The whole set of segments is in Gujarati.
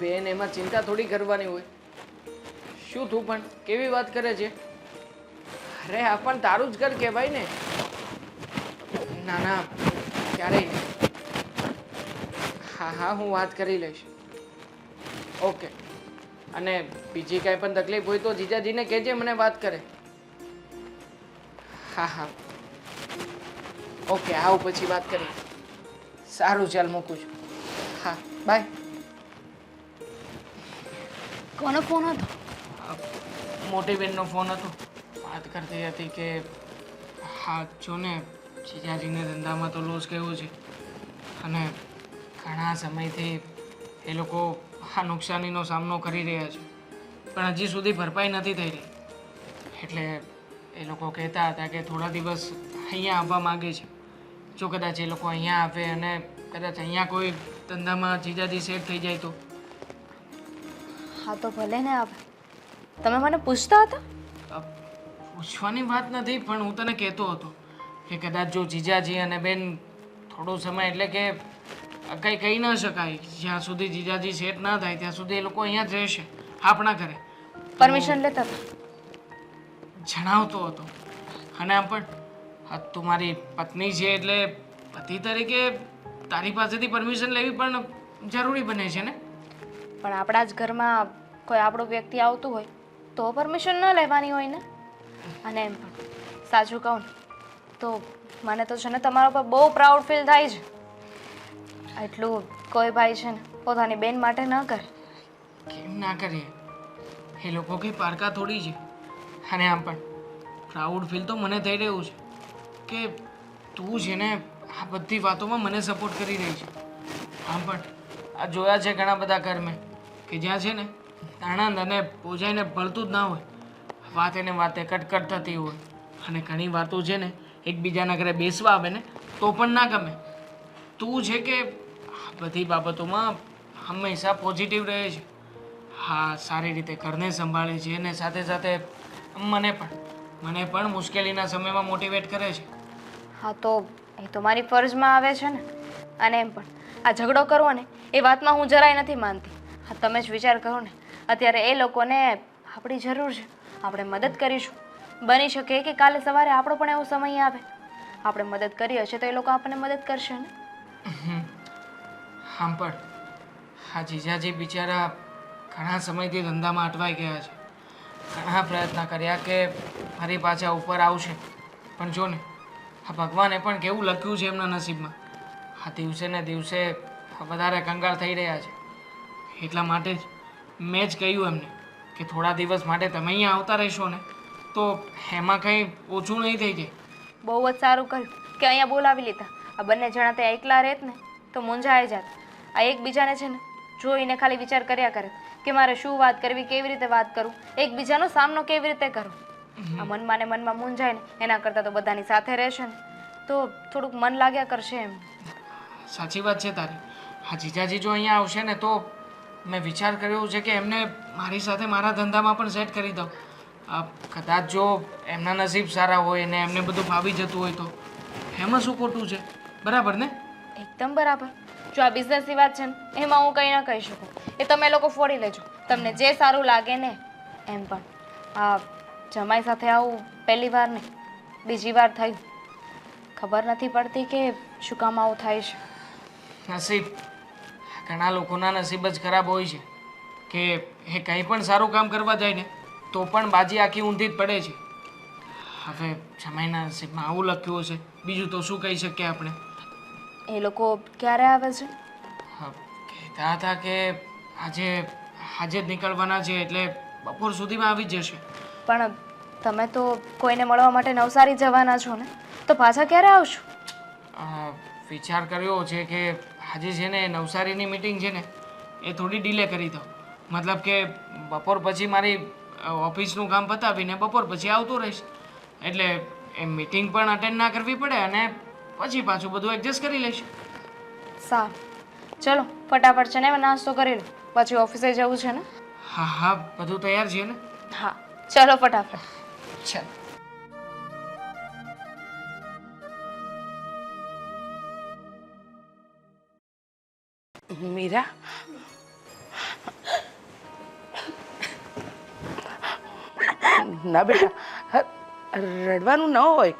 બેન એમાં ચિંતા થોડી કરવાની હોય. શું તું પણ કેવી વાત કરે છે? અરે આ પણ તારું જ ઘર કહેવાય ને. ના ના, ક્યારેય નહીં. હા હા, હું વાત કરી લઈશ. ઓકે. અને બીજી કાંઈ પણ તકલીફ હોય તો જીજાજીને કહેજે, મને વાત કરે. હા હા, ઓકે, આવ પછી વાત કરી. સારું, ચાલ મૂકું છું. હા, બાય. કોનો ફોન હતો? મોટી બેનનો ફોન હતો. વાત કરતી હતી કે હા જો ને, જીજાજીને ધંધામાં તો લોસ ગયો છે અને ઘણા સમયથી એ લોકો આ નુકસાનીનો સામનો કરી રહ્યા છે, પણ હજી સુધી ભરપાઈ નથી થઈ રહી. એટલે એ લોકો કહેતા હતા કે થોડા દિવસ અહીંયા આવવા માગે છે. જો કદાચ એ લોકો અહીંયા આવે અને કદાચ અહીંયા કોઈ ધંધામાં જીજાજી સેટ થઈ જાય તો. હા તો ભલે ને આવે. તમે મને પૂછતા હતા? પૂછવાની વાત નથી, પણ હું તને કહેતો હતો કે કદાચ જો જીજાજી અને બેન થોડો સમય, એટલે કે કંઈ કહી ન શકાય, જ્યાં સુધી જીજાજી સેટ ના થાય ત્યાં સુધી એ લોકો અહીંયા જ રહેશે, આપણા ઘરે. પરમિશન લેતા હતા? જણાવતો હતો. અને આમ પણ તું મારી પત્ની છે એટલે પતિ તરીકે તારી પાસેથી પરમિશન લેવી પણ જરૂરી બને છે ને. પણ આપણા જ ઘરમાં કોઈ આપણું વ્યક્તિ આવતું હોય તો પરમિશન ન લેવાની હોય ને. અને એમ પણ સાચું કહું ને તો મને તો છે ને તમારા પર બહુ પ્રાઉડ ફીલ થાય છે. એટલું કોઈ ભાઈ છે ને પોતાની બેન માટે ન કરે. કેમ ના કરીએ? એ લોકો કંઈ પારકા થોડી છે. અને આમ પણ પ્રાઉડ ફીલ તો મને થઈ રહ્યું છે કે તું છે ને આ બધી વાતોમાં મને સપોર્ટ કરી રહી છે. આમ પણ આ જોયા છે ઘણા બધા ઘર મેં કે જ્યાં છે ને આનંદ અને પૂજાઈને ભળતું જ ના હોય, વાતે ને વાતે કટકટ થતી હોય, અને ઘણી વાતો છે ને એકબીજાના ઘરે બેસવા આવે ને તો પણ ના ગમે. તું છે કે આ બધી બાબતોમાં હંમેશા પોઝિટિવ રહે છે. હા, સારી રીતે ઘરને સંભાળે છે અને સાથે સાથે મને પણ મુશ્કેલીના સમયમાં મોટિવેટ કરે છે. હા તો એ તો મારી ફરજમાં આવે છે ને. અને એમ પણ આ ઝઘડો કરવો ને એ વાતમાં હું જરાય નથી માનતી. હા તમે જ વિચાર કરો ને, અત્યારે એ લોકોને આપણી જરૂર છે, આપણે મદદ કરીશું. બની શકે કે કાલે સવારે આપણો પણ એવો સમય આવે, આપણે મદદ કરી હશે તો એ લોકો આપણને મદદ કરશે ને. આમ પણ હા, જીજાજી બિચારા ઘણા સમયથી ધંધામાં અટવાઈ ગયા છે. ઘણા પ્રયત્ન કર્યા કે ફરી પાછા ઉપર આવશે, પણ જો ને આ ભગવાને પણ કેવું લખ્યું છે એમના નસીબમાં. આ દિવસે ને દિવસે વધારે કંગાળ થઈ રહ્યા છે. એટલા માટે જ મેં જ કહ્યું એમને કે થોડા દિવસ માટે તમે અહીંયા આવતા રહેશો ને તો એમાં કંઈ ઓછું નહીં થઈ જાય. બહુ જ સારું કર્યું કે અહીંયા બોલાવી લીધા. આ બંને જણા ત્યાં એકલા રહેત ને તો મૂંઝાઈ જાત. આ એકબીજાને છે ને જોઈને ખાલી વિચાર કર્યા કરે કે મારે શું વાત કરવી, કેવી રીતે વાત કરું, એકબીજાનો સામનો કેવી રીતે કરું. આ મનમાં ને મનમાં મૂંઝાય ને એના કરતાં તો બધાની સાથે રહેશે ને તો થોડુંક મન લાગ્યા કરશે એમ. સાચી વાત છે તારી. હા, જીજાજી જો અહીંયા આવશે ને તો મેં વિચાર કર્યો છે કે એમને મારી સાથે મારા ધંધામાં પણ સેટ કરી દઉં. કદાચ જો એમના નસીબ સારા હોય ને એમને બધું ફાવી જતું હોય તો એમાં શું ખોટું છે? બરાબર ને? એકદમ બરાબર. જો આ બિઝનેસની વાત છે ને એમાં હું કંઈ ના કહી શકું. એ તમે લોકો ફોડી લેજો, તમને જે સારું લાગે ને. એમ પણ આ જમાઈ સાથે આવું પહેલી વાર નહીં, બીજી વાર થયું. ખબર નથી પડતી કે શું કામ આવું થાય છે. નસીબ, ઘણા લોકોના નસીબ જ ખરાબ હોય છે કે એ કંઈ પણ સારું કામ કરવા જાય ને તો પણ બાજી આખી ઊંધી જ પડે છે. હવે જમાઈના નસીબમાં આવું લખ્યું હશે, બીજું તો શું કહી શકીએ આપણે. એ લોકો ક્યારે આવે છે? કહેતા હતા કે આજે જ નીકળવાના છે, એટલે બપોર સુધીમાં આવી જ જશે. પણ તમે તો કોઈને મળવા માટે નવસારી જવાના છો ને, તો પાછા ક્યારે આવશો? વિચાર કર્યો છે કે આજે છે ને નવસારીની મિટિંગ છે ને એ થોડી ડીલે કરી દઉં. મતલબ કે બપોર પછી મારી ઓફિસનું કામ પતાવીને બપોર પછી આવતો રહીશ, એટલે એ મિટિંગ પણ અટેન્ડ ના કરવી પડે અને પછી પાછું બધું એડજસ્ટ કરી લઈશ. સારું, ચલો ફટાફટ છે ને નાસ્તો કરી લો, પછી ઓફિસે જવું છે ને. હા હા, બધું તૈયાર છે ને? હા ચલો ફટાફટ. ચાલ. મીરા, ના બેટા, રડવાનું ન હોય,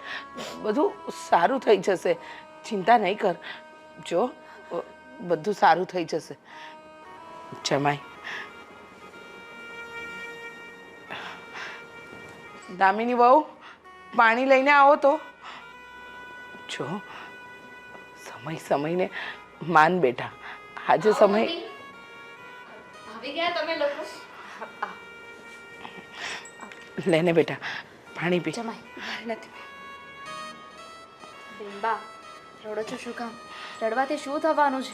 બધું સારું થઈ જશે. ચિંતા નહીં કર. જો બધું સારું થઈ જશે. જમાઈ, દામિની વહુ, પાણી લઈને આવો તો. જો સમયને માન બેટા. આજે સમય. આવી ગયા તમે લોકો? લેને બેટા, પાણી પી. જમાઈ નથી. બિંબા, રડો છો શું કામ? રડવાથી શું થવાનું છે?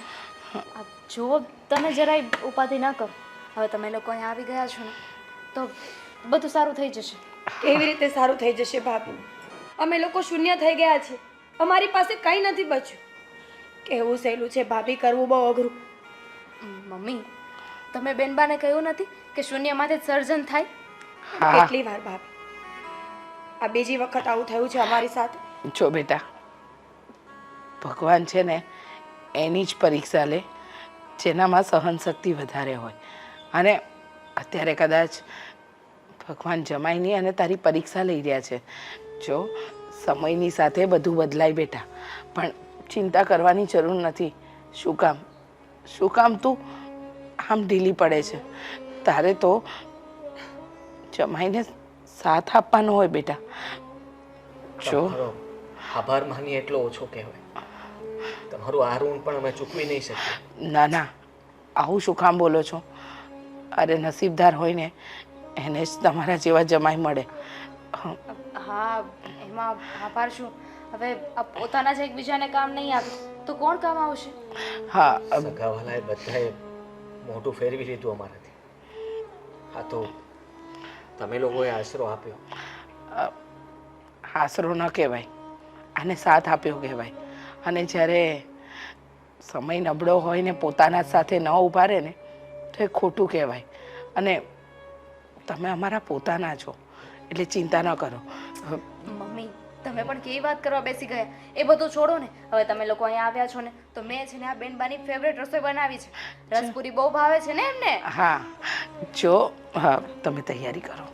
જો તમે જરાય ઉપાધિ ના કરો. હવે તમે લોકો અહીંયા આવી ગયા છો ને તો બધું સારું થઈ જશે. કેવી રીતે સારું થઈ જશે ભાભી? અમે લોકો શૂન્ય થઈ ગયા છીએ. અમારી પાસે કંઈ નથી બચ્યું. કેવું સહેલું છે ભાભી, કરવું બહુ અઘરું. મમ્મી, તમે બેનબાને કહ્યું નથી કે શૂન્યમાંથી જ સર્જન થાય? કેટલી વાર ભાભી, આ બીજી વખત આવું થયું છે અમારી સાથે. જો બેટા, ભગવાન છે ને એની જ પરીક્ષા લે જેનામાં સહનશક્તિ વધારે હોય. અને અત્યારે કદાચ ભગવાન જમાઈની અને તારી પરીક્ષા લઈ રહ્યા છે. જો સમયની સાથે બધું બદલાય બેટા, પણ ચિંતા કરવાની જરૂર નથી. શું કામ તું આમ ઢીલી પડે છે? તારે તો જમાઈને સાથ આપવાનો હોય બેટા. જો આભાર માની એટલો ઓછો કહેવાય. તમારું આ ઋણ પણ અમે ચૂકવી નહીં શકીએ. ના, આવું શું કામ બોલો છો? અરે નસીબદાર હોય ને એને જ તમારા જેવા જમાઈ મળે. હા, એમાં આભાર શું? હવે આ પોતાના જ એકબીજાને કામ નહીં આવે તો કોણ કામ આવશે? હા, સગાવાલાએ બધાએ મોઢું ફેરવી લીધું અમારાથી. હા, તો તમે લોકોએ આશરો આપ્યો. આશરો ન કહેવાય, આને સાથ આપ્યો કહેવાય. અને જ્યારે સમય નબળો હોય ને પોતાના સાથે ન ઊભા રહે ને તો એ ખોટું કહેવાય. અને તમે અમારા પોતાના છો એટલે ચિંતા ન કરો. મમ્મી, તમે પણ કેવી વાત કરવા બેસી ગયા? એ બધું છોડો ને. હવે તમે લોકો અહીંયા આવ્યા છો ને તો મેં છે ને આ બેનબાની ફેવરેટ રસોઈ બનાવી છે. રસપુરી બહુ ભાવે છે ને એમને. હા, જો હા, તમે તૈયારી કરો.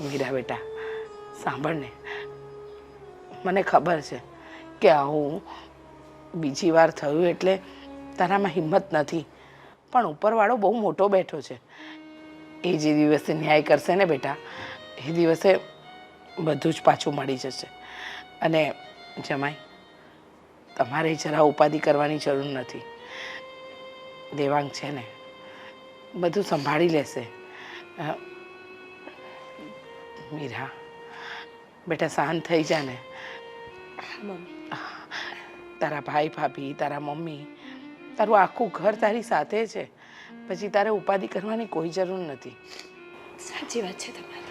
મીરા બેટા, સાંભળ ને, મને ખબર છે કે આવું બીજી વાર થયું એટલે તારામાં હિંમત નથી, પણ ઉપરવાળો બહુ મોટો બેઠો છે. એ જે દિવસે ન્યાય કરશે ને બેટા, એ દિવસે બધું જ પાછું મળી જશે. અને જમાઈ, તમારે જરા ઉપાધિ કરવાની જરૂર નથી. દેવાંગ છે ને બધું સંભાળી લેશે. મીરા બેટા, શાંત થઈ જા ને. મમ્મી, તારા ભાઈ ભાભી, તારા મમ્મી, તારું આખું ઘર તારી સાથે છે. પછી તારે ઉપાધિ કરવાની કોઈ જરૂર નથી. સાચી વાત છે તમારી.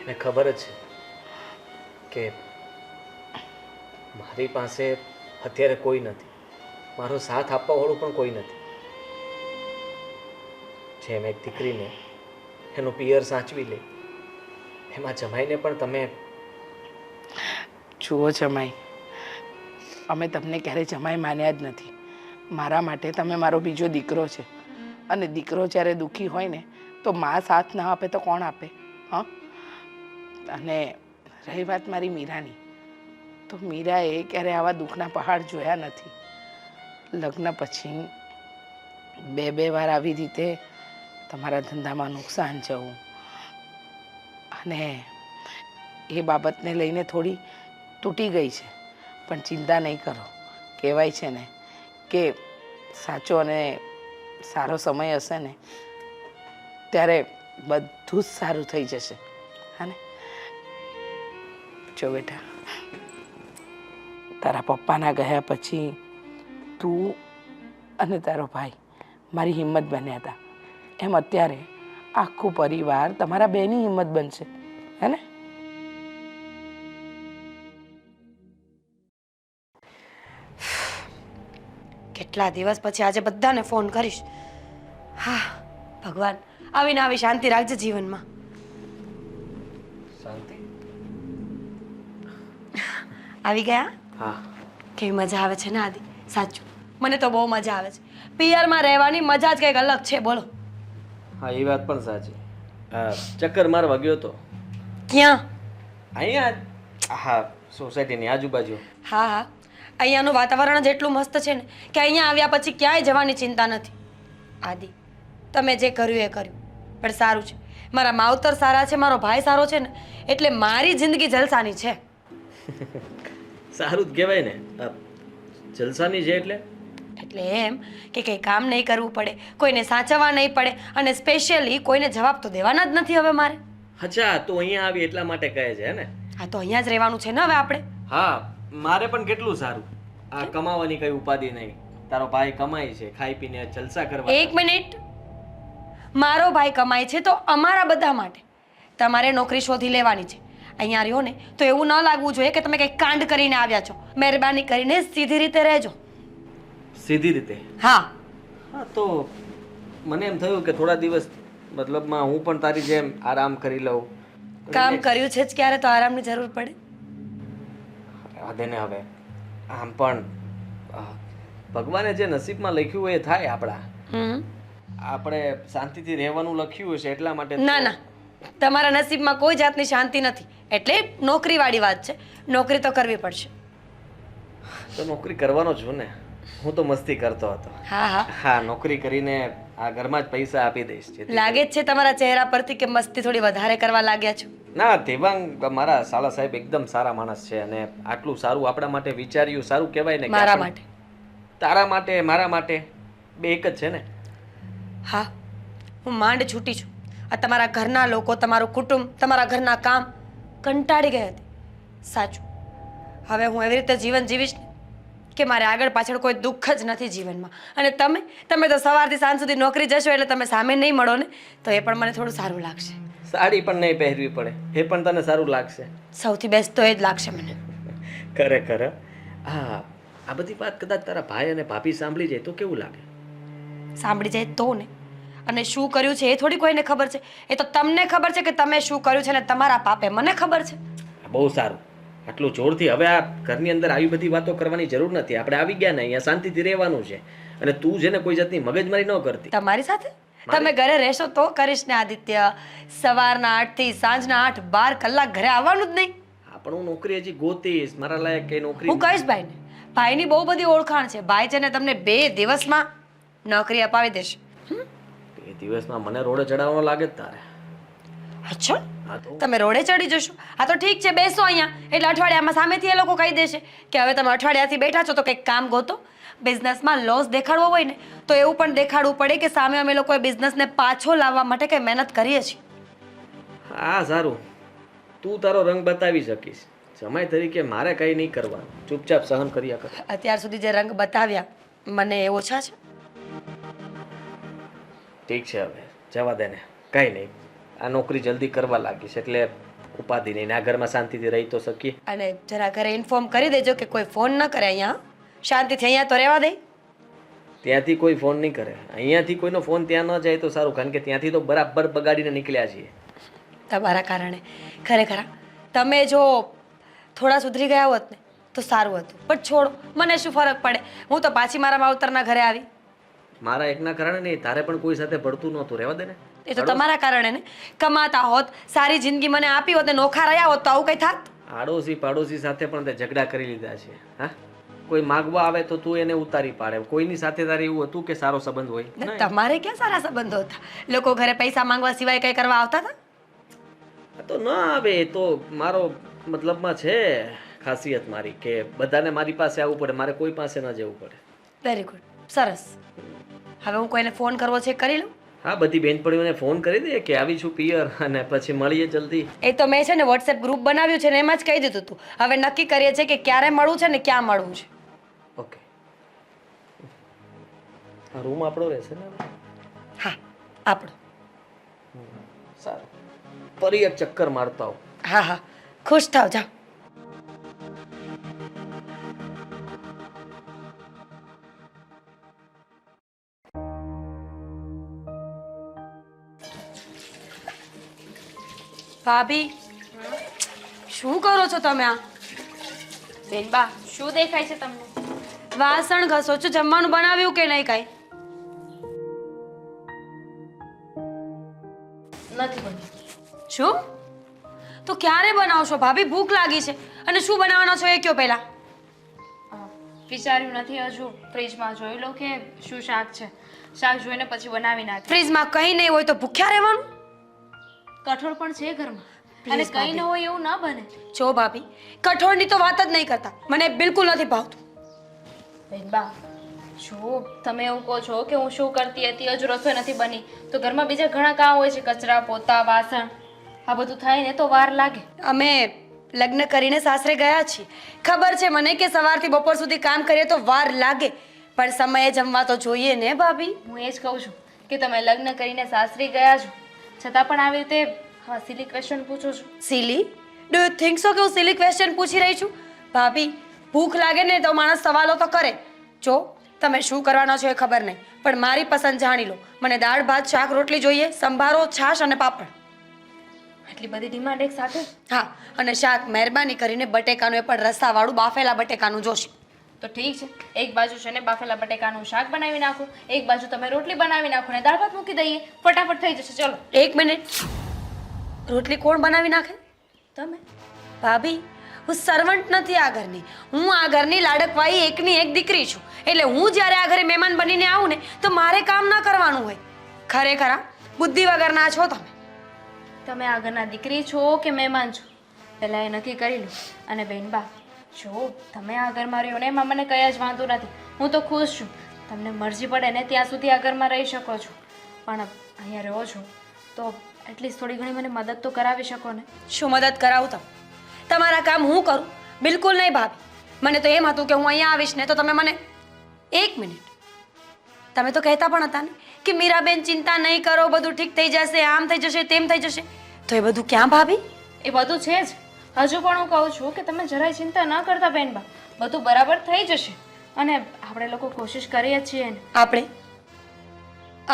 એને ખબર જ છે કે મારી પાસે અત્યારે કોઈ નથી, મારો સાથ આપવાવાળું પણ કોઈ નથી. જેમ એક દીકરીને એનું પિયર સાચવી લે, એમાં જમાઈને પણ તમે. જુઓ જમાઈ, અમે તમને ક્યારેય જમાઈ માન્યા જ નથી. મારા માટે તમે મારો બીજો દીકરો છે. અને દીકરો જ્યારે દુઃખી હોય ને તો મા સાથ ના આપે તો કોણ આપે? હા. અને રહી વાત મારી મીરાની, તો મીરાએ ક્યારે આવા દુઃખના પહાડ જોયા નથી. લગ્ન પછી બે વાર આવી રીતે તમારા ધંધામાં નુકસાન જવું, અને એ બાબતને લઈને થોડી તૂટી ગઈ છે. પણ ચિંતા નહીં કરો. કહેવાય છે ને કે સાચો અને સારો સમય હશે ને ત્યારે બધું જ સારું થઈ જશે. હા ને? જો બેટા, તારા પપ્પાના ગયા પછી તું અને તારો ભાઈ મારી હિંમત બન્યા હતા. એમ અત્યારે આખું પરિવાર તમારા બેની હિંમત બનશે. હે ને? કેટલા દિવસ પછી આજે બધાને ફોન કરીશ. હા ભગવાન, આવીને આવી શાંતિ રાખજે જીવનમાં. શાંતિ? આવી ગયા? હા. કેવી મજા આવે છે ને આદિ? સાચું, મને તો બહુ મજા આવે છે. પિયરમાં રહેવાની મજા જ કંઈક અલગ છે. બોલો. હા એ વાત પણ સાચી. હા ચક્કર મારવા ગયો તો ક્યાં? અહીંયા હા સોસાયટીની આજુબાજુ. હા હા, અહીંયાનું વાતાવરણ જ એટલું મસ્ત છે ને કે અહીંયા આવ્યા પછી ક્યાંય જવાની ચિંતા નથી. આદિ, તમે જે કર્યું એ કર્યું, પણ સારું છે. મારા માવતર સારા છે, મારો ભાઈ સારો છે ને, એટલે મારી જિંદગી જલસાની છે. સારું જ કહેવાય ને. જલસાની છે એટલે એમ કે કંઈ કામ નહીં કરવું પડે, કોઈને સાચવવા નહીં પડે, અને સ્પેશિયલી કોઈને જવાબ તો દેવાના જ નથી હવે મારે. અચ્છા તું અહીંયા આવી એટલા માટે કહે છે ને? આ તો અહીંયા જ રહેવાનું છે ને હવે આપણે. હા મારે પણ કેટલું સારું. આ કમાવાની કઈ ઉપાધિ નહીં. તારો ભાઈ કમાય છે, ખાઈ પીને જલસા કરવા. એક મિનિટ, મારો ભાઈ કમાય છે તો અમારા બધા માટે તમારે નોકરી શોધી લેવાની છે. અહીંયા રહ્યો ને તો એવું ન લાગવું જોઈએ કે તમે કંઈક કાંડ કરીને આવ્યા છો. મહેરબાની કરીને સીધી રીતે રહેજો. સીધી રીતે? હા. હા તો મને એમ થયું કે થોડા દિવસ મતલબમાં હું પણ તારી જેમ આરામ કરી લઉં. કામ કર્યું છે જ ક્યારે તો આરામની જરૂર પડે? વાંધે ને હવે આમ પણ ભગવાને જે નસીબમાં લખ્યું હોય એ થાય આપણા. આપણે શાંતિથી રહેવાનું લખ્યું હશે એટલા માટે. ના ના, તમારા નસીબમાં કોઈ જાતની શાંતિ નથી, એટલે નોકરીવાળી વાત છે. નોકરી તો કરવી પડશે. તો નોકરી કરવાનો છું ને. હું તો મસ્તી કરતો હતો. હા હા હા નોકરી કરીને આ ઘરમાં જ પૈસા આપી દઈશ. લાગે જ છે તમારા ચહેરા પરથી કે મસ્તી થોડી વધારે કરવા લાગ્યા છો. ના દેવાંગ મારા સાલા સાહેબ એકદમ સારા માણસ છે અને આટલું સારું આપણા માટે વિચાર્યું સારું કહેવાય ને. મારા માટે, તારા માટે, મારા માટે બે એક જ છે ને. હા હું માંડ છૂટી છું. આ તમારા ઘરના લોકો, તમારું કુટુંબ, તમારા ઘરના કામ કંટાળી ગઈ હતી. સાચું, હવે હું એવી રીતે જીવન જીવીશ ને કે મારે આગળ પાછળ કોઈ દુઃખ જ નથી જીવનમાં. અને તમે તો સવારથી સાંજ સુધી નોકરી જશો એટલે તમે સામે નહીં મળો ને, તો એ પણ મને થોડું સારું લાગશે. સાડી પણ નહીં પહેરવી પડે એ પણ તને સારું લાગશે. સૌથી બેસ્ટ તો એ જ લાગશે મને. ખરેખર. હા આ બધી વાત કદાચ તારા ભાઈ અને ભાભી સાંભળી જાય તો કેવું લાગે? સાંભળી જાય તો ને. અને શું કર્યું છે એ થોડી કોઈને ખબર છે. એ તો તમને ખબર છે કે તમે શું કર્યું છે, ને તમારા પાપે મને ખબર છે. બહુ સારું. આટલું જોરથી હવે આ ઘરની અંદર આવી બધી વાતો કરવાની જરૂર નથી. આપણે આવી ગયા ને અહીંયા શાંતિથી રહેવાનું છે. અને તું છે ને કોઈ જાતની મગજમારી ન કરતી. તમારી સાથે તમે ઘરે રહેશો તો કરીશ ને આદિત્ય. સવારના 8 થી સાંજના 8, 12 કલાક ઘરે આવવાનું જ નહીં. હા પણ હું નોકરી હજી ગોતીશ. મારા લાયક કઈ નોકરી હું કહીશ ભાઈને. ભાઈની બહુ બધી ઓળખાણ છે. ભાઈ છે ને તમને 2 દિવસમાં નોકરી અપાવી દેશે. 2 દિવસમાં મને રોડે ચડાવવાનો લાગે જ તારે? અચ્છા, હા તો તમે રોડે ચડી જશો? હા તો ઠીક છે, બેસો અહીંયા. એટલે અઠવાડિયામાં સામેથી એ લોકો કહી દેશે કે હવે તમે અઠવાડિયાથી બેઠા છો તો કંઈક કામ ગોતો. બિઝનેસમાં લોસ દેખાડવો હોય ને તો એવું પણ દેખાડવું પડે કે સામે અમે લોકોએ બિઝનેસને પાછો લાવવા માટે કંઈ મહેનત કરીએ છીએ. હા સારું, તું તારો રંગ બતાવી શકીશ. જમાઈ તરીકે મારે કંઈ નહીં કરવાનું. ચૂપચાપ સહન કર્યા કર. અત્યાર સુધી જે રંગ બતાવ્યા મને એ ઓછા છે. ઠીક છે હવે જવા દે ને. કંઈ નહીં, આ નોકરી જલ્દી કરવા લાગીશ એટલે ઉપાધિ નહીં. આ ઘરમાં શાંતિથી રહી તો શકીએ. અને જરા ઘરે ઇન્ફોર્મ કરી દેજો કે કોઈ ફોન ન કરે અહીંયા. શાંતિથી અહીંયા તો રહેવા દે. ત્યાંથી કોઈ ફોન નહીં કરે. અહીંયાથી કોઈનો ફોન ત્યાં ન જાય તો સારું, કારણ કે ત્યાંથી તો બરાબર બગાડીને નીકળ્યા છીએ. તમારા કારણે ખરેખર તમે જો થોડા સુધરી ગયા હોત ને તો સારું હતું. પણ છોડો, મને શું ફરક પડે. હું તો પાછી મારા માવતરના ઘરે આવી. મારા એકના કારણે નહીં, તારે પણ કોઈ સાથે ભળતું નહોતું. રહેવા દે ને. એ તો તમારા કારણે ને. કમાતા હોત, સારી જિંદગી મને આપી હોત ને નોખા રહ્યા હોત તો આવું કંઈ થાત? આડોશી પાડોશી સાથે પણ તે ઝઘડા કરી લીધા છે. હા કોઈ માગવા આવે તો તું એને ઉતારી પાડે. કોઈની સાથે તારે એવું હતું કે સારો સંબંધ હોય? ને તમારે ક્યાં સારા સંબંધો હતા? લોકો ઘરે પૈસા માંગવા સિવાય કંઈ કરવા આવતા હતા? તો ન આવે. એ તો મારો મતલબમાં છે ખાસિયત મારી કે બધાને મારી પાસે આવવું પડે, મારે કોઈ પાસે ન જવું પડે. વેરી ગુડ, સરસ. હવે હું કોઈને ફોન કરવો છે કરી લઉં? હા બધી બેનપણીઓને ફોન કરી દે કે આવી છું પિયર અને પછી મળીએ જલ્દી. એ તો મેં છે ને વોટ્સએપ ગ્રુપ બનાવ્યું છે ને એમાં જ કહી દીધું હતું. હવે નક્કી કરીએ છીએ કે ક્યારે મળવું છે ને ક્યાં મળવું છે. ઓકે. આ રૂમ આપણો રહેશે ને? હા આપણો. સારું, ફરી એક ચક્કર મારતા આવું. હા હા, ખુશ થાવ, જાઓ. ભાભી, શું કરો છો તમે? આ બેનબા શું દેખાય છે તમને? વાસણ ઘસો છો? જમવાનું બનાવ્યું કે નહીં કાંઈ? નથી બની. શું? તો ક્યારે બનાવશો ભાભી? ભૂખ લાગી છે. અને શું બનાવવાનો છો એ કયો પહેલા. વિચાર્યું નથી હજુ. ફ્રીજમાં જોઈ લો કે શું શાક છે. શાક જોઈને પછી બનાવી નાખ. ફ્રીજમાં કંઈ નહીં હોય તો ભૂખ્યા રહેવાનું? કઠોળ પણ છે ઘરમાં અને કંઈ ન હોય એવું ના બને. જો ભાભી, કઠોળની તો વાત જ નહીં કરતા. મને બિલકુલ નથી ભાવતું. બેનબા, જો તમે એવું કહો છો કે હું શું કરતી હતી, હજુ રસોઈ નથી બની, તો ઘરમાં બીજા ઘણા કામ હોય છે, કચરા પોતા વાસણ, આ બધું થાય ને તો વાર લાગે. અમે લગ્ન કરીને સાસરે ગયા છીએ. ખબર છે મને કે સવારથી બપોર સુધી કામ કરીએ તો વાર લાગે, પણ સમયે જમવા તો જોઈએ ને ભાભી. હું એ જ કહું છું કે તમે લગ્ન કરીને સાસરી ગયા છો, છતાં પણ આવી રીતે આવા સિલી ક્વેશ્ચન પૂછો છો. Silly? Do you think so કે હું સિલી ક્વેશ્ચન પૂછી રહી છું? ભાભી, ભૂખ લાગે ને તો માણસ સવાલો તો કરે. જો તમે શું કરવાના છો એ ખબર નહીં, પણ મારી પસંદ જાણી લો. મને દાળ ભાત શાક રોટલી જોઈએ, સંભારો છાશ અને પાપડ. આટલી બધી ડિમાન્ડ એક સાથે? હા, અને શાક મહેરબાની કરીને બટેકાનું, એ પણ રસાવાળું બાફેલા બટેકાનું જોશે. તો ઠીક છે, એક બાજુ છે ને બાફેલા બટેકાનું શાક બનાવી નાખો, એક બાજુ તમે રોટલી બનાવી નાખો ને દાળ ભાત મૂકી દઈએ, ફટાફટ થઈ જશે. ચલો. એક મિનિટ, રોટલી કોણ બનાવી નાખે? તમે? ભાભી, હું સર્વન્ટ નથી આ ઘરની. હું આ ઘરની લાડકવાઈ એકની એક દીકરી છું. એટલે હું જ્યારે આ ઘરે મહેમાન બનીને આવું ને તો મારે કામ ના કરવાનું હોય. ખરેખર આ બુદ્ધિ વગરના છો તમે. તમે આ ઘરના દીકરી છો કે મહેમાન છો, પહેલાં એ નક્કી કરી લો. અને બેનબા, જો તમે આ ઘરમાં રહ્યો ને એમાં મને કંઈ જ વાંધો નથી, હું તો ખુશ છું. તમને મરજી પડે ને ત્યાં સુધી આ ઘરમાં રહી શકો છો, પણ અહીંયા રહો છો તો એટલીસ્ટ થોડી ઘણી મને મદદ તો કરાવી શકો ને. શું મદદ કરાવું તમે? તમારા કામ હું કરું? બિલકુલ નહીં ભાભી. મને તો એમ હતું કે હું અહીંયા આવીશ ને તો તમે મને... એક મિનિટ, તમે તો કહેતા પણ હતા ને કે મીરાબેન ચિંતા નહીં કરો, બધું ઠીક થઈ જશે, આમ થઈ જશે, તેમ થઈ જશે. તો એ બધું ક્યાં ભાભી? એ બધું છે જ. હજુ પણ હું કહું છું કે તમે જરાય ચિંતા ન કરતા બેનબા, બધું બરાબર થઈ જશે. અને આપણે લોકો કોશિશ કરીએ જ છીએ ને.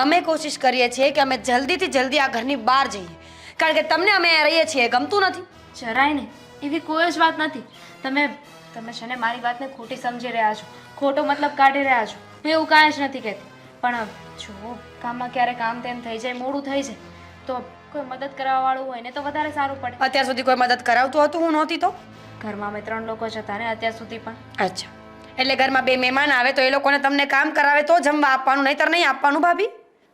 અમે કોશિશ કરીએ છીએ કે અમે જલ્દીથી જલ્દી આ ઘરની બહાર જઈએ, કારણ કે તમને અમે અહીંયા રહીએ છીએ ગમતું નથી. જરાય ને, એવી કોઈ જ વાત નથી. તમે છે ને મારી વાતને ખોટી સમજી રહ્યા છો, ખોટો મતલબ કાઢી રહ્યા છો. હું એવું કાંઈ જ નથી કહેતી, પણ જો કામમાં ક્યારેક આમ તેમ થઈ જાય, મોડું થઈ જાય, તો કોઈ મદદ કરાવવાવાળું હોય ને તો વધારે સારું પડે. અત્યાર સુધી કોઈ મદદ કરાવતું હતું? હું નહોતી તો. ઘરમાં અમે 3 લોકો જ હતા ને અત્યાર સુધી પણ. અચ્છા, એટલે ઘરમાં 2 મહેમાન આવે તો એ લોકોને તમને કામ કરાવે તો જમવા આપવાનું, નહીંતર નહીં આપવાનું ભાભી.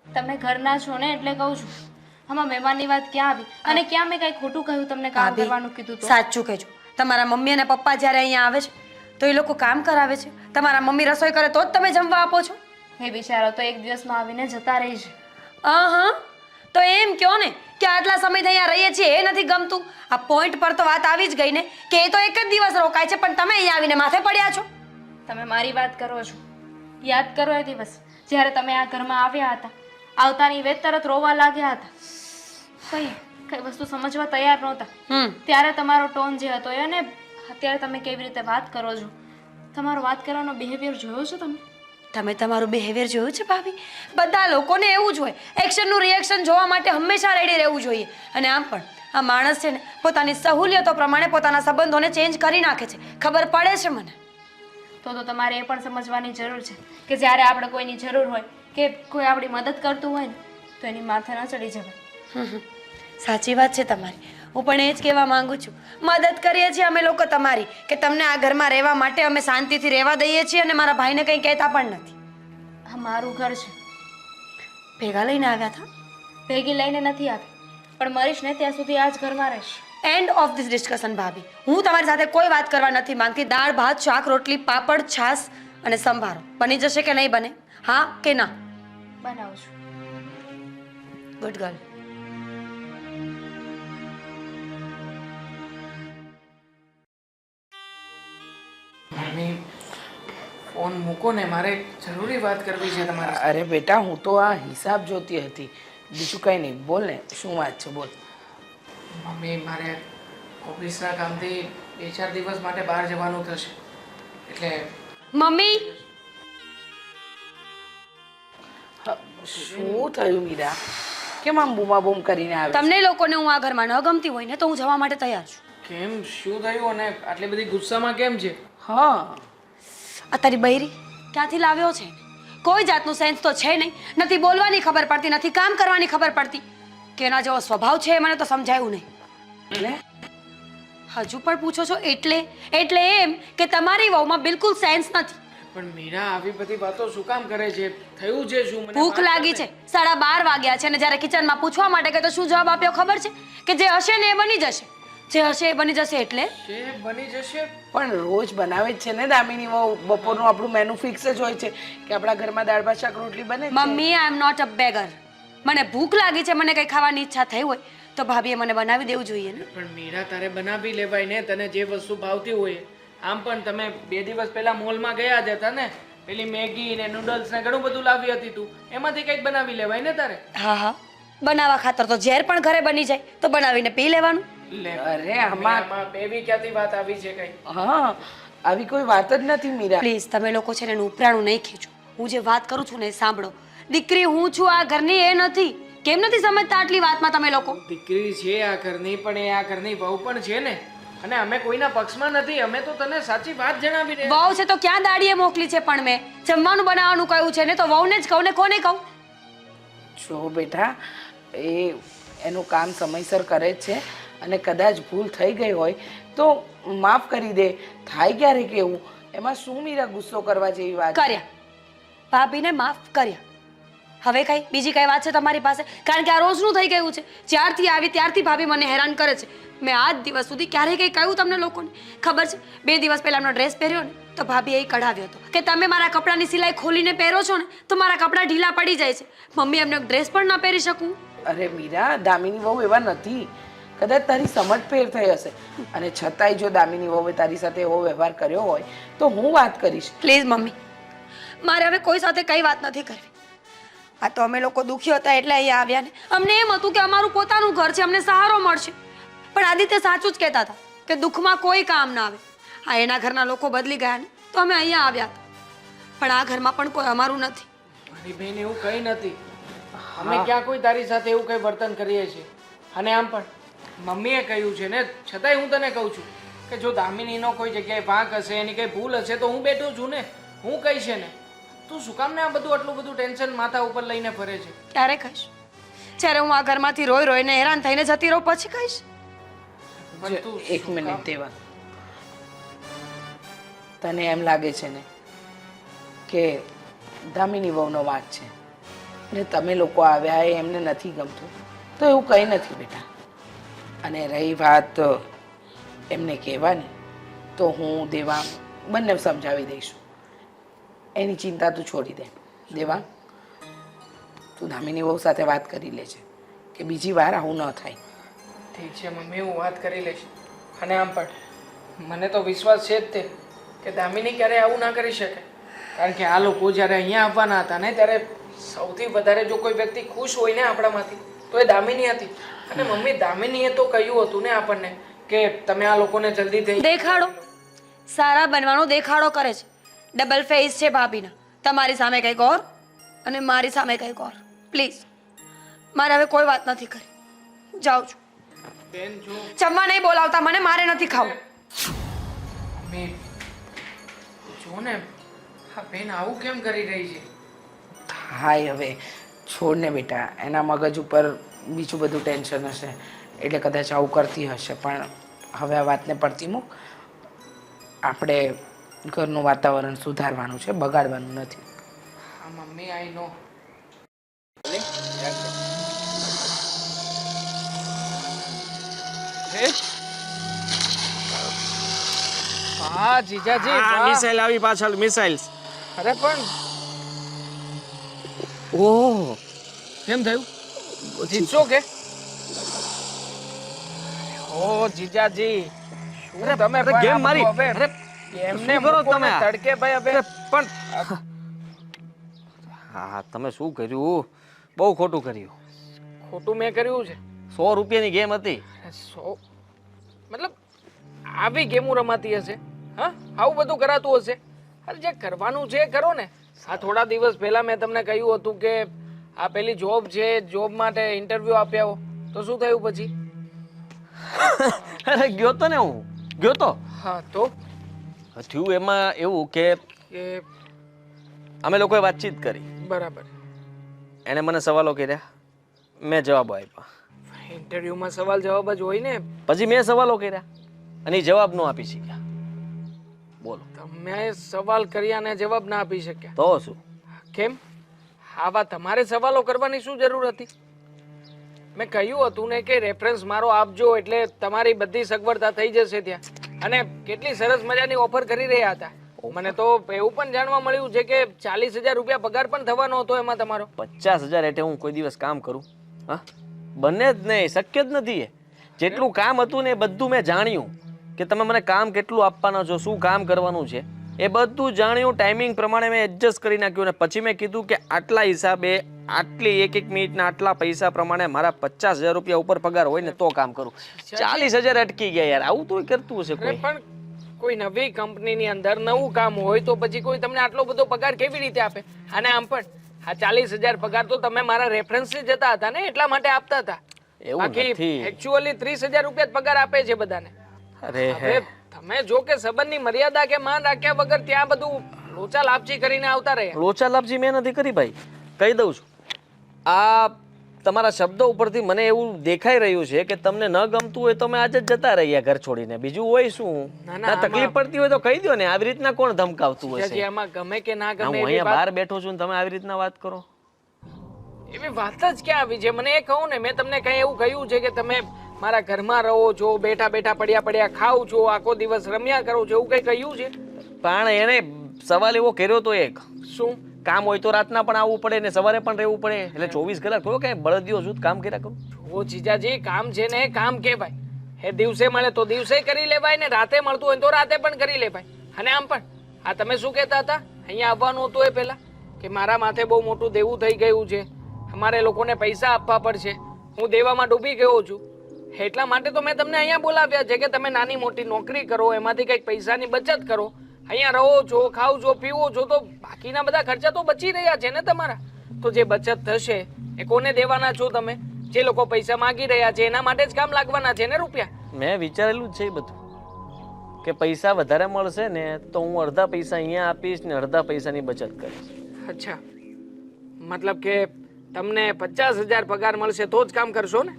તમે ઘરના છો ને એટલે કહું છું. આમાં મહેમાનની વાત ક્યાં આવી? અને ક્યાં મેં કંઈ ખોટું કહ્યું તમને કામ કરવાનું કીધું તો? સાચું કહેજો. તમારા મમ્મી અને પપ્પા જ્યારે અહીંયા આવે છે તો એ લોકો કામ કરાવે છે. તમારા મમ્મી રસોઈ કરે તો જ તમે જમવા આપો છો. એ બિચારો તો એક દિવસમાં આવીને જતા રહી છે. હા, તો એમ કહો ને કે આટલા સમયથી અહીંયા રહીએ છીએ એ નથી ગમતું. આ પોઈન્ટ પર તો વાત આવી જ ગઈ ને કે એ તો એક જ દિવસ રોકાય છે, પણ તમે અહીંયા આવીને માથે પડ્યા છો. તમે મારી વાત કરો છો? યાદ કરો એ દિવસ જ્યારે તમે આ ઘરમાં આવ્યા હતા, આવતાની વેત તરત રોવા લાગ્યા હતા, કઈ વસ્તુ સમજવા તૈયાર નહોતા. ત્યારે તમારો ટોન જે હતો એ, અને અત્યારે તમે કેવી રીતે વાત કરો છો, તમારો વાત કરવાનો બિહેવિયર જોયો છે તમે? તમે તમારું બિહેવિયર જોયું છે ભાભી? બધા લોકોને એવું જ હોય, એક્શનનું રિએક્શન જોવા માટે હંમેશા રેડી રહેવું જોઈએ. અને આમ પણ આ માણસ છે ને પોતાની સહુલિયતો પ્રમાણે પોતાના સંબંધોને ચેન્જ કરી નાખે છે. ખબર પડે છે મને. તો તમારે એ પણ સમજવાની જરૂર છે કે જ્યારે આપણે કોઈની જરૂર હોય કે કોઈ આપણી મદદ કરતું હોય ને તો એની માથે ન ચડી જવાય. સાચી વાત છે તમારી. હું પણ એ જ કહેવા માંગુ છું. મદદ કરીએ છીએ અમે લોકો તમારી, કે તમને આ ઘરમાં રહેવા માટે અમે શાંતિથી રહેવા દઈએ છીએ, અને મારા ભાઈને કંઈ કહેતા પણ નથી. આ મારું ઘર છે. ભેગા લઈને આવ્યા હતા? ભેગી લઈને નથી આવી, પણ મરીશ ને ત્યાં સુધી આ જ ઘરમાં રહીશ. એન્ડ ઓફ ધીસ ડિસ્કશન ભાભી. હું તમારી સાથે કોઈ વાત કરવા નથી માંગતી. દાળ ભાત શાક રોટલી પાપડ છાશ અને સંભારો બની જશે કે નહીં બને? હા કે ના? બનાવું છું. Good girl. મમ્મી, ફોન મૂકો ને, મારે જરૂરી વાત કરવી છે તમારે. અરે બેટા, હું તો આ હિસાબ જોતી હતી, બીજું કંઈ નહીં. બોલ ને, શું વાત છે? બોલ. મમ્મી, મારે ઓફિસના કામથી 2-4 દિવસ માટે બહાર જવાનું થશે, એટલે મમ્મી, શું થયું મીરા? કેમ આમ બૂમાબૂમ કરીને આવે? તમને લોકોને હું આ ઘરમાં ન ગમતી હોય ને તો હું જવા માટે તૈયાર છું. કેમ, શું થયું? અને આટલી બધી ગુસ્સામાં કેમ છે? હા, આ તારી બૈરી ક્યાંથી લાવ્યો છે? કોઈ જાતનું સેન્સ તો છે નહીં. નથી બોલવાની ખબર પડતી, નથી કામ કરવાની ખબર પડતી. કે એના જેવો સ્વભાવ છે એ મને તો સમજાયું નહીં. એટલે હજુ પણ પૂછો છો? એટલે એમ કે તમારી વહુમાં બિલકુલ સેન્સ નથી. પણ મીરા આવી બધી વાતો શું કામ કરે છે? થયું છે શું? મને ભૂખ વાત લાગી કર છે, ને. 12:30 વાગ્યા છે, અને જ્યારે કિચનમાં પૂછવા માટે ગઈ તો શું જવાબ આપ્યો ખબર છે? કે જે હશે ને એ બની જશે, જે હશે એ બની જશે. એટલે જે બની જશે. પણ રોજ બનાવે જ છે ને દામિની વહુ. બપોરનું આપણું મેનુ ફિક્સ જ હોય છે કે આપણા ઘરમાં દાળ ભાત શાક રોટલી બને જ છે. Mummy, I am not a beggar. મને ભૂખ લાગી છે, મને કંઈ ખાવાની ઈચ્છા થઈ હોય તો ભાભીએ મને બનાવી દેવું જોઈએ ને. પણ મીરા તારે બનાવી લેવાય ને, તને જે વસ્તુ ભાવતી હોય. આમ પણ તમે 2 દિવસ પહેલા મોલમાં ગયા જ હતા ને, પેલી મેગી ને નૂડલ્સ ને ઘણું બધું લાવી હતી તું, એમાંથી કંઈક બનાવી લેવાય ને તારે. હા, બનાવવા ખાતર તો ઝેર પણ ઘરે બની જાય તો બનાવીને પી લેવાનું. લે અરે આમાં આમાં બેબી ક્યાંથી વાત આવી છે કઈ? હા, આવી કોઈ વાત જ નથી મીરા. પ્લીઝ તમે લોકો છે ને એનું ઉપરાણું નહીં ખીચો. હું જે વાત કરું છું ને એ સાંભળો. દીકરી હું છું આ ઘરની, એ નથી. કેમ નથી સમજતા આટલી વાતમાં તમે લોકો? દીકરી છે આ ઘરની, પણ એ આ ઘરની વહુ પણ છે ને. અને અમે કોઈના પક્ષમાં નથી, અમે તો તને સાચી વાત જણાવી રહ્યા. વહુ છે તો ક્યાં દાડીએ મોકલી છે? પણ મેં જમવાનું બનાવવાનું કહ્યું છે ને, તો વહુને જ કહું ને કોને કહું? જો બેટા, એ એનું કામ સમયસર કરે જ છે અને કદાચ ભૂલ થઈ ગઈ હોય તો માફ કરી દે. થાય ક્યારે કેવું, એમાં શું મીરા ગુસ્સો કરવા જેવી વાત છે? કર્યા, ભાભીને માફ કર્યા. હવે કઈ બીજી કઈ વાત છે તમારી પાસે? કારણ કે આ રોજનું થઈ ગયું છે. જ્યારથી આવી ત્યારથી ભાભી મને હેરાન કરે છે. મેં આજ દિવસ સુધી ક્યારેય કંઈ કહ્યું તમને લોકોને? ખબર છે, 2 દિવસ પહેલા એમનો ડ્રેસ પહેર્યો ને તો ભાભીએ એ કઢાવ્યો હતો કે તમે મારા કપડાની સિલાઈ ખોલીને પહેરો છો ને તો મારા કપડાં ઢીલા પડી જાય છે. મમ્મી, એમને ડ્રેસ પણ ના પહેરી શકું? અરે મીરા, દામિની વહુ એવા નથી. કદાચ તારી સમજ ફેર થઈ હશે, અને છતાંય જો દામિની વહુએ તારી સાથે એવો વ્યવહાર કર્યો હોય તો હું વાત કરીશ. પ્લીઝ મમ્મી, મારે હવે કોઈ સાથે કઈ વાત નથી કરવી. આ તો અમે લોકો દુખી હતા એટલે અહીંયા આવ્યા ને. અમને એમ હતું કે અમારું પોતાનું ઘર છે, અમને સહારો મળશે. પણ આદિત્ય સાચું જ કહેતા હતા કે દુઃખમાં કોઈ કામ ના આવે. આ એના ઘરના લોકો બદલી ગયા ને તો અમે અહીંયા આવ્યા હતા. પણ આ ઘરમાં પણ કોઈ અમારું નથી. મારી બેન એવું કંઈ નથી. અમે ક્યાં કોઈ તારી સાથે એવું કંઈ વર્તન કરીએ છીએ? અને આમ પણ મમ્મીએ કહ્યું છે ને, છતાંય હું તને કહું છું કે જો દામિનીનો કોઈ જગ્યાએ વાંક હશે, એની કંઈ ભૂલ હશે તો હું બેઠો છું ને, હું કહીશ ને. તું શું કામ ને આ બધું આટલું બધું ટેન્શન માથા ઉપર લઈને ફરે છે? ક્યારે કહીશ? જ્યારે હું આ ઘરમાંથી રોઈ રોઈને હેરાન થઈને જતી રહું પછી કહીશ. પણ તું એક શું મિનિટ કામ? દેવા, તને એમ લાગે છે ને કે દામિની વહુનો વાંક છે ને તમે લોકો આવ્યા એ એમને નથી ગમતું, તો એવું કંઈ નથી બેટા. અને રહી વાત એમને કહેવાની, તો હું દેવા બંને સમજાવી દઈશું. એની ચિંતા તું છોડી દે. દેવા, તું દામિની વહુ સાથે વાત કરી લેજે કે બીજી વાર આવું ન થાય. ઠીક છે મમ્મી, હું વાત કરી લઈશ. અને આમ પણ મને તો વિશ્વાસ છે જ તે કે દામિની ક્યારેય આવું ના કરી શકે. કારણ કે આ લોકો જ્યારે અહીંયા આવવાના હતા ને ત્યારે સૌથી વધારે જો કોઈ વ્યક્તિ ખુશ હોય ને આપણામાંથી તો એ દામિની હતી. અને મમ્મી, દામિનીએ તો કહ્યું હતું ને આપણને કે તમે આ લોકોને જલ્દીથી દેખાડો, સારા બનવાનો દેખાડો કરે છે. ડબલ ફેસ છે ભાભીના. તમારી સામે કંઈક ઓર અને મારી સામે કંઈક ઓર. પ્લીઝ, મારે હવે કોઈ વાત નથી કરી. હું જાઉં છું. બેન જો જમવા નહીં બોલાવતા મને, મારે નથી ખાવું. મમ્મી જો ને, હા બેન આવું કેમ કરી રહી છે? હાય હવે છોડ ને બેટા, એના મગજ ઉપર બીજું બધું ટેન્શન હશે એટલે કદાચ આવું કરતી હશે. પણ હવે આ વાતને પડતી મૂક. આપણે ઘરનું વાતાવરણ સુધારવાનું છે, બગાડવાનું નથી. હા મમ્મી, આઈ નો. હા જીજાજી, વાહ. મિસાઈલ આવી પાછળ, મિસાઇલ્સ. અરે પણ ઓહ, કેમ થયું? જીતશો કે? ઓ જીજાજી, શું તમે અરે પણ ગેમ આ મારી. બધું હવે અરે એમને શું કરો મૂકો તમે ને આ? તડકે ભાઈ હવે. અરે પણ હા, તમે શું કર્યું? બહુ ખોટું કર્યું. ખોટું મેં કર્યું છે? 100 રૂપિયાની ગેમ હતી. 100 મતલબ આવી ગેમો રમાતી હશે? હા, આવું બધું કરાતું હશે? અરે જે કરવાનું છે એ કરો ને. આ થોડા દિવસ પહેલા મેં તમને કહ્યું હતું કે આ પેલી જોબ છે, જોબ માટે ઇન્ટરવ્યુ આપ્યા હો, તો શું થયું પછી? અરે ગયો તો ને, હું ગયો તો. હા તો થયું એમાં એવું કે એ અમે લોકોએ વાતચીત કરી. બરાબર. એણે મને સવાલો કર્યા, મેં જવાબો આપ્યા. ઇન્ટરવ્યુમાં સવાલ જવાબ જ હોય ને. પછી મેં સવાલો કર્યા અને એ જવાબ ન આપી શક્યા. બોલો તમે સવાલ કર્યા ને જવાબ ના આપી શક્યા. તો શું? કેમ? આવા તમારે સવાલો કરવાની શું જરૂર હતી? મેં કહ્યું હતું ને કે રેફરન્સ મારો આપજો એટલે તમારી બધી સગવડતા થઈ જશે ત્યાં. અને કેટલી સરસ મજાની ઓફર કરી રહ્યા હતા. મને તો એવું પણ જાણવા મળ્યું છે કે 40,000 રૂપિયા પગાર પણ થવાનો હતો એમાં તમારો. 50,000 એટલે હું કોઈ દિવસ કામ કરું? હા, બને જ નહીં, શક્ય જ નથી. જેટલું કામ હતું ને એ બધું મેં જાણ્યું કે તમે મને કામ કેટલું આપવાના છો, શું કામ કરવાનું છે, એ બધું જાણ્યું. ટાઈમિંગ પ્રમાણે મેં એડજસ્ટ કરી નાખ્યું અને પછી મેં કીધું કે આટલા હિસાબે આટલી એક મિનિટના આટલા પૈસા પ્રમાણે મારા 50,000 રૂપિયા ઉપર પગાર હોય ને તો કામ કરું. 40,000 અટકી ગયા યાર. આવું તો કરતું હશે કોઈ? પણ કોઈ નવી કંપનીની અંદર નવું કામ હોય તો પછી કોઈ તમને આટલો બધો પગાર કેવી રીતે આપે? અને આમ પણ આ 40,000 પગાર તો તમે મારા રેફરન્સથી જતા હતા ને એટલા માટે આપતા હતા. એવું નથી. એકચ્યુઅલી 30,000 રૂપિયા જ પગાર આપે છે બધાને. અરે હવે તમે જો કે સંબંધની મર્યાદા કે માન રાખ્યા વગર ત્યાં બધું લોચા લાપચી કરીને આવતા રહ્યા. લોચા લાપસી મેં નથી કરી ભાઈ, કહી દઉં છું. આ તમારા શબ્દો ઉપરથી મને એવું દેખાઈ રહ્યું છે કે તમને ન ગમતું હોય તો મેં આજે જ જતા રહ્યા ઘર છોડીને. બીજું હોય શું? ના તકલીફ પડતી હોય તો કહી દો ને. આવી રીતના કોણ ધમકાવતું હશે? જીજાજી, આમાં ગમે કે ના હું ગમે એવી અહીંયા વાત બહાર બેઠો છું ને તમે આવી રીતના વાત કરો. એવી વાત જ ક્યાં આવી છે? મને એ કહો ને. મેં તમને કઈ એવું કહ્યું છે કે તમે મારા ઘરમાં રહો છો, બેઠા બેઠા પડ્યા પડ્યા ખાવ છો, આખો દિવસ રમ્યા કરો છો, એવું કઈ કહ્યું છે? પણ એને સવાલ એવો કર્યો તો એક, શું કામ હોય તો રાતના પણ આવવું પડે ને સવારે પણ રહેવું પડે, એટલે 24 કલાક કયો કઈ બળદિયો છું કામ કર્યા કરું? ઓ જીજાજી, કામ છે ને કામ કહેવાય. એ દિવસે મળે તો દિવસે કરી લેવાય ને રાતે મળતું હોય તો રાતે પણ કરી લેવાય. અને આમ પણ આ તમે શું કહેતા હતા અહીંયા આવવાનું હતું એ પહેલા કે મારા માથે બહુ મોટું દેવું થઈ ગયું છે, અમારે લોકોને પૈસા આપવા પડશે, હું દેવામાં ડૂબી ગયો છું, એટલા માટે તો મેં તમને અહીંયા બોલાવ્યા છે કે તમે નાની મોટી નોકરી કરો, એમાંથી કંઈક પૈસાની બચત કરો. અહીંયા રહો છો, ખાવ છો, પીવો છો તો બાકીના બધા ખર્ચા તો બચી રહ્યા છે ને તમારા. તો જે બચત થશે એ કોને દેવાના છો તમે? જે લોકો પૈસા માંગી રહ્યા છે એના માટે જ કામ લાગવાના છે ને રૂપિયા. મેં વિચારેલું જ છે એ બધું કે પૈસા વધારે મળશે ને તો હું અડધા પૈસા અહીંયા આપીશ ને અડધા પૈસાની બચત કરીશ. અચ્છા, મતલબ કે તમને 50,000 પગાર મળશે તો જ કામ કરશો ને?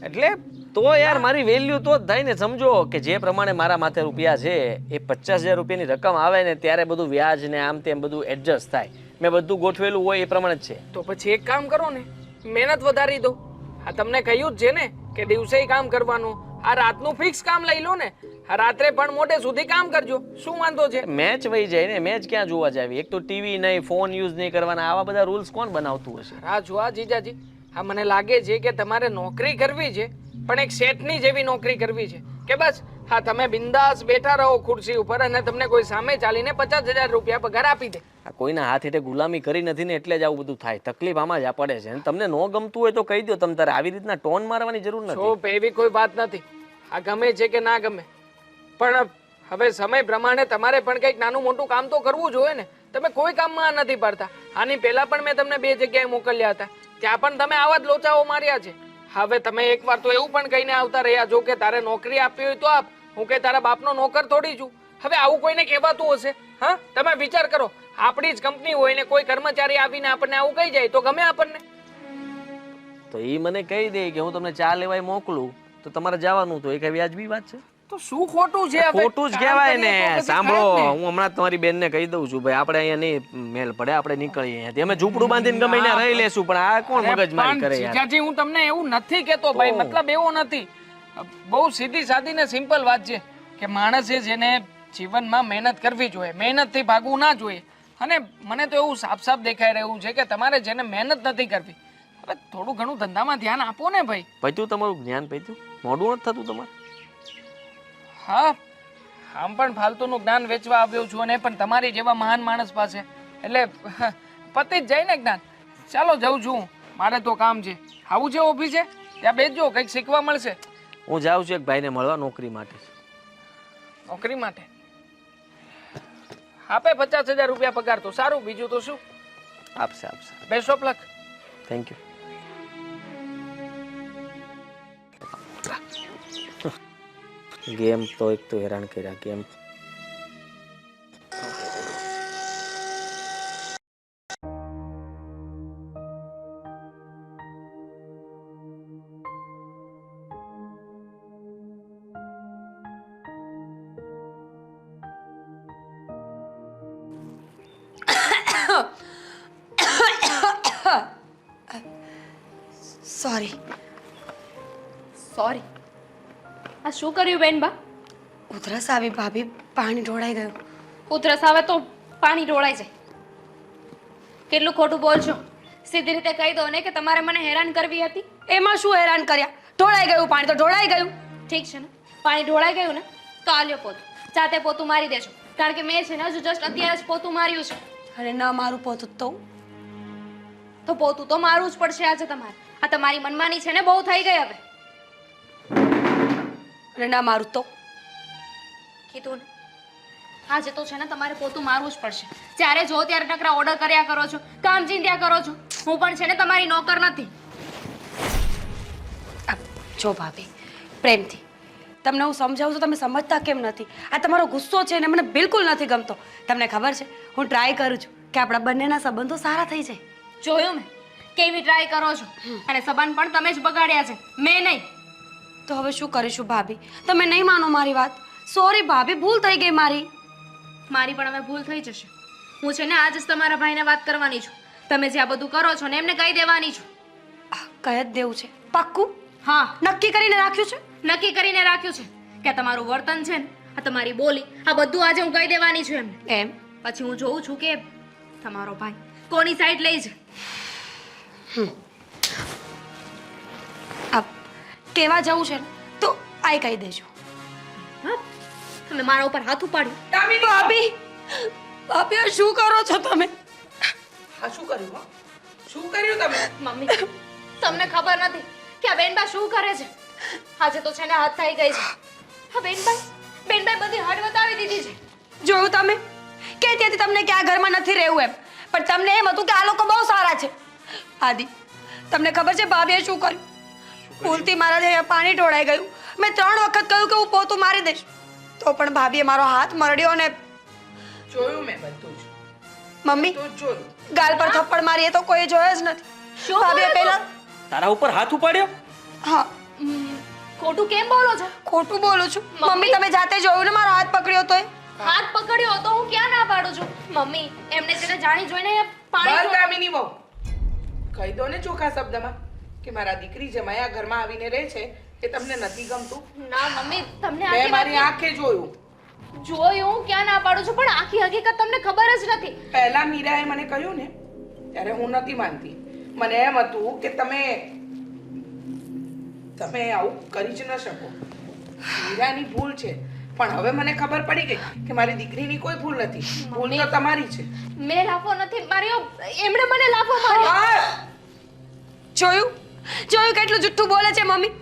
એટલે તો યાર મારી વેલ્યુ તો જ થાય ને. સમજો કે જે પ્રમાણે મારા માથે રૂપિયા છે એ 50,000 રૂપિયાની રકમ આવે ને ત્યારે બધું વ્યાજ ને આમ તેમ બધું એડજસ્ટ થાય. મેં બધું ગોઠવેલું હોય એ પ્રમાણે જ છે. તો પછી એક કામ કરો ને, મહેનત વધારી દો. આ તમને કહ્યું જ છે ને કે દિવસે કામ કરવાનું. આ રાતનું ફિક્સ કામ લઈ લો ને, આ રાત્રે પણ મોડે સુધી કામ કરજો. શું વાંધો છે? મેચ વહી જાય ને, મેચ ક્યાં જોવા જાવી? એક તો ટીવી નહીં, ફોન યુઝ નહીં કરવાના, આવા બધા રૂલ્સ કોણ બનાવતું હશે? હા જો આ જીજાજી, હા મને લાગે છે કે તમારે નોકરી કરવી છે પણ એક શેઠની જેવી નોકરી કરવી છે કે બસ હા તમે બિંદાસ બેઠા રહો ખુરશી ઉપર અને તમને કોઈ સામે ચાલીને 50,000 રૂપિયા પગાર આપી દે. આ કોઈના હાથ હેઠે ગુલામી કરી નથી ને એટલે જ આવું બધું થાય. તકલીફ આમાં જ પડે છે. અને તમને ન ગમતું હોય તો કહી દો. તમે તારે આવી રીતના ટોન મારવાની જરૂર નથી. તો એવી કોઈ વાત નથી. આ ગમે છે કે ના ગમે પણ હવે સમય પ્રમાણે તમારે પણ કંઈક નાનું મોટું કામ તો કરવું જોઈએ ને. તમે કોઈ કામમાં નથી પાડતા. આની પહેલા પણ મેં તમને 2 જગ્યાએ મોકલ્યા હતા, ત્યાં પણ તમે આવા જ લોચાઓ માર્યા છે. હવે તમે એકવાર તો એવું પણ કહીને આવતા રહ્યા છો કે તારે નોકરી આપવી હોય તો આપ, હું કે તારા બાપનો નોકર થોડી છું. હવે આવું કોઈને કહેવાતું હશે? હા, તમે વિચાર કરો. આપણી જ કંપની હોય ને કોઈ કર્મચારી આવીને આપણને આવું કહી જાય તો ગમે આપણને? તો એ મને કહી દે કે હું તમને ચા લેવાય મોકલું તો તમારે જવાનું, તો એ કઈ વ્યાજબી વાત છે? તો શું ખોટું છે? હવે ખોટું જ કામ કહેવાય કરીએ તો ને. પછી સાંભળો, થાય જ ને. હું હમણાં તમારી બેનને કહી દઉં છું ભાઈ આપણે અહીંયા નહીં મેલ પડે, આપણે નીકળીએ અહીંયાથી. અમે ઝૂંપડું બાંધીને ગમે ત્યાં રહી લેશું પણ આ કોણ મગજમારી કરે યાર? જીજાજી હું તમને એવું નથી કેતો ભાઈ, મતલબ એવો નથી. બહુ સીધી સાદી ને સિમ્પલ વાત છે કે માણસે જેને જીવનમાં મહેનત કરવી જોઈએ, મહેનતથી ભાગવું ના જોઈએ. અને મને તો એવું સાફ સાફ દેખાઈ રહ્યું છે કે તમારે જેને મહેનત નથી કરવી, હવે થોડું ઘણું ધંધામાં ધ્યાન આપો ને ભાઈ. પૈતું તમારું જ્ઞાન પૈતું મોઢું નથી થતું તમારે? હા, આમ પણ ફાલતુનું જ્ઞાન વેચવા આવ્યો છું અને પણ તમારી જેવા મહાન માણસ પાસે, એટલે પતી જ જાય ને જ્ઞાન. ચાલો જાઉં છું, મારે તો કામ છે. આવું છે ઓફિસે? ત્યાં બેસજો, કંઈક શીખવા મળશે. હું જાઉં છું એક ભાઈને મળવા નોકરી માટે. નોકરી માટે આપે 50,000 રૂપિયા પગાર તો સારું, બીજું તો શું? આપશે આપશે. Best of luck. Thank you. Game તો એક તો હેરાન કર્યા ગેમ. સોરી. સોરી. આ શું કર્યું બેનબા? ઉધરસ આવી ભાભી, પાણી ઢોળાઈ ગયું. ઉધરસ આવે તો પાણી ઢોળાઈ જાય. કેટલું ખોટું બોલશો? સીધી રીતે કહી દો ને કે તમારે મને હેરાન કરવી હતી. એમાં શું હેરાન કર્યા? ઢોળાઈ ગયું પાણી તો ઢોળાઈ ગયું. ઠીક છે ને, પાણી ઢોળાઈ ગયું ને તો આલ્યો પોતું. જાતે પોતું મારી દેજો, કારણ કે મેં છે ને હજુ જસ્ટ અત્યારે જ પોતું માર્યું છે. અને ન મારું પોતું તો પોતું તો મારવું જ પડશે આજે તમારે. આ તમારી મનમાની છે ને બહુ થઈ ગઈ હવે. અને ના મારું તો કીધું ને, આજે તો છે ને તમારે પોતું મારવું જ પડશે. જ્યારે જો ત્યારે નકરા ઓર્ડર કર્યા કરો છો, કામ ચીંધ્યા કરો છો. હું પણ છે ને તમારી નોકર નથી. જો ભાભી, પ્રેમથી તમને હું સમજાવું છું, તમે સમજતા કેમ નથી? આ તમારો ગુસ્સો છે ને મને બિલકુલ નથી ગમતો. તમને ખબર છે, હું ટ્રાય કરું છું કે આપણા બંનેના સંબંધો સારા થઈ જાય. જોયું મેં કેવી ટ્રાય કરો છો, અને સંબંધ પણ તમે જ બગાડ્યા છે, મેં નહીં. તો હવે શું કરીશું ભાભી? તમે નહીં માનો મારી વાત. સોરી ભાભી, ભૂલ થઈ ગઈ મારી. મારી પણ હવે ભૂલ થઈ જશે. હું છે ને આજ જ તમારા ભાઈને વાત કરવાની છું. તમે જે આ બધું કરો છો ને એમને કહી દેવાની છું. કહી જ દેવું છે? પાક્કું? હા, નક્કી કરીને રાખ્યું છે? નક્કી કરીને રાખ્યું છે કે આ તમારું વર્તન છે ને, આ તમારી બોલી, આ બધું આજે હું કહી દેવાની છું એમને. એમ? પછી હું જોઉં છું કે તમારો ભાઈ કોની સાઈડ લઈ છે. આ કેવા જવું છે ને તો આઈ કહી દેજો. હા, તમે મારા ઉપર હાથ ઉપાડ્યો. ભાભી, ભાભી આ શું કરો છો તમે? હા, શું કર્યું? હો? શું કર્યું તમે? મમ્મી, તમને ખબર નથી કે આ બેનબા શું કરે છે. આજે તો છે ને હાથ થઈ ગઈ છે. હા, બેનબાઈ બધી હદ બતાવી દીધી છે. જોયું તમે? કહેતી હતી તમને કે આ ઘરમાં નથી રહેવું એમ, પણ તમને એમ હતું કે આ લોકો બહુ સારા છે. આદિ, તમને ખબર છે ભાભીએ શું કર્યું? ભૂલથી મારાથી અહીંયા પાણી ઢોળાઈ ગયું. મેં 3 વખત કહ્યું કે હું પોતું મારી દઈશ, તો પણ ભાભીએ મારો હાથ મરડ્યો ને. જોયું મેં બધું જ. મમ્મી, તો જોયું. ગાલ પર થપ્પડ મારી એ તો કોઈ જોયો જ નથી. શું ભાભીએ બોલો છો? પહેલા તારા ઉપર હાથ ઉપાડ્યો? હા, ખોટું કેમ બોલો છો? ખોટું બોલું છું. મમ્મી, તમે જાતે જોયું ને મારો હાથ પકડ્યો તોય? હાથ પકડ્યો તો હું ક્યાં ના પાડું છું? મમ્મી, એમને છે ને જાણી જોઈને પાણી બસ દામિની વહુ, કહી દો ને ચોખ્ખા શબ્દમાં કે મારા દીકરી જમાઈ આ ઘરમાં આવીને રહે છે એ તમને નથી ગમતું. ના મમ્મી, તમને મેં આખી મારી વાત આંખે જોયું. જોયું, હું ક્યાં ના પાડું છું, પણ આખી હકીકત તમને ખબર જ નથી. પહેલા મીરાએ મને કહ્યું ને ત્યારે હું નથી માનતી. મને એમ હતું કે તમે આવું કરી જ ન શકો. મીરાની ભૂલ છે, પણ હવે મને ખબર પડી ગઈ કે મારી દીકરીની કોઈ ભૂલ નથી. ભૂલ તો તમારી છે. મેં લાફો નથી માર્યો, એમણે મને લાફો માર્યો. જોયું? જોયું કેટલું જુઠ્ઠું બોલે છે મમ્મી?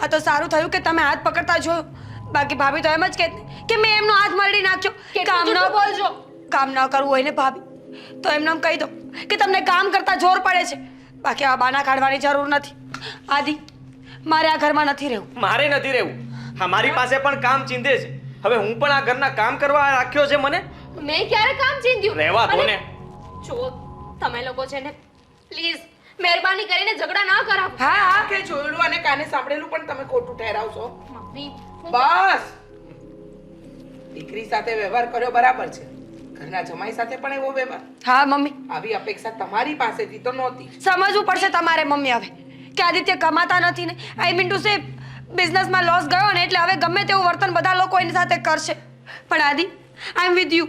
આ તો સારું થયું કે તમે હાથ પકડતા જોયું. બાકી ભાભી તો એમ જ કહેતી કે મેં એમનો હાથ મરડી નાખ્યો. કેટલું જુઠ્ઠું બોલજો. કામ ન કરવું હોય ને ભાભી તો એમને એમ કહી દો કે તમને કામ કરતા જોર પડે છે. બાકી આ બાના કાઢવાની જરૂર નથી. આદિ, મારે આ ઘરમાં નથી રહેવું. મારે નથી રહેવું. હા, મારી પાસે પણ કામ ચીંધે છે. હવે હું પણ આ ઘરના કામ કરવા રાખ્યો છે મને? મેં ક્યારે કામ ચીંધ્યું? રહેવા દો ને. જો તમે લોકો છે ને પ્લીઝ મહેરબાની કરીને ઝઘડા ના કરાવો. હા હા, કે જોયેલું અને કાને સાંભળેલું પણ તમે ખોટું ઠેરાવશો. મમ્મી, બસ, દીકરી સાથે વ્યવહાર કર્યો બરાબર છે, ઘરના જમાઈ સાથે પણ એવો વ્યવહાર. હા મમ્મી, આવી અપેક્ષા તમારી પાસેથી તો નહોતી. સમજવું પડશે તમારે મમ્મી હવે કે આદિત્ય કમાતા નથી ને. આઈ મીન ટુ સે બિઝનેસમાં લોસ ગયો ને એટલે હવે ગમે તેવું વર્તન બધા લોકો એની સાથે કરશે. પણ આદિ, આઈ એમ વિથ યુ.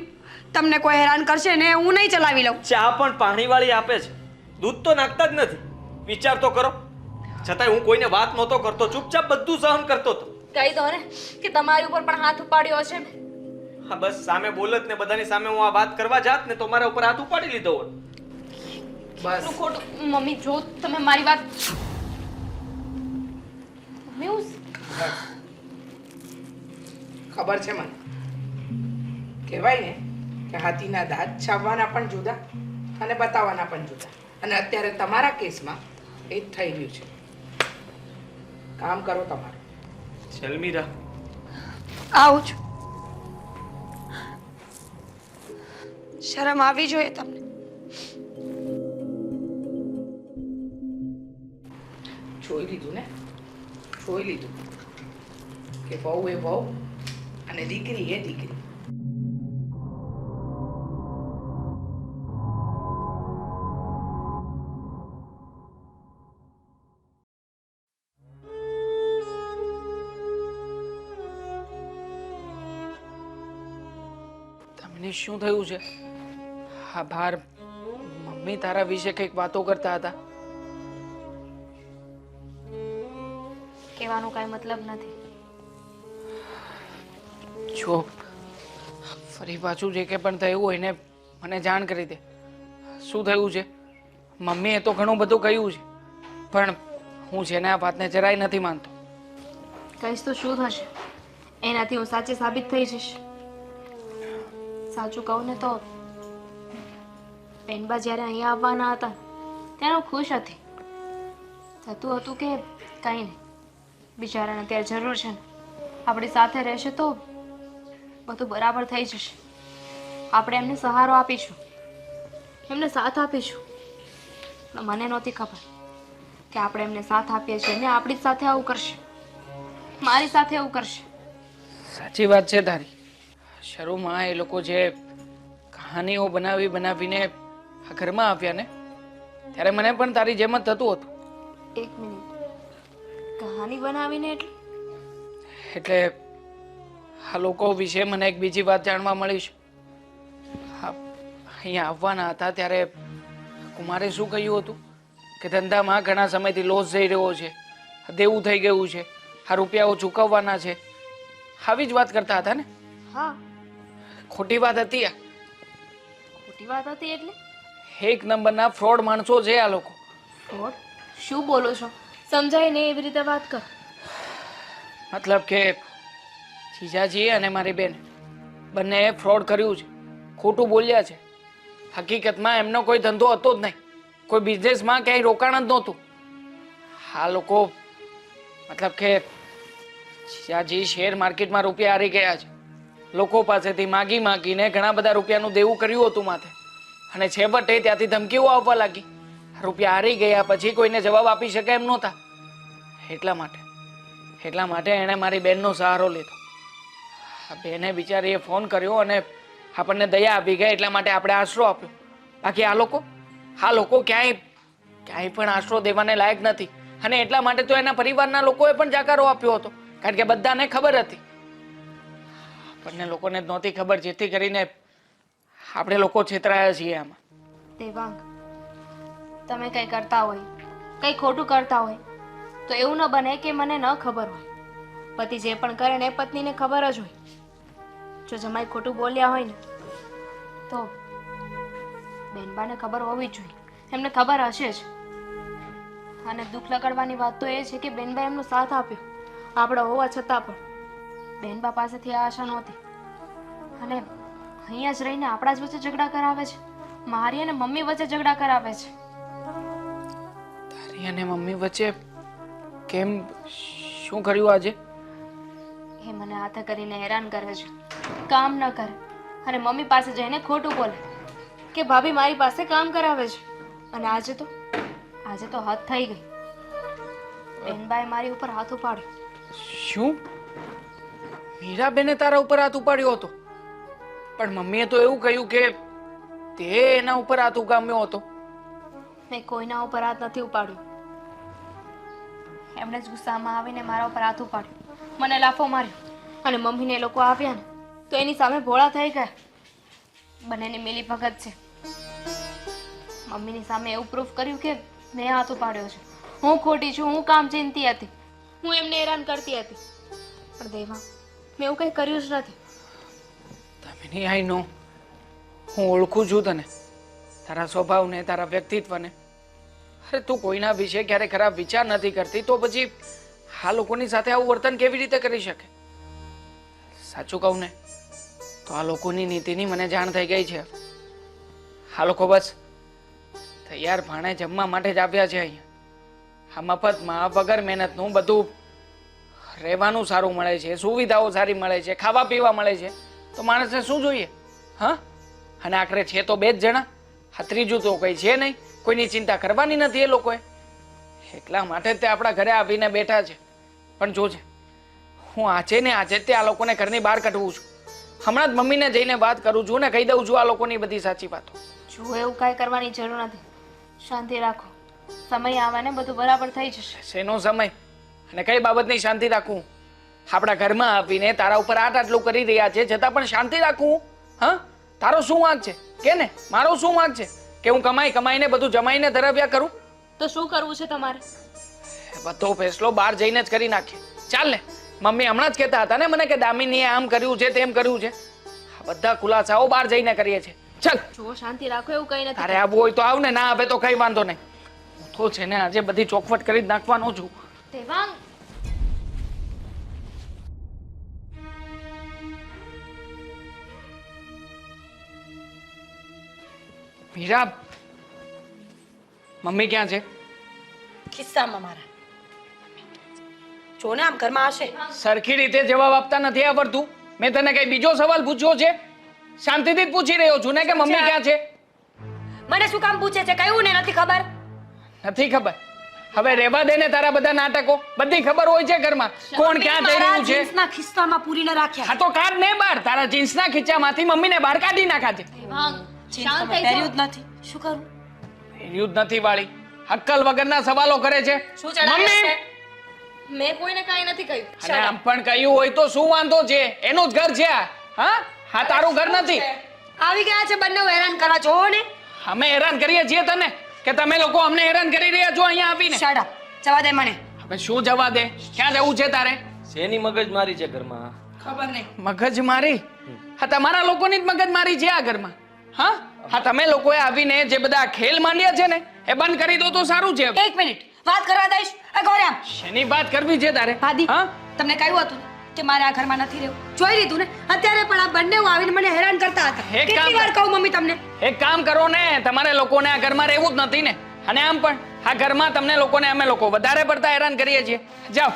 તમને કોઈ હેરાન કરશે ને હું નહીં ચલાવી લઉં. ચા પણ પાણીવાળી આપે છે, દૂધ તો નાખતા જ નથી. વિચાર તો કરો. છતાંય હું કોઈને વાત નહોતો કરતો, ચૂપચાપ બધું સહન કરતો હતો. કહી દો ને કે તમારી ઉપર પણ હાથ ઉપાડ્યો છે. હા, બસ સામે બોલત ને બધાની સામે હું આ વાત કરવા જાત ને તો મારા ઉપર હાથ ઉપાડી લીધો હોત. બસ, ખોટું. મમ્મી, જો તમે મારી વાત મમ્મી, હું બસ. ખબર છે મને. કહેવાય ને કે હાથીના દાંત છાવવાના પણ જુદા અને બતાવવાના પણ જુદા. અને અત્યારે તમારા કેસમાં એ જ થઈ રહ્યું છે. કામ કરો તમારું. ચલ મીરા, આવું છું. શરમ આવી જોઈએ તમને. જોઈ લીધું ને, જોઈ લીધું કે વહુ એ વહુ અને દીકરી એ દીકરી. મને શું થયું છે? હા ભાર, મમ્મી તારા વિશે કંઈક વાતો કરતા હતા. કહેવાનો કાંઈ મતલબ નથી. જો ફરી પાછું જે કંઈ પણ થયું હોય ને મને જાણ કરી દે. શું થયું છે? મમ્મીએ તો ઘણું બધું કહ્યું છે, પણ હું છે ને આ વાતને જરાય નથી માનતો. કહીશ તો શું થશે? એનાથી હું સાચી સાબિત થઈ જઈશ. સાચું કહું ને તો બેનબા જ્યારે અહીંયા આવવાના હતા ત્યારે હું ખુશ હતી. થતું હતું કે કંઈ નહીં, બિચારાને ત્યારે જરૂર છે ને આપણી સાથે રહેશે તો બધું બરાબર થઈ જશે. આપણે એમને સહારો આપીશું, એમને સાથ આપીશું. પણ મને નહોતી ખબર કે આપણે એમને સાથ આપીએ છીએ ને આપણી જ સાથે આવું કરશે, મારી સાથે એવું કરશે. સાચી વાત છે તારી. શરૂમાં એ લોકો જે કહાનીઓ બનાવીને આ ઘરમાં આવ્યા ને ત્યારે મને પણ તારી જેમ જ થતું હતું. એક મિનિટ, કહાની બનાવીને એટલે આ લોકો વિશે મને એક બીજી વાત જાણવા મળી છે. હા, અહીંયા આવવાના હતા ત્યારે કુમારે શું કહ્યું હતું કે ધંધામાં ઘણા સમયથી લોસ જઈ રહ્યો છે, દેવું થઈ ગયું છે, આ રૂપિયાઓ ચૂકવવાના છે, આવી જ વાત કરતા હતા ને? હા, ખોટી વાત હતી આ? ખોટી વાત હતી એટલે? એક નંબરના ફ્રોડ માણસો છે આ લોકો. ફ્રોડ? શું બોલો છો? સમજાય ને એવી રીતે વાત કર. મતલબ કે જીજાજી અને મારી બેન બંનેએ ફ્રોડ કર્યું છે, ખોટું બોલ્યા છે. હકીકતમાં એમનો કોઈ ધંધો હતો જ નહીં, કોઈ બિઝનેસમાં ક્યાંય રોકાણ જ નહોતું. આ લોકો મતલબ કે જીજાજી શેર માર્કેટમાં રૂપિયા હારી ગયા છે, લોકો પાસેથી માગીને ઘણા બધા રૂપિયાનું દેવું કર્યું હતું માથે, અને છેવટે ત્યાંથી ધમકીઓ આવવા લાગી. રૂપિયા હારી ગયા પછી કોઈને જવાબ આપી શકે એમ નહોતા. એટલા માટે એણે મારી બેનનો સહારો લીધો. આ બેને બિચારીએ ફોન કર્યો અને આપણને દયા આપી ગઈ, એટલા માટે આપણે આશરો આપ્યો. બાકી આ લોકો ક્યાંય પણ આશરો દેવાને લાયક નથી. અને એટલા માટે તો એના પરિવારના લોકોએ પણ જાકારો આપ્યો હતો, કારણ કે બધાને ખબર હતી. આપણને લોકોને જ નહોતી ખબર, જેથી કરીને આપણે લોકો છેતરાયા છીએ આમાં. દેવાંગ, તમે કંઈ કરતા હોય, કંઈ ખોટું કરતા હોય તો એવું ન બને કે મને ન ખબર હોય. પતિ જે પણ કરે ને એ પત્નીને ખબર જ હોય. જો જમાઈ ખોટું બોલ્યા હોય ને તો બેનબાને ખબર હોવી જ જોઈએ, એમને ખબર હશે જ. અને દુઃખ લગાડવાની વાત તો એ છે કે બેનબા એમનો સાથ આપ્યો આપણો હોવા છતાં પણ. બેનબા પાસેથી આ આશા નહોતી, અને અહીંયા જ રહીને આપણા જ વચ્ચે ઝઘડા કરાવે છે. મારી અને મમ્મી વચ્ચે ઝઘડા કરાવે છે. તારી અને મમ્મી વચ્ચે કેમ? શું કર્યું આજે? એ મને હાથે કરીને હેરાન કરે છે, કામ ન કરે અને મમ્મી પાસે જઈને ખોટું બોલે કે ભાભી મારી પાસે કામ કરાવે છે. અને આજે તો હદ થઈ ગઈ. બેનબાએ મારી ઉપર હાથ ઉપાડ્યો. શું? મીરાબેને તારા ઉપર હાથ ઉપાડ્યો હતો? પણ મમ્મીએ તો એવું કહ્યું કે તે એના ઉપર હાથ ઉગામ્યો હતો. મેં કોઈના ઉપર હાથ નથી ઉપાડ્યો. એમણે જ ગુસ્સામાં આવીને મારા ઉપર હાથ ઉપાડ્યો, મને લાફો માર્યો. અને મમ્મીને એ લોકો આવ્યા ને તો એની સામે ભોળા થઈ ગયા. બંનેની મિલી ભગત છે. મમ્મીની સામે એવું પ્રૂફ કર્યું કે મેં હાથ ઉપાડ્યો છે, હું ખોટી છું, હું કામ ચીનતી હતી, હું એમને હેરાન કરતી હતી. પણ દેવા, મેં એવું કંઈ કર્યું જ નથી. દામિની, આઈ નો, હું ઓળખું છું તને, તારા સ્વભાવને, તારા વ્યક્તિત્વને. અરે તું કોઈના વિશે ક્યારે ખરાબ વિચાર નથી કરતી, તો પછી આ લોકોની સાથે આવું વર્તન કેવી રીતે કરી શકે? સાચું કહું ને તો આ લોકોની નીતિની મને જાણ થઈ ગઈ છે. આ લોકો બસ તૈયાર ભાણે જમવા માટે જ આવ્યા છે અહીંયા. આ મફતમાં વગર મહેનતનું બધું રહેવાનું સારું મળે છે, સુવિધાઓ સારી મળે છે, ખાવા પીવા મળે છે, તો માણસને શું જોઈએ? હા, અને આખરે છે તો બે જ જણા, આ ત્રીજું તો કંઈ છે નહીં. કોઈની ચિંતા કરવાની નથી એ લોકોએ. એટલા માટે તે આપણા ઘરે આવીને બેઠા છે. પણ જોજે, હું આજે ને આજે તે આ લોકોને ઘરની બહાર કાઢવું છું. હમણાં જ મમ્મીને જઈને વાત કરું છું ને કહી દઉં છું આ લોકોની બધી સાચી વાતો. જો એવું કાંઈ કરવાની જરૂર નથી. શાંતિ રાખો, સમય આવે ને બધું બરાબર થઈ જશે. શેનો સમય અને કઈ બાબતની શાંતિ રાખવું? આપણા ઘરમાં આવીને તારા ઉપર આટલું કરી રહ્યા છે છતાં પણ શાંતિ રાખવું? હા, તારો શું વાંક છે કે ને મારો શું વાંક છે કે હું કમાઈને બધું જમાઈને ધરાવ્યા કરું? તો શું કરવું છે તમારે? બધો ફેસલો બહાર જઈને જ કરી નાખીએ. ચાલ ને, મમ્મી હમણાં જ કહેતા હતા ને મને કે દામિનીએ આમ કર્યું છે તેમ કર્યું છે. આ બધા ખુલાસાઓ બહાર જઈને કરીએ છીએ. ચાલ, જો શાંતિ રાખો, એવું કઈ નથી. તારે આવવું હોય તો આવ ને, ના આવે તો કઈ વાંધો નહીં. હું તો છે ને આજે બધી ચોખવટ કરી જ નાખવાનો છું. દેવાંગ, મીરા, મમ્મી ક્યાં છે? ખિસ્સામાં મારા. જો ને આમ ઘરમાં હશે. સરખી રીતે જવાબ આપતા નથી આવડતું. મેં તને કઈ બીજો સવાલ પૂછ્યો છે? શાંતિથી જ પૂછી રહ્યો છું ને કે મમ્મી ક્યાં છે. મને શું કામ પૂછે છે? કયું ને નથી ખબર? નથી ખબર? હવે રહેવા દે ને તારા બધા નાટકો. બધી ખબર હોય છે ઘરમાં કોણ ક્યાં જઈ રહ્યું છે. જીન્સના ખિસ્સામાં પૂરીને રાખ્યા. હા તો કાઢ ને બહાર. તારા જીન્સના ખીચામાંથી મમ્મીને બહાર કાઢી નાખા છે. દેવાંગ, જીન્સ શાંત તમે થઈ પહેર્યું જાઓ. જ નથી. શું કરું? પહેર્યું જ નથી વાળી. અક્કલ વગરના સવાલો કરે છે. શું ચડાવે છે? મેં કોઈને કાંઈ નથી કહ્યું. અને આમ પણ કહ્યું હોય તો શું વાંધો છે? એનું જ ઘર છે આ. હા હા, તારું ઘર નથી. આવી ગયા છે બંને હેરાન કરવા. જો ને. અમે હેરાન કરીએ છીએ તને કે તમે લોકો અમને હેરાન કરી રહ્યા છો અહીંયા આવીને? Shut up. જવા દે મને. હવે શું જવા દે? ક્યાં જવું છે તારે? શેની મગજ મારી છે ઘરમાં? ખબર નહીં. મગજ મારી? હા, તમારા લોકોની જ મગજ મારી છે આ ઘરમાં. હા હા, તમે લોકોએ આવીને જે બધા ખેલ માંડ્યા છે ને એ બંધ કરી દો તો સારું છે. એક મિનિટ વાત કરવા દઈશ. ગોરામ, શેની વાત કરવી છે તારે? આદિ, હા, તમને કહ્યું હતું ને કે મારે આ ઘરમાં નથી રહેવું? જોઈ લીધું ને? અત્યારે પણ આ બંને આવીને મને હેરાન કરતા હતા. એક કામ કેટલી વાર કહું મમ્મી તમને? એક કામ કરો ને, તમારે લોકોને આ ઘરમાં રહેવું જ નથી ને. અને આમ પણ આ ઘરમાં તમને લોકોને અમે લોકો વધારે પડતા હેરાન કરીએ છીએ. જાઓ,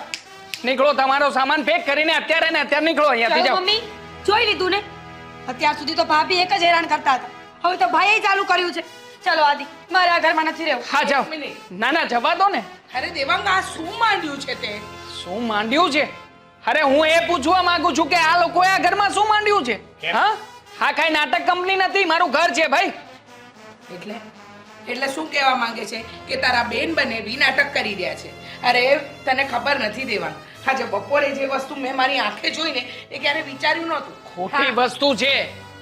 નીકળો. તમારો સામાન પેક કરીને અત્યારે ને અત્યારે નીકળો અહીંયાથી. જાઓ જાઓ. મમ્મી, જોઈ લીધું ને? અત્યાર સુધી તો ભાભી એક જ હેરાન કરતા હતા. હવે તો ભાઈએ ચાલુ કર્યું છે. ચલો આદિ, મારે આ ઘરમાં નથી રહેવું. હા જાઓ. ના ના, જવા દો ને. અરે દેવાંગ, આ શું માંડ્યું છે તે? શું માંડ્યું છે? અરે હું એ પૂછવા માંગુ છું કે આ લોકોએ આ ઘરમાં શું માંડ્યું છે? હા હા, કઈ નાટક કંપની નથી, મારું ઘર છે ભાઈ. એટલે શું કહેવા માંગે છે કે તારા બેન બનેવી નાટક કરી રહ્યા છે? અરે તને ખબર નથી દેવાંગ, આજે બપોરે જે વસ્તુ મેં મારી આંખે જોઈને એ ક્યારે વિચાર્યું નહોતું. ખોટી વસ્તુ છે.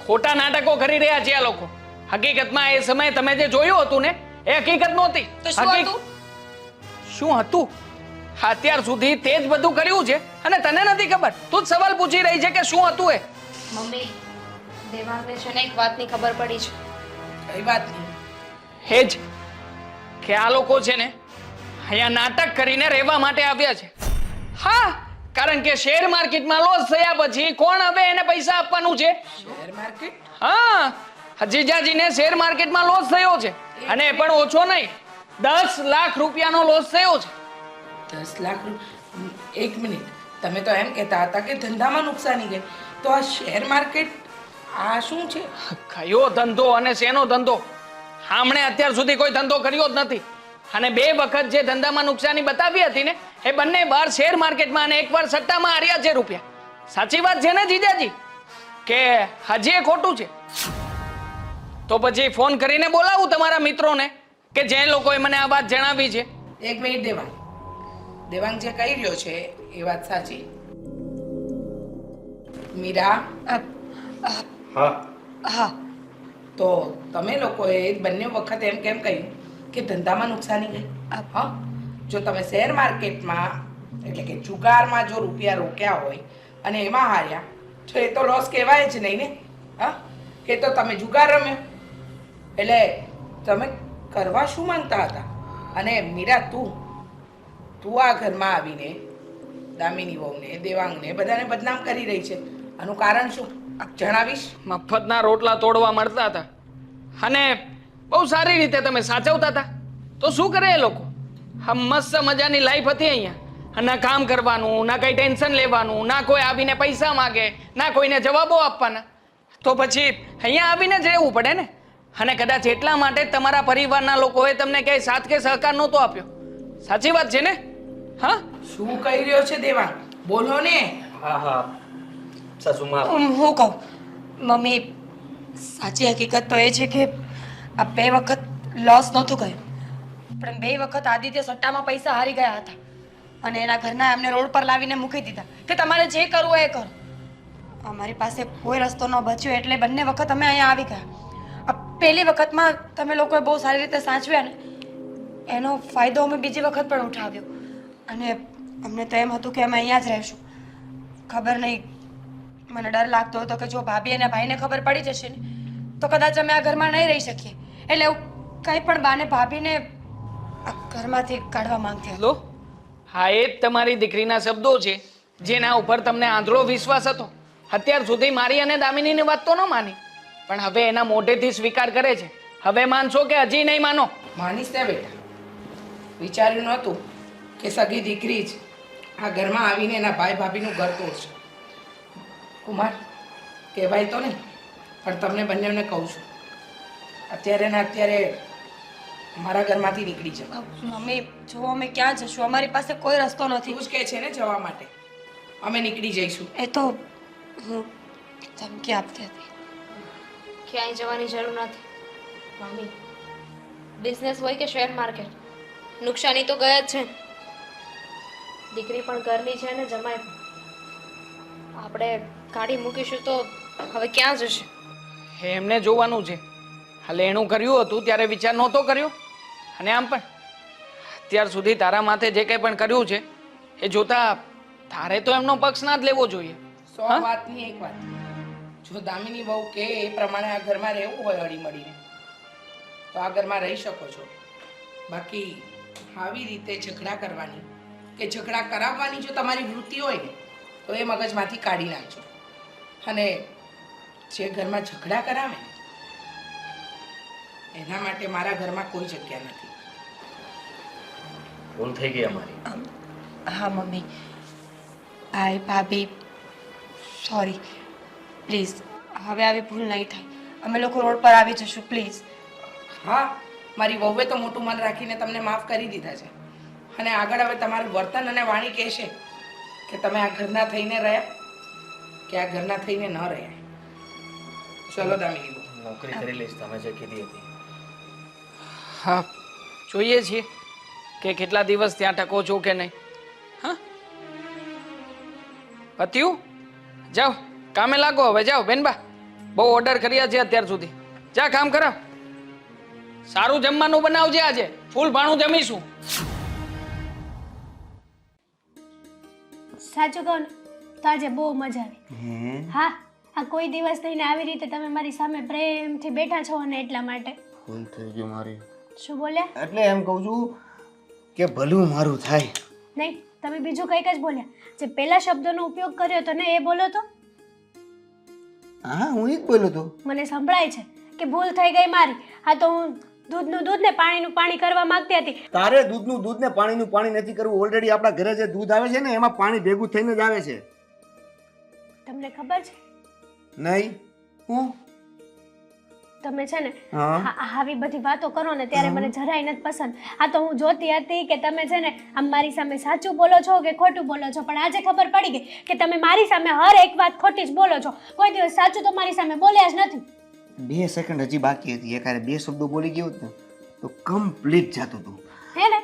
ખોટા નાટકો કરી રહ્યા છે આ લોકો. હકીકતમાં એ સમયે તમે જે જોયું હતું ને એ હકીકત નહોતી. તો શું હતું? શું હતું? અત્યાર સુધી તે જ બધું કર્યું છે અને તને નથી ખબર. તું જ સવાલ પૂછી રહી છે કે શું હતું એ. મમ્મી, દેવાંગને છે ને એક વાતની ખબર પડી છે. કઈ વાત નહીં. હે જ કે આ લોકો છે ને અહીંયા નાટક કરીને રહેવા માટે આવ્યા છે. હા, કારણ કે શેર માર્કેટમાં લોસ થયા પછી કોણ હવે એને પૈસા આપવાનું છે? Share market? હા, જીજાજીને શેર માર્કેટમાં લોસ થયો છે અને એ પણ ઓછો નહીં, 10 લાખ રૂપિયાનો લોસ થયો છે. 10 લાખ એક મિનિટ, તમે તો એમ કહેતા હતા કે ધંધામાં નુકસાની ગઈ, તો આ શેર માર્કેટ આ શું છે? કયો ધંધો અને શેનો ધંધો? આમણે અત્યાર સુધી કોઈ ધંધો કર્યો જ નથી અને 2 વખત જે ધંધામાં નુકસાની બતાવી હતી ને એ બંને વાર શેર માર્કેટમાં અને એકવાર સટ્ટામાં હાર્યા છે રૂપિયા. સાચી વાત છે ને જીજાજી કે હજી એ ખોટું છે? તો પછી ફોન કરીને બોલાવું તમારા મિત્રોને કે જે લોકોએ મને આ વાત જણાવી છે. એક મિનિટ દેવાંગ, દેવાંગ જે કહી રહ્યો છે એ વાત સાચી. મીરા, હા, હા, તો તમે લોકોએ બંને વખત એમ કેમ કહ્યું કે ધંધામાં નુકસાની ગઈ? હા, જો તમે શેર માર્કેટમાં એટલે કે જુગારમાં જો રૂપિયા રોક્યા હોય અને એમાં હાર્યા તો એ તો લોસ કહેવાય જ નહીં ને. હા, એ તો તમે જુગાર રમ્યો. એટલે તમે કરવા શું માંગતા હતા? અને મીરા, તું આ ઘરમાં આવીને દામિની વહુને, દેવાંગને બધાને બદનામ કરી રહી છે. આનું કારણ શું જણાવીશ? મફતના રોટલા તોડવા મળતા હતા અને બહુ સારી રીતે તમે સાચવતા હતા. તો શું કરે એ લોકો? આ મસ્ત મજાની લાઈફ હતી અહીંયા. ના કામ કરવાનું, ના કઈ ટેન્શન લેવાનું, ના કોઈ આવીને પૈસા માગે, ના કોઈને જવાબો આપવાના. તો પછી અહીંયા આવીને જ રહેવું પડે ને. અને કદાચ એટલા માટે તમારા પરિવારના લોકોએ તમને ક્યાંય સાથ કે સહકાર નહોતો આપ્યો. સાચી વાત છે ને? હા, શું કહી રહ્યો છે દેવાંગ? બોલો ને. હા હા સાસુમાં, હું કહું મમ્મી, સાચી હકીકત તો એ છે કે આ 2 વખત લોસ નહોતું ગયું, પણ 2 વખત આદિત્ય સટ્ટામાં પૈસા હારી ગયા હતા અને એના ઘરના એમને રોડ પર લાવીને મૂકી દીધા કે તમારે જે કરવું હોય એ કરો. અમારી પાસે કોઈ રસ્તો ન બચ્યો એટલે બંને વખત અમે અહીંયા આવી ગયા. આ પહેલી વખતમાં તમે લોકોએ બહુ સારી રીતે સાચવ્યા ને એનો ફાયદો અમે બીજી વખત પણ ઉઠાવ્યો. અને અમને તો એમ હતું કે અમે અહીંયા જ રહીશું. ખબર નહીં, મને ડર લાગતો હતો કે જો ભાભી અને ભાઈને ખબર પડી જશે ને તો કદાચ અમે આ ઘરમાં નહીં રહી શકીએ. એટલે એવું કંઈ પણ બાને ભાભીને આ ઘરમાંથી કાઢવા માંગતી હતી. લો હા, એ જ તમારી દીકરીના શબ્દો છે જેના ઉપર તમને આંધળો વિશ્વાસ હતો. અત્યાર સુધી મારી અને દામિનીની વાત તો ન માની, પણ હવે એના મોઢેથી સ્વીકાર કરે છે. હવે માનશો કે હજી નહીં માનો? માનીશ ને બેટા, વિચાર્યું નહોતું કે સગી દીકરી જ આ ઘરમાં આવીને એના ભાઈ ભાભીનું ઘર તોડશે. કુમાર, કહેવાય તો નહીં, પણ તમને બંનેને કહું છું, અત્યારે ને અત્યારે મારા ઘરમાંથી નીકળી જાઓ. મમ્મી જો અમે ક્યાં જશું? અમારી પાસે કોઈ રસ્તો નથી. તું જ કહે છે ને જવા માટે, અમે નીકળી જઈશું. એ તો હું ધમકી આપતી હતી. ક્યાંય જવાની જરૂર નથી મમ્મી. બિઝનેસ હોય કે શેર માર્કેટ, નુકસાની તો ગયા જ છે. દીકરી પણ ઘરની છે ને જમાય પણ. આપણે કાઢી મૂકીશું તો હવે ક્યાં જશે? એમને જોવાનું છે. હાલે એનું કર્યું હતું ત્યારે વિચાર નહોતો કર્યો, અને આમ પણ અત્યાર સુધી તારા માથે જે કંઈ પણ કર્યું છે એ જોતા તારે તો એમનો પક્ષ ના જ લેવો જોઈએ. 100 વાતની એક વાત, જો દામિની બહુ કે એ પ્રમાણે આ ઘરમાં રહેવું હોય હળીમળીને તો આ ઘરમાં રહી શકો છો. બાકી આવી રીતે ઝઘડા કરવાની કે ઝઘડા કરાવવાની જો તમારી વૃત્તિ હોય ને તો એ મગજમાંથી કાઢી નાખજો. અને જે ઘરમાં ઝઘડા કરાવે ને એના માટે મારા ઘરમાં કોઈ જગ્યા નથી. ભૂલ થઈ ગઈ અમારી. હા મમ્મી, ભાઈ ભાભી સોરી, પ્લીઝ હવે આવી ભૂલ નહીં થાય. અમે લોકો રોડ પર આવી જશું પ્લીઝ. હા, મારી વહુએ તો મોટું મન રાખીને તમને માફ કરી દીધા છે, અને આગળ હવે તમારું વર્તન અને વાણી કહેશે કે તમે આ ઘરના થઈને રહ્યા કે આ ઘરના થઈને ન રહ્યા. ચલો દામિની બહુ. નોકરી કરી લઈશ તમે જે કીધી હતી. હા, જોઈએ છીએ કે કેટલા દિવસ ત્યાં ટકો છો કે નહીં. હા, પત્યું? જાઓ કામે લાગો હવે. જાઓ બેનબા, બહુ ઓર્ડર કર્યા છે અત્યાર સુધી. જા કામ કરાવ. સારું જમવાનું બનાવજે, આજે ફૂલ ભાણું જમીશું. સાચું કહું ને તો આજે બહુ મજા આવી. હા, આ કોઈ દિવસ થઈને આવી રીતે તમે મારી સામે પ્રેમથી બેઠા છો ને એટલા માટે. ભૂલ થઈ ગઈ મારી. શું બોલ્યા? એટલે એમ કહું છું કે ભલું મારું થાય. નહીં, તમે બીજું કંઈક જ બોલ્યા. જે પહેલા શબ્દનો ઉપયોગ કર્યો તો ને એ બોલો તો. હા, હું એ જ બોલ્યો તો. મને સંભળાય છે કે ભૂલ થઈ ગઈ મારી. હા, તો હું દૂધનું દૂધ ને પાણીનું પાણી કરવા માંગતી હતી. તારે દૂધનું દૂધ ને પાણીનું પાણી નથી કરવું. ઓલરેડી આપણા ઘરે જે દૂધ આવે છે ને એમાં પાણી ભેગું થઈને જ આવે છે. તમને ખબર છે? નહીં હું તમે છે ને હા. આવી બધી વાતો કરો ને ત્યારે મને જરાય નથી પસંદ. આ તો હું જોતી હતી કે તમે છે ને આમ મારી સામે સાચું બોલો છો કે ખોટું બોલો છો, પણ આજે ખબર પડી ગઈ કે તમે મારી સામે હર એક વાત ખોટી જ બોલો છો. કોઈ દિવસ સાચું તો મારી સામે બોલ્યા જ નથી. 2 સેકન્ડ હજી બાકી હતી. એકારે 2 શબ્દો બોલી ગયો હોત ને તો કમ્પ્લીટ જતું હતું. હે ને?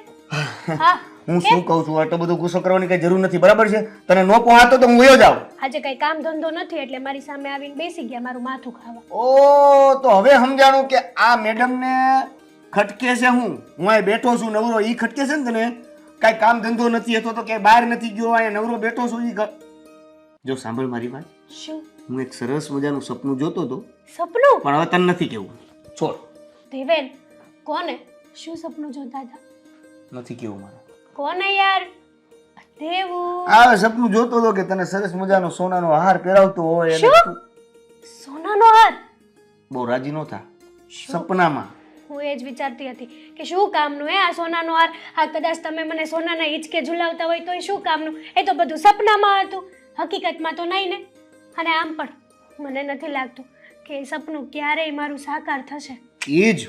હા, હું શું કહું છું, આટલો બધો ગુસ્સો કરવાની કઈ જરૂર નથી, બરાબર છે? તને નો પહોંચતો તો હું વયો જાઉં. આજે કઈ કામ ધંધો નથી એટલે મારી સામે આવીને બેસી ગયા મારું માથું ખાવા. ઓ તો હવે સમજાણું કે આ મેડમ ને ખટકે છે. હું અહીં બેઠો છું નવરો, ઈ ખટકે છે ને તને? કાંઈ કામ ધંધો નથી હતો તો કે બહાર નથી ગયો, અહીંયા નવરો બેઠો છું. જો સાંભળ મારી વાત, શું હું એક સરસ મજાનું સપનું જોતો હતો, સપનું? પણ હવે તને નથી કેવું. છોડ. દેવેન, કોને? શું સપનું જોતા હતા? નથી કેવું મારે. કોને યાર? દેવું. આ સપનું જોતો હતો કે તને સરસ મજાનો સોનાનો હાર પહેરાવતો હોય અને શું? તું સોનાનો હાર? બહુ રાજી નો થા સપનામાં. હું એ જ વિચારતી હતી કે શું કામનું આ સોનાનો હાર. હા, કદાચ તમે મને સોનાના હિંચકે ઝુલાવતા હોય તો એ શું કામનું? એ તો બધું સપનામાં હતું, હકીકતમાં તો નહીં ને. અને આમ પણ મને નથી લાગતું કે એ સપનું ક્યારેય મારું સાકાર થશે. એ જ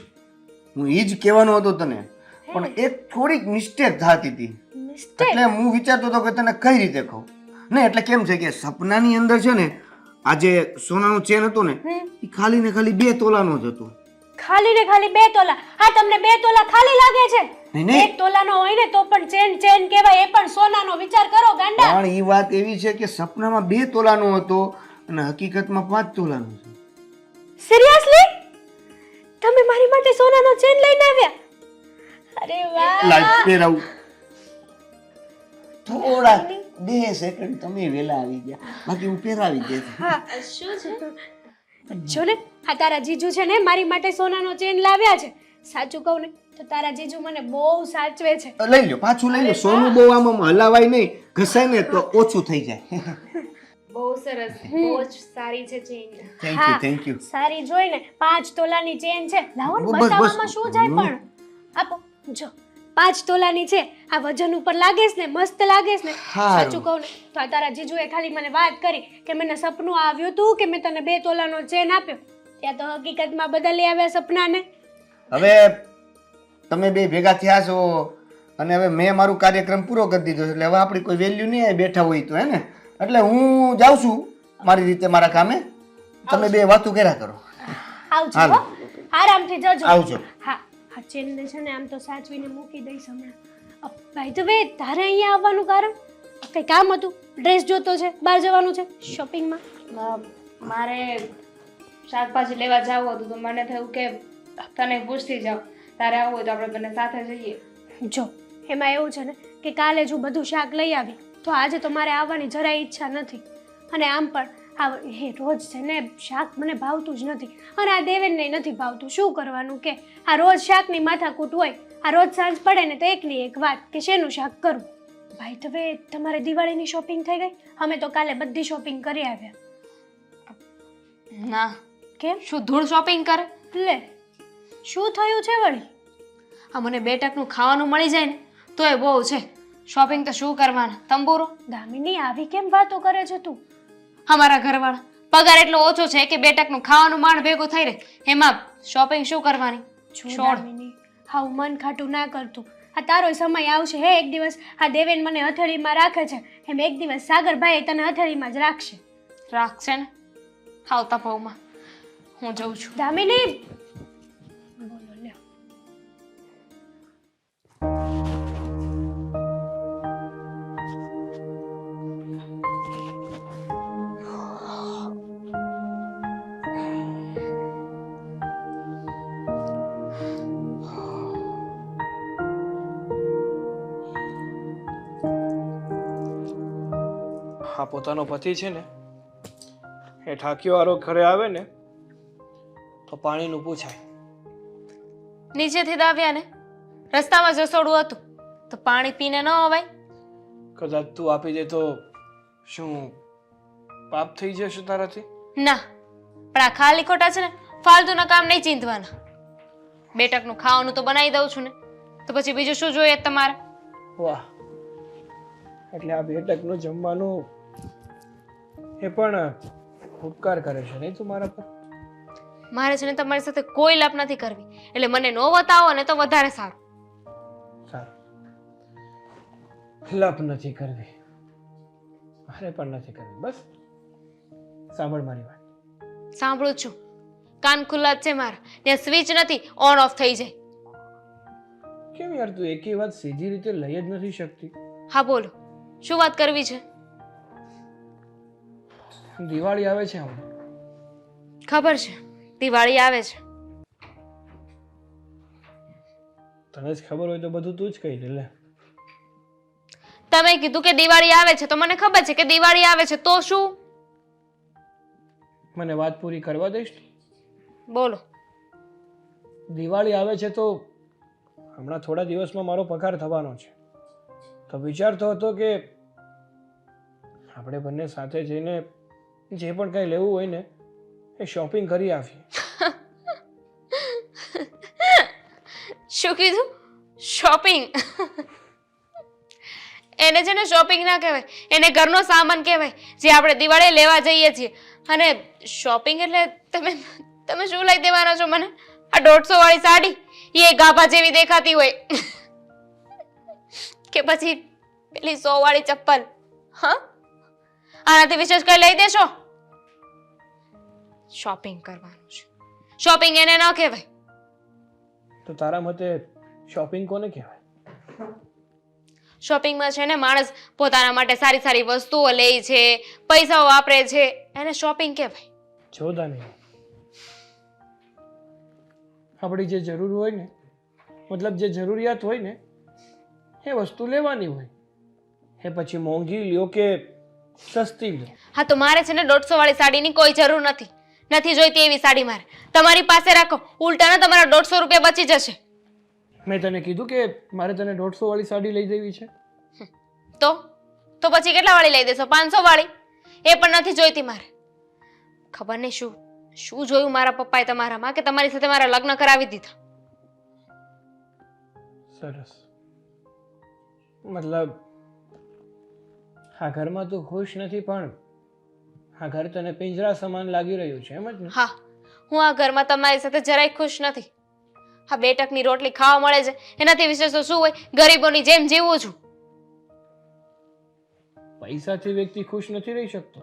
હું એ જ કહેવાનો હતો તને, પણ એક થોડીક મિસ્ટેક થતી હતી. મિસ્ટેક? એટલે હું વિચારતો હતો કે તને કઈ રીતે કહું. ને એટલે કેમ છે કે સપનાની અંદર છે ને આ જે સોનાનું ચેન હતું ને એ ખાલી ને ખાલી 2 તોલાનો જ હતો. ખાલી ને ખાલી 2 તોલા? હા, તમને 2 તોલા ખાલી લાગે છે? નહીં, નહીં. 1 તોલાનો હોય ને તો પણ ચેન ચેન કહેવાય, એ પણ સોનાનો. વિચાર કરો ગાંડા. પણ એ વાત એવી છે કે સપનામાં 2 તોલાનો હતો અને હકીકતમાં 5 તોલાનું છે. સિરિયસલી તમે મારી માટે સોનાનો ચેન લઈને આવ્યા? અરે વાહ! લાજ પહેરાવું. થોડા 2 સેકન્ડ તમે વહેલા આવી ગયા, બાકી હું પહેરાવી દેતી. જો ને આ તારા જીજુ છે ને મારી માટે સોનાનો ચેન લાવ્યા છે. સાચું કહું ને તો તારા જીજુ મને બહુ સાચવે છે. લઈ લો, પાછું લઈ લો. સોનું બહુ આમ હલાવાય નહીં, ઘસાય ને તો ઓછું થઈ જાય. બહુ સરસ બહુ જ સારી છે chain. Thank you, thank you. સારી જોઈને 5 તોલાની ચેન છે. લાવો ને બસ, બસ. બતાવવામાં શું જાય પણ. આપો જો 5 તોલાની છે. આ વજન ઉપર લાગેસ ને મસ્ત લાગેસ ને. હારું. સાચું કહું ને તો આ તારા જીજુએ ખાલી મને વાત કરી કે મને સપનું આવ્યું હતું કે મેં તને 2 તોલાનો ચેન આપ્યો. ત્યાં તો હકીકતમાં બદલી આવ્યા સપનાને. હવે તમે બે ભેગા થયા છો અને હવે મેં મારું કાર્યક્રમ પૂરો કરી દીધો છે, એટલે હવે આપણી કોઈ વેલ્યુ નહીં બેઠા હોય તો, હે ને? એટલે હું જાઉં છું મારી રીતે મારા કામે. તમે બે વાતો કર્યા કરો. આવજો હાલો. હો. આરામથી જજો. આવજો. હા આ ચેનને છે ને આમ તો સાચવીને મૂકી દઈશ હમણાં. ભાઈ તો વે તારે અહીંયા આવવાનું કારણ કઈ કામ હતું? ડ્રેસ જોતો છે, બહાર જવાનું છે શોપિંગમાં? મારે શાકભાજી લેવા જવું હતું તો મને થયું કે તને પૂછતી જાઉં તારે આવવું હોય તો આપણે બંને સાથે જઈએ. જો એમાં એવું છે ને કે કાલે જ હું બધું શાક લઈ આવી તો આજે તો મારે આવવાની જરાય ઈચ્છા નથી. અને આમ પણ એ રોજ છે ને શાક મને ભાવતું જ નથી અને આ દેવેનને નથી ભાવતું. શું કરવાનું કે આ રોજ શાકની માથાકૂટ હોય. આ રોજ સાંજ પડે ને તો એકની એક વાત કે શેનું શાક કરવું. ભાઈ હવે તમારે દિવાળીની શોપિંગ થઈ ગઈ? અમે તો કાલે બધી શોપિંગ કરી આવ્યા. ના કેમ? શું ધૂળ શોપિંગ કરે? લે શું થયું છે વળી? આ મને 2 ટકનું ખાવાનું મળી જાય ને તો એ બહુ છે. શોપિંગ તો શું કરવાના તંબુરો. દામિની આવી કેમ વાતો કરે છે તું? અમારા ઘરવાળા પગાર એટલો ઓછો છે કે 2 ટકનું ખાવાનું માંડ ભેગું થઈ રહે, એમાં શોપિંગ શું કરવાની? જો દામિની હાવ મન ખાટું ના કરતું. આ તારો સમય આવશે હે એક દિવસ. આ દેવેન મને હથેળીમાં રાખે છે એમ એક દિવસ સાગરભાઈ તને હથેળીમાં જ રાખશે. રાખશે ને આવતા ભાવમાં. હું જઉં છું. દામિની બોલો લ્યો. આ પોતાનો પતિ છે ને એ ઠાકીઓ વાળો ઘરે આવે ને તો પાણીનું પૂછાય. નીચેથી દાવ્યા ને રસ્તામાં જસોડું હતું તો પાણી પીને ન અવાય. કદાચ તું આપી દે તો શું પાપ થઈ જશે તારાથી? ના પણ આ ખાલી ખોટા છે ને ફાલતુના કામ નહીં ચીંધવાના. 2 ટકનું ખાવાનું તો બનાવી દઉં છું ને તો પછી બીજું શું જોઈએ તમારે? વાહ, એટલે આ 2 ટકનું જમવાનું એ પણ ઉપકાર કરે છે નહીં તું મારા પર? મારે છે ને તમારી સાથે કોઈ લાપ નથી કરવી, એટલે મને નો બતાવો ને તો વધારે સારું. સારું, લપ નથી કરવી, મારે પણ નથી કરવી. બસ સાંભળ મારી વાત. સાંભળું જ છું, કાન ખુલ્લા જ છે મારા. ત્યાં સ્વિચ નથી ઓન ઓફ થઈ જાય. કેમ યાર તું એકેય વાત સીધી રીતે લઈ જ નથી શકતી? હા બોલો, શું વાત કરવી છે? દિવાળી આવે છે હમણાં. ખબર છે દિવાળી આવે છે. તને જ ખબર હોય તો બધું તું જ કહી દે લે. તમે કીધું કે દિવાળી આવે છે તો મને ખબર છે કે દિવાળી આવે છે, તો શું? મને વાત પૂરી કરવા દઈશ? બોલો. દિવાળી આવે છે તો હમણાં થોડા દિવસમાં મારો પગાર થવાનો છે, તો વિચારતો હતો કે આપણે બંને સાથે જઈને જે પણ કંઈ લેવું હોય ને એ શોપિંગ કરી આવીએ. શું કીધું? શોપિંગ? એને છે ને શોપિંગ ના કહેવાય, એને ઘરનો સામાન કહેવાય જે આપણે દિવાળીએ લેવા જઈએ છીએ. અને શોપિંગ એટલે તમે શું લઈ દેવાના છો મને? આ 150 વાળી સાડી એ ગાભા જેવી દેખાતી હોય કે પછી પેલી 100 વાળી ચપ્પલ? હા, આનાથી વિશેષ કઈ લઈ દેશો? શોપિંગ કરવાનું છે. શોપિંગ એને ન કહેવાય. તો તારા મતે શોપિંગ કોને કહેવાય? શોપિંગમાં છે ને માણસ પોતાના માટે સારી સારી વસ્તુઓ લે છે, પૈસાઓ વાપરે છે, એને શોપિંગ કહેવાય. જોતા નહીં, આપણી જે જરૂર હોય ને, મતલબ જે જરૂરિયાત હોય ને એ વસ્તુ લેવાની હોય, એ પછી મોંઘી લ્યો કે સસ્તી લ્યો. હા તો મારે છે ને 150 વાળી સાડીની કોઈ જરૂર નથી જોઈતી એવી સાડી મારે. તમારી પાસે રાખો, ઉલટાના તમારા 150 રૂપિયા બચી જશે. મેં તને કીધું કે મારે તને 150 વાળી સાડી લઈ દેવી છે. તો પછી કેટલા વાળી લઈ દેશો? 500 વાળી? એ પણ નથી જોઈતી મારે. ખબર નહીં શું જોયું મારા પપ્પાએ તમારામાં કે તમારી સાથે મારા લગ્ન કરાવી દીધા. સરસ, મતલબ આ ઘરમાં તું ખુશ નથી, પણ આ ઘર તને પિંજરા સમાન લાગી રહ્યું છે, એમ જ ને? હા, હું આ ઘરમાં તમારી સાથે જરાય ખુશ નથી. હા, 2 ટકની રોટલી ખાવા મળે છે એનાથી વિશેષ તો શું હોય? ગરીબોની જેમ જીવું છું. પૈસાથી વ્યક્તિ ખુશ નથી રહી શકતો,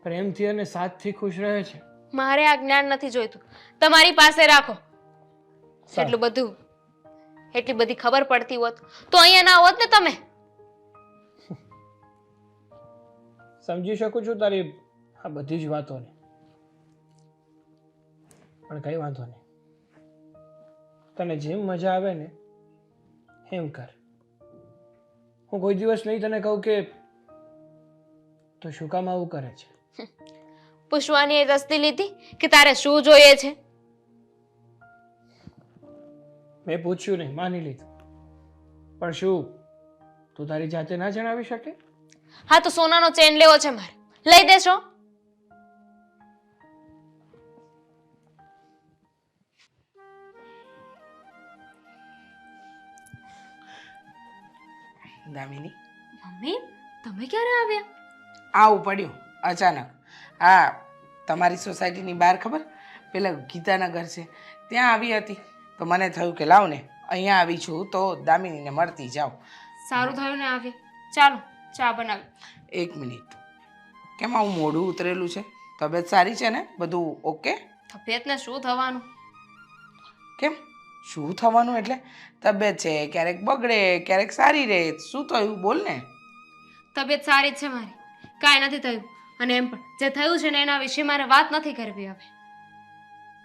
પ્રેમથી અને સાથથી ખુશ રહે છે. મારે આ જ્ઞાન નથી જોઈતું, તમારી પાસે રાખો. એટલી બધી ખબર પડતી હોત તો અહીંયા ના હોત ને તમે. સમજી શકું છું તારી આ બધી જ વાતોને, પણ કઈ વાંધો નહીં. તને જેમ મજા આવે ને એમ કર. હું કોઈ દિવસ નહીં તને કહું કે તો શું કામ આવું કરે છે. પૂછવાની એ તસ્દી લીધી કે તારે શું જોઈએ છે? મેં પૂછ્યું નહીં, માની લીધું, પણ શું તું તારી જાતે ના જણાવી શકે? હા તો સોનાનો ચેન લેવો છે મારે, લઈ દેશો? દામિની, મમ્મી તમે ક્યારે આવ્યા? આવું પડ્યું અચાનક. હા, તમારી સોસાયટીની બહાર ખબર પેલા ગીતાના ઘર છે ત્યાં આવી હતી, તો મને થયું કે લાવ ને અહીંયા આવી છું તો દામિનીને મળતી જાઉં. સારું થયું ને આવ્યા. ચાલો ચા બનાવી. 1 મિનિટ, કેમ આવું મોઢું ઉતરેલું છે? તબિયત સારી છે ને? બધું ઓકે? તબિયતને શું થવાનું? કેમ શું થવાનું એટલે? તબિયત છે, ક્યારેક બગડે ક્યારેક સારી રહે, શું થયું બોલ ને. તબિયત સારી જ છે મારી, કાંઈ નથી થયું. અને એમ પણ જે થયું છે ને એના વિશે મારે વાત નથી કરવી હવે.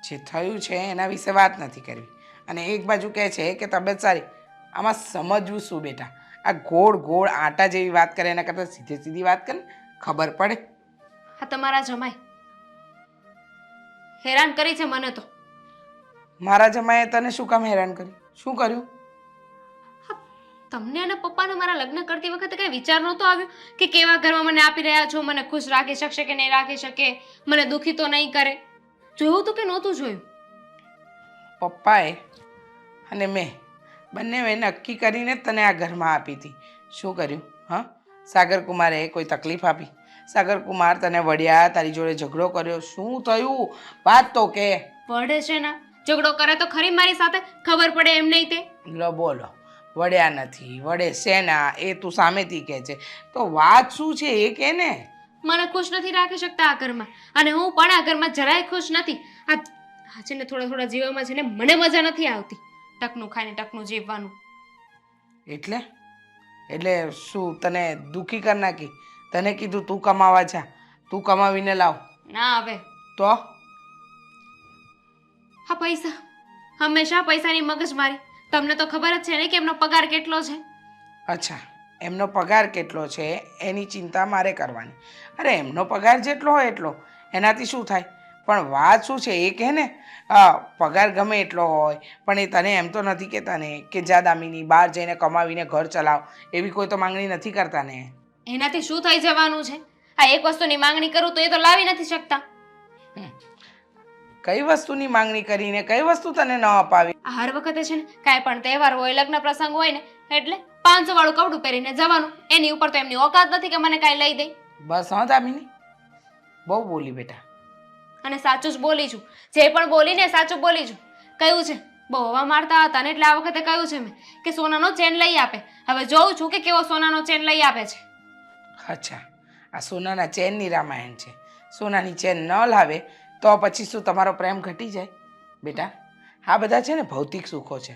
જે થયું છે એના વિશે વાત નથી કરવી અને એક બાજુ કહે છે કે તબિયત સારી. આમાં સમજવું શું બેટા? આ ગોળ ગોળ આટા જેવી વાત કરે એના કરતાં સીધે સીધી વાત કરે, ખબર પડે. હા તમારા જમાઈ હેરાન કરી છે મને તો. મારા જમાઈએ તને શું કામ હેરાન કર્યું? શું કર્યું? તમને અને પપ્પાને મારા લગ્ન કરતી વખતે કઈ વિચાર નહોતો આવ્યો કે કેવા ઘરમાં મને આપી રહ્યા છો, મને ખુશ રાખી શકશે કે નહીં રાખી શકે, મને દુખી તો નહીં કરે? જોયું તો કે નહોતું જોયું? પપ્પાએ અને મેં બંને નક્કી કરીને તને આ ઘરમાં આપી હતી. શું કર્યું? હા, સાગરકુમારે કોઈ તકલીફ આપી? સાગરકુમાર તને વળ્યા, તારી જોડે ઝઘડો કર્યો? શું થયું? વાત તો કે. વળે છે ને, ઝઘડો કરે તો ખરી મારી સાથે, ખબર પડે એમ નહીં તે. લો બોલો, વળ્યા નથી, વળે શેના એ તું સામેથી કહે છે, તો વાત શું છે એ કે ને. મને ખુશ નથી રાખી શકતા આ ઘરમાં, અને હું પણ આ ઘરમાં જરાય ખુશ નથી. આ છે ને થોડા જીવવામાં છે ને મને મજા નથી આવતી, ટકનું ખાઈને ટકનું જીવવાનું. એટલે શું તને દુખી કરી નાખી? તને કીધું તું કમાવા જા, તું કમાવીને લાવ. ના હવે તો હા, પૈસા, હંમેશા પૈસાની મગજમારી. તમને તો ખબર જ છે ને કે એમનો પગાર કેટલો છે. અચ્છા, એમનો પગાર કેટલો છે એની ચિંતા મારે કરવાની? અરે એમનો પગાર જેટલો હોય એટલો, એનાથી શું થાય? પણ વાત શું છે એ કહે ને. પગાર ગમે એટલો હોય પણ એ તને એમ તો નથી કહેતા ને કે જા દામિની બહાર જઈને કમાવીને ઘર ચલાવ, એવી કોઈ તો માંગણી નથી કરતા ને. એનાથી શું થઈ જવાનું છે? આ એક વસ્તુની માંગણી કરું તો એ તો લાવી નથી શકતા. કઈ વસ્તુની માંગણી કરીને કઈ વસ્તુ તને ન અપાવી? હર વખતે છે ને કાંઈ પણ તહેવાર હોય, લગ્ન પ્રસંગ હોય ને એટલે 500 વાળું કપડું પહેરીને જવાનું. એની ઉપર તો એમની ઓકાત નથી કે મને કાંઈ લઈ દે. બસ હા દામિની, બહુ બોલી બેટા. અને સાચું જ બોલી છું, જે પણ બોલી ને સાચું બોલી છું. કહ્યું છે બહુ હવા મારતા હતા ને એટલે આ વખતે કહ્યું છે મેં કે સોનાનો ચેન લઈ આપે. હવે જોઉં છું કે કેવો સોનાનો ચેન લઈ આપે છે. અચ્છા, આ સોનાના ચેનની રામાયણ છે. સોનાની ચેન ન લાવે તો પછી શું તમારો પ્રેમ ઘટી જાય? બેટા આ બધા છે ને ભૌતિક સુખો છે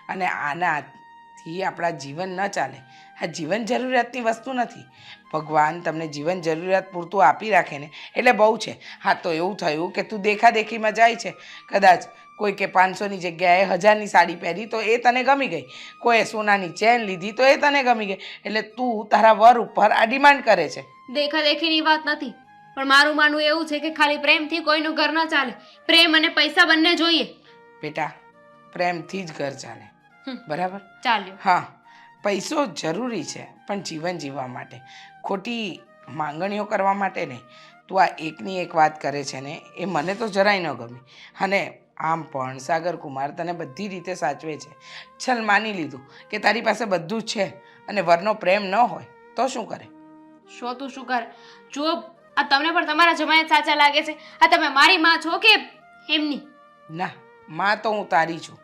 અને આનાથી એનાથી આપણા જીવન ન ચાલે. આ જીવન જરૂરિયાતની વસ્તુ નથી. ભગવાન તમને જીવન જરૂરિયાત પૂરતું આપી રાખે ને એટલે બહુ છે. હા, તો એવું થયું કે તું દેખાદેખીમાં જાય છે, કદાચ કોઈ કે 500ની જગ્યાએ 1000ની સાડી પહેરી તો એ તને ગમી ગઈ, કોઈએ સોનાની ચેન લીધી તો એ તને ગમી ગઈ, એટલે તું તારા વર ઉપર આ ડિમાન્ડ કરે છે. દેખાદેખીની વાત નથી, પણ મારું માનવું એવું છે કે ખાલી પ્રેમથી કોઈનું ઘર ન ચાલે. પ્રેમ અને પૈસા બંને જોઈએ. બેટા, પ્રેમથી જ ઘર ચાલે, બરાબર? ચાલ્યો. હા, પૈસો જરૂરી છે પણ જીવન જીવવા માટે, ખોટી માંગણીઓ કરવા માટે નહીં. તું આ એકની એક વાત કરે છે ને એ મને તો જરાય ન ગમી. અને આમ પણ સાગર કુમાર તને બધી રીતે સાચવે છે. ચલ, માની લીધું કે તારી પાસે બધું જ છે અને વરનો પ્રેમ ન હોય તો શું કરે? તું શું કરે? જુઓ, આ તમને પણ તમારા જમાઈ જ સાચા લાગે છે. આ તમે મારી માં છો કે એમની? ના, માં તો હું તારી છું,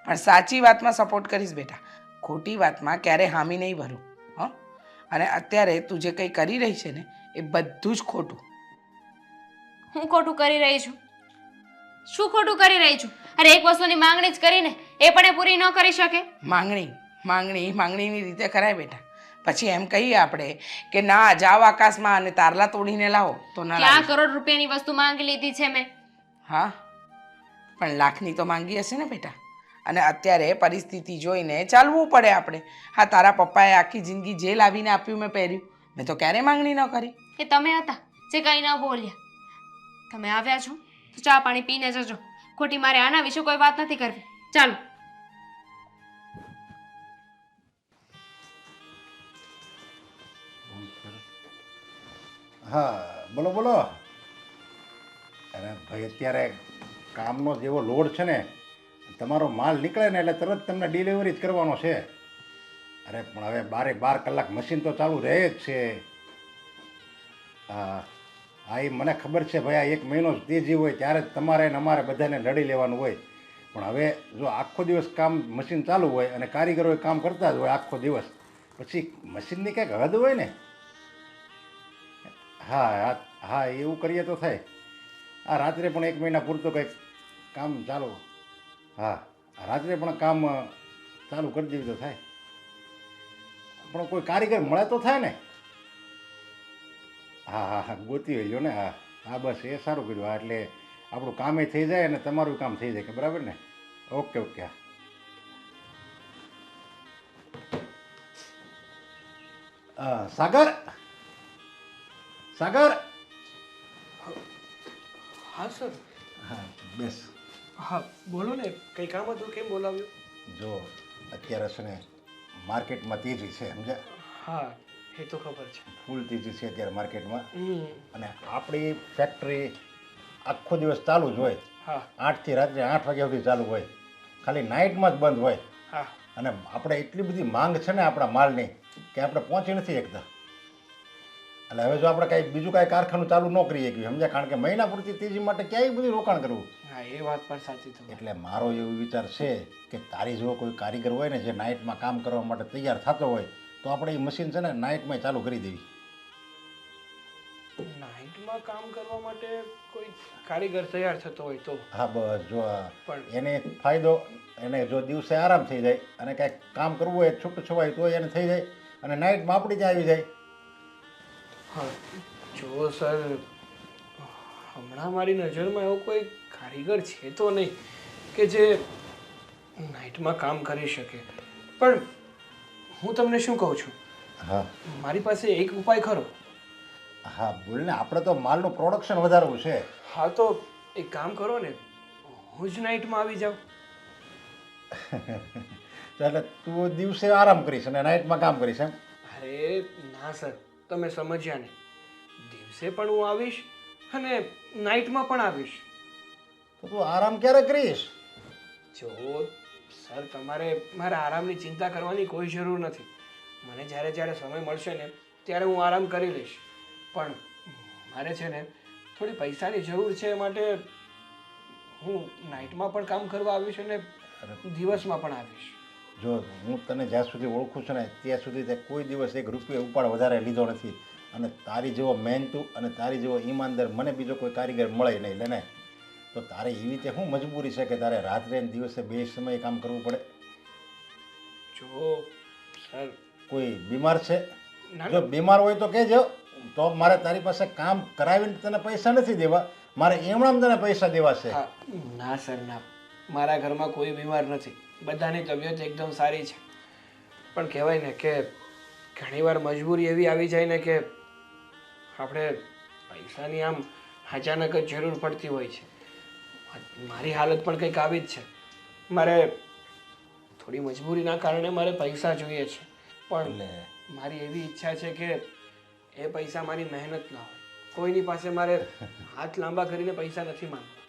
પણ સાચી વાતમાં સપોર્ટ કરીશ બેટા. ખોટી વાતમાં ક્યારે હામી નહીં ભરું. હં? અને અત્યારે તું જે કંઈ કરી રહી છે ને એ બધું જ ખોટું. હું ખોટું કરી રહી છું? શું ખોટું કરી રહી છું? અરે એક વસ્તુની માંગણી જ કરીને એ પણ એ પૂરી ન કરી શકે. માંગણીની રીતે કરાય બેટા. પછી એમ કહીએ આપણે કે ના જાઓ આકાશમાં અને તારલા તોડીને લાવો તો ના ક્યાં લાવી. કરોડ રૂપિયાની વસ્તુ માંગી લીધી છે મેં? હા, પણ લાખની તો માંગી હશે ને બેટા. અને અત્યારે પરિસ્થિતિ જોઈને ચાલવું પડે આપણે. હા, તારા પપ્પાએ આખી જિંદગી જે લાવીને આપ્યું મેં પહેર્યું, મેં તો ક્યારેય માંગણી ન કરી. એ તમે હતા જે કંઈ ન બોલ્યા. તમે આવ્યા છો તો ચા પાણી પીને જજો. ખોટી મારે આના વિશે કોઈ વાત નથી કરવી. ચાલો. હા, બોલો બોલો. અરે ભાઈ, અત્યારે કામનો જેવો લોડ છે ને, તમારો માલ નીકળે ને એટલે તરત તમને ડિલિવરી જ કરવાનો છે. અરે પણ હવે 12 કલાક મશીન તો ચાલુ રહે જ છે. હા હા, એ મને ખબર છે ભાઈ. આ 1 મહિનો જ તેજી હોય ત્યારે જ તમારે ને અમારે બધાને લડી લેવાનું હોય. પણ હવે જો આખો દિવસ કામ મશીન ચાલુ હોય અને કારીગરો કામ કરતા જ હોય આખો દિવસ, પછી મશીનની કંઈક હદ હોય ને. હા હા હા, એવું કરીએ તો થાય. આ રાત્રે પણ 1 મહિના પૂરતું કંઈક કામ ચાલુ. હા, રાત્રે પણ કામ ચાલુ કરી દેવી તો થાય. પણ કોઈ કારીગર મળે તો થાય ને. હા હા હા, ગોતી હોય ને. હા હા, બસ એ સારું કર્યું. હા, એટલે આપણું કામે થઈ જાય અને તમારું કામ થઈ જાય, કે બરાબર ને? Okay okay. હા, સાગર સાગર. હા સર. હા, બેસ. હા બોલો ને, કંઈ કામ હતું? કેમ બોલાવ્યું? જો અત્યારે છે ને માર્કેટમાં તેજી છે, સમજ્યા? હા, એ તો ખબર છે. ફૂલ તેજી છે અત્યારે માર્કેટમાં. હમ. અને આપણી ફેક્ટરી આખો દિવસ ચાલુ જ હોય. હા 8 થી રાત્રે 8 વાગ્યા સુધી ચાલુ હોય, ખાલી નાઇટમાં જ બંધ હોય. હા. અને આપણે એટલી બધી માંગ છે ને આપણા માલની કે આપણે પહોંચી નથી શકતા. એટલે હવે જો આપણે કાંઈ બીજું કાંઈ કારખાનું ચાલુ ન કરીએ કે સમજ્યા, કારણ કે મહિના પૂરતી તેજી માટે ક્યાંય બધું રોકાણ કરવું. હા, એ વાત પણ સાચી તમારી. એટલે મારો એવો વિચાર છે કે તારી જેવો કોઈ કારીગર હોય ને જે નાઇટમાં કામ કરવા માટે તૈયાર થતો હોય તો આપણે એ મશીન છે ને નાઇટમાં ચાલુ કરી દેવી. નાઇટમાં કામ કરવા માટે કોઈ કારીગર તૈયાર થતો હોય તો? હા બસ, જો પણ એને એક ફાયદો, એને જો દિવસે આરામ થઈ જાય અને કાંઈક કામ કરવું હોય છૂટું છવાય તો એને થઈ જાય અને નાઇટમાં આપણી ત્યાં આવી જાય. હા જો સર, હમણાં મારી નજરમાં એવો કોઈ કારીગર છે તો નહીં કે જે નાઇટમાં કામ કરી શકે. પણ હું તમને શું કહું છું, હા મારી પાસે એક ઉપાય ખરો. હા બોલ ને, આપણે તો માલનું પ્રોડક્શન વધારવું છે. હા તો એક કામ કરો ને, હું જ નાઇટમાં આવી જાઉં. એટલે તું દિવસે આરામ કરીશ અને નાઇટમાં કામ કરીશ એમ? અરે ના સર, તમે સમજ્યા નહીં. દિવસે પણ હું આવીશ અને નાઇટમાં પણ આવીશ. તો તું આરામ ક્યારે કરીશ? જો સર, તમારે મારા આરામની ચિંતા કરવાની કોઈ જરૂર નથી. મને જ્યારે જ્યારે સમય મળશે ને ત્યારે હું આરામ કરી લઈશ. પણ મારે છે ને થોડી પૈસાની જરૂર છે, માટે હું નાઇટમાં પણ કામ કરવા આવીશ અને દિવસમાં પણ આવીશ. જો હું તને જ્યાં સુધી ઓળખું છું ને ત્યાં સુધી તે કોઈ દિવસ 1 રૂપિયો ઉપાડ વધારે લીધો નથી. અને તારી જેવો મહેનતુ અને તારી જેવો ઈમાનદાર મને બીજો કોઈ કારીગર મળે નહીં. લે ને, તો તારે એવી રીતે શું મજબૂરી છે કે તારે રાત્રે ને દિવસે 2 સમયે કામ કરવું પડે? જો સર કોઈ બીમાર છે? ના જો બીમાર હોય તો કહેજો, તો મારે તારી પાસે કામ કરાવીને તને પૈસા નથી દેવા, મારે એમણામ તને પૈસા દેવા છે. હા, ના સર ના, મારા ઘરમાં કોઈ બીમાર નથી, બધાની તબિયત એકદમ સારી છે. પણ કહેવાય ને કે ઘણીવાર મજબૂરી એવી આવી જાય ને કે આપણે પૈસાની આમ અચાનક જ જરૂર પડતી હોય છે. મારી હાલત પણ કંઈક આવી જ છે. મારે થોડી મજબૂરીના કારણે મારે પૈસા જોઈએ છે, પણ મારી એવી ઈચ્છા છે કે એ પૈસા મારી મહેનત ના હોય. કોઈની પાસે મારે હાથ લાંબા કરીને પૈસા નથી માંગવા.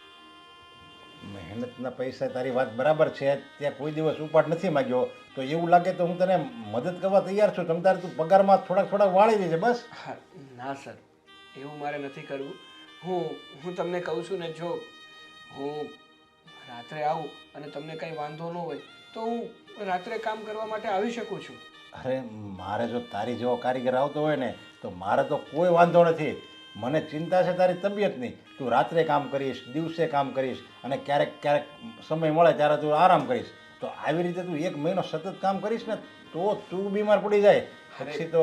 મહેનતના પૈસા, તારી વાત બરાબર છે, ત્યાં કોઈ દિવસ ઉપાડ નથી માંગ્યો. તો એવું લાગે તો હું તને મદદ કરવા તૈયાર છું. તમ તારે તું પગારમાં થોડાક વાળી દેજે બસ. હા, ના સર, એવું મારે નથી કરવું. હું તમને કહું છું ને, જો હું રાત્રે આવું અને તમને કંઈ વાંધો ન હોય તો હું રાત્રે કામ કરવા માટે આવી શકું છું. અરે મારે જો તારી જેવો કારીગર આવતો હોય ને તો મારે તો કોઈ વાંધો નથી. મને ચિંતા છે તારી તબિયતની. તું રાત્રે કામ કરીશ, દિવસે કામ કરીશ, અને ક્યારેક સમય મળે ત્યારે તું આરામ કરીશ. તો આવી રીતે તું 1 મહિનો સતત કામ કરીશ ને તો તું બીમાર પડી જાય. પછી તો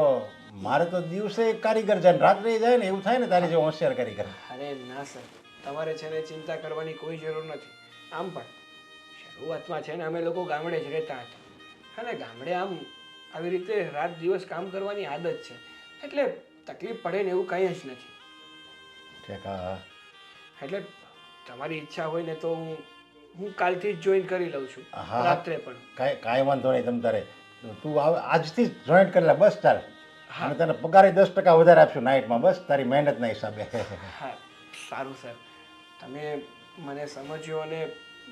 મારે તો દિવસે કારીગર જાય ને રાત્રે જાય ને, એવું થાય ને તારી જેવો હોશિયાર કારીગર. અરે ના સર, તમારે છે ને ચિંતા કરવાની કોઈ જરૂર નથી. આમ પણ શરૂઆતમાં છે ને અમે લોકો ગામડે જ રહેતા હતા, અને ગામડે આમ આવી રીતે રાત દિવસ કામ કરવાની આદત છે, એટલે તકલીફ પડે ને એવું કંઈ જ નથી. ઠીક. હા, એટલે તમારી ઈચ્છા હોય ને તો હું કાલથી જ જોઈન કરી લઉં છું, હા. રાત્રે પણ. કાંઈ વાંધો નહીં. તમ તારે તું આજથી જ જોઈન્ટ કરી લે બસ. ચાલ, અને તને પગારે 10% વધારે આપશું નાઇટમાં, બસ તારી મહેનતના હિસાબે. હા, સારું સર, તમે મને સમજ્યો અને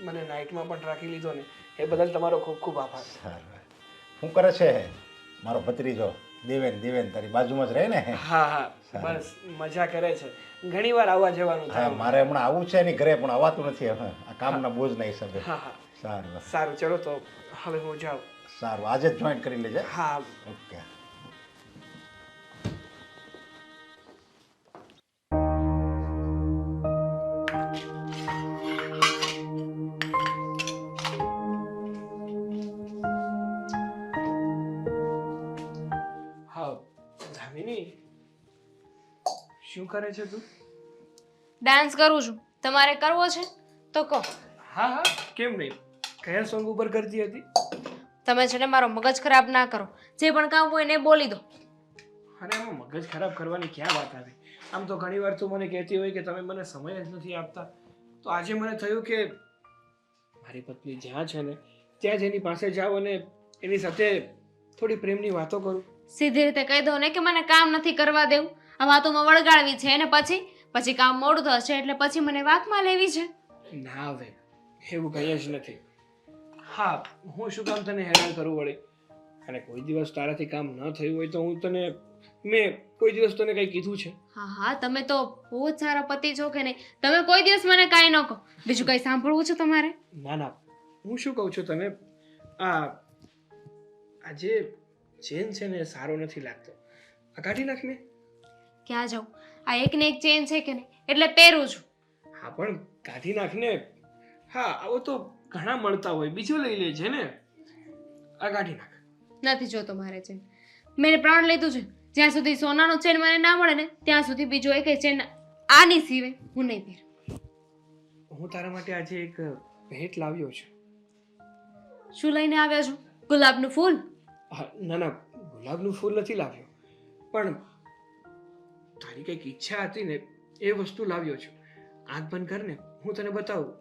મને નાઇટમાં પણ રાખી લીધો ને એ બદલ તમારો ખૂબ ખૂબ આભાર. સારું. શું કરે છે મારો ભત્રીજો દેવેન? તારી બાજુમાં જ રહે ને? હા હા, બસ મજા કરે છે. ઘણી વાર આવવા જવાનું હા, થાય. મારે હમણાં આવું છે એની ઘરે, પણ આવાતું નથી હવે આ કામના બોજના હિસાબે. હા હા, સારું સારું, ચલો તો હવે હું જાઉં. સારું, આજે જ જોઈન્ટ કરી લેજે. હા. ઓકે. હા, ધામિની, શું કરે છે તું? ડાન્સ કરું છું. તમારે કરવો છે તો કહો. હા હા, કેમ નહીં. કયા સોંગ ઉપર કરતી હતી? તમે છે ને મારો મગજ ખરાબ ના કરો. જે પણ કામ હોય ને એ બોલી દો. અરે એમાં મગજ ખરાબ કરવાની ક્યાં વાત આવી? આમ તો ઘણી વાર તું મને કહેતી હોય કે તમે મને સમય જ નથી આપતા. તો આજે મને થયું કે મારી પત્ની જ્યાં છે ને ત્યાં જ એની પાસે જાઉં અને એની સાથે થોડી પ્રેમની વાતો કરું. સીધી રીતે કહી દો ને કે મને કામ નથી કરવા દેવું. આ વાતોમાં વળગાડવી છે ને પછી કામ મોડું થશે એટલે પછી મને વાતમાં લેવી છે. ના હવે એવું કંઈ જ નથી. હા, હું શું કામ તને હેરાન કરું વળી? અને કોઈ દિવસ તારાથી કામ ન થયું હોય તો મેં કોઈ દિવસ તને કંઈ કીધું છે? હા, તમે તો બહુ જ સારા પતિ છો કે નહીં? તમે કોઈ દિવસ મને કાંઈ ન કહો. બીજું કંઈ સાંભળવું છે તમારે? ના ના, હું શું કહું છું તને, આ જે ચેન છે ને એ સારો નથી લાગતો, આ કાઢી નાખ ને. ક્યાં જાઉં? આ એક ને એક ચેન છે કે નહીં એટલે પહેરું છું. હા પણ કાઢી નાખ ને. હા, આવો તો ઘણા મળતા હોય, બીજો લઈ લેજે ને. આ કાઢી નાખ. નથી જોતો મારે ચેન. મેં પ્રાણ લીધું છે. જ્યાં સુધી સોનાનો ચેન મને ના મળે ને ત્યાં સુધી બીજો એક ચેન આની સિવાય હું નહીં પહેરું. હું તારા માટે આજે એક ભેટ લાવ્યો છું. શું લઈને આવ્યા છો? ગુલાબનું ફૂલ? હા, ના ના, ગુલાબનું ફૂલ નથી લાવ્યો, પણ તારી કંઈક ઈચ્છા હતી ને એ વસ્તુ લાવ્યો છું. આંખ બંધ કર ને, હું તને બતાવું.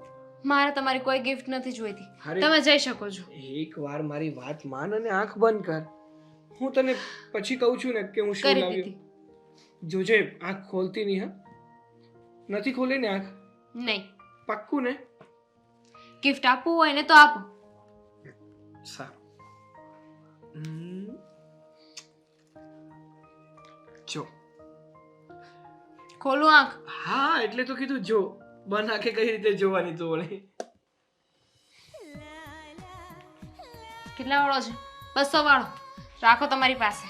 મારે તમારી કોઈ ગિફ્ટ નથી જોઈતી. અરે, તમે જઈ શકો છો. એકવાર મારી વાત માન અને આંખ બંધ કર. હું તને પછી કહું છું ને કે હું શું કરી લાવ્યો. દીધી. જોજે, આંખ ખોલતી નહીં. હા, નથી ખોલે ને આંખ? નહીં. પાક્કું ને? ગિફ્ટ આપવું હોય ને તો આપો. સારું. જો. ખોલું આંખ? હા, એટલે તો કીધું જો. બંધ આંખે કઈ રીતે જોવાની તો વળી? કેટલા વાળો છે? 200 વાળો રાખો તમારી પાસે.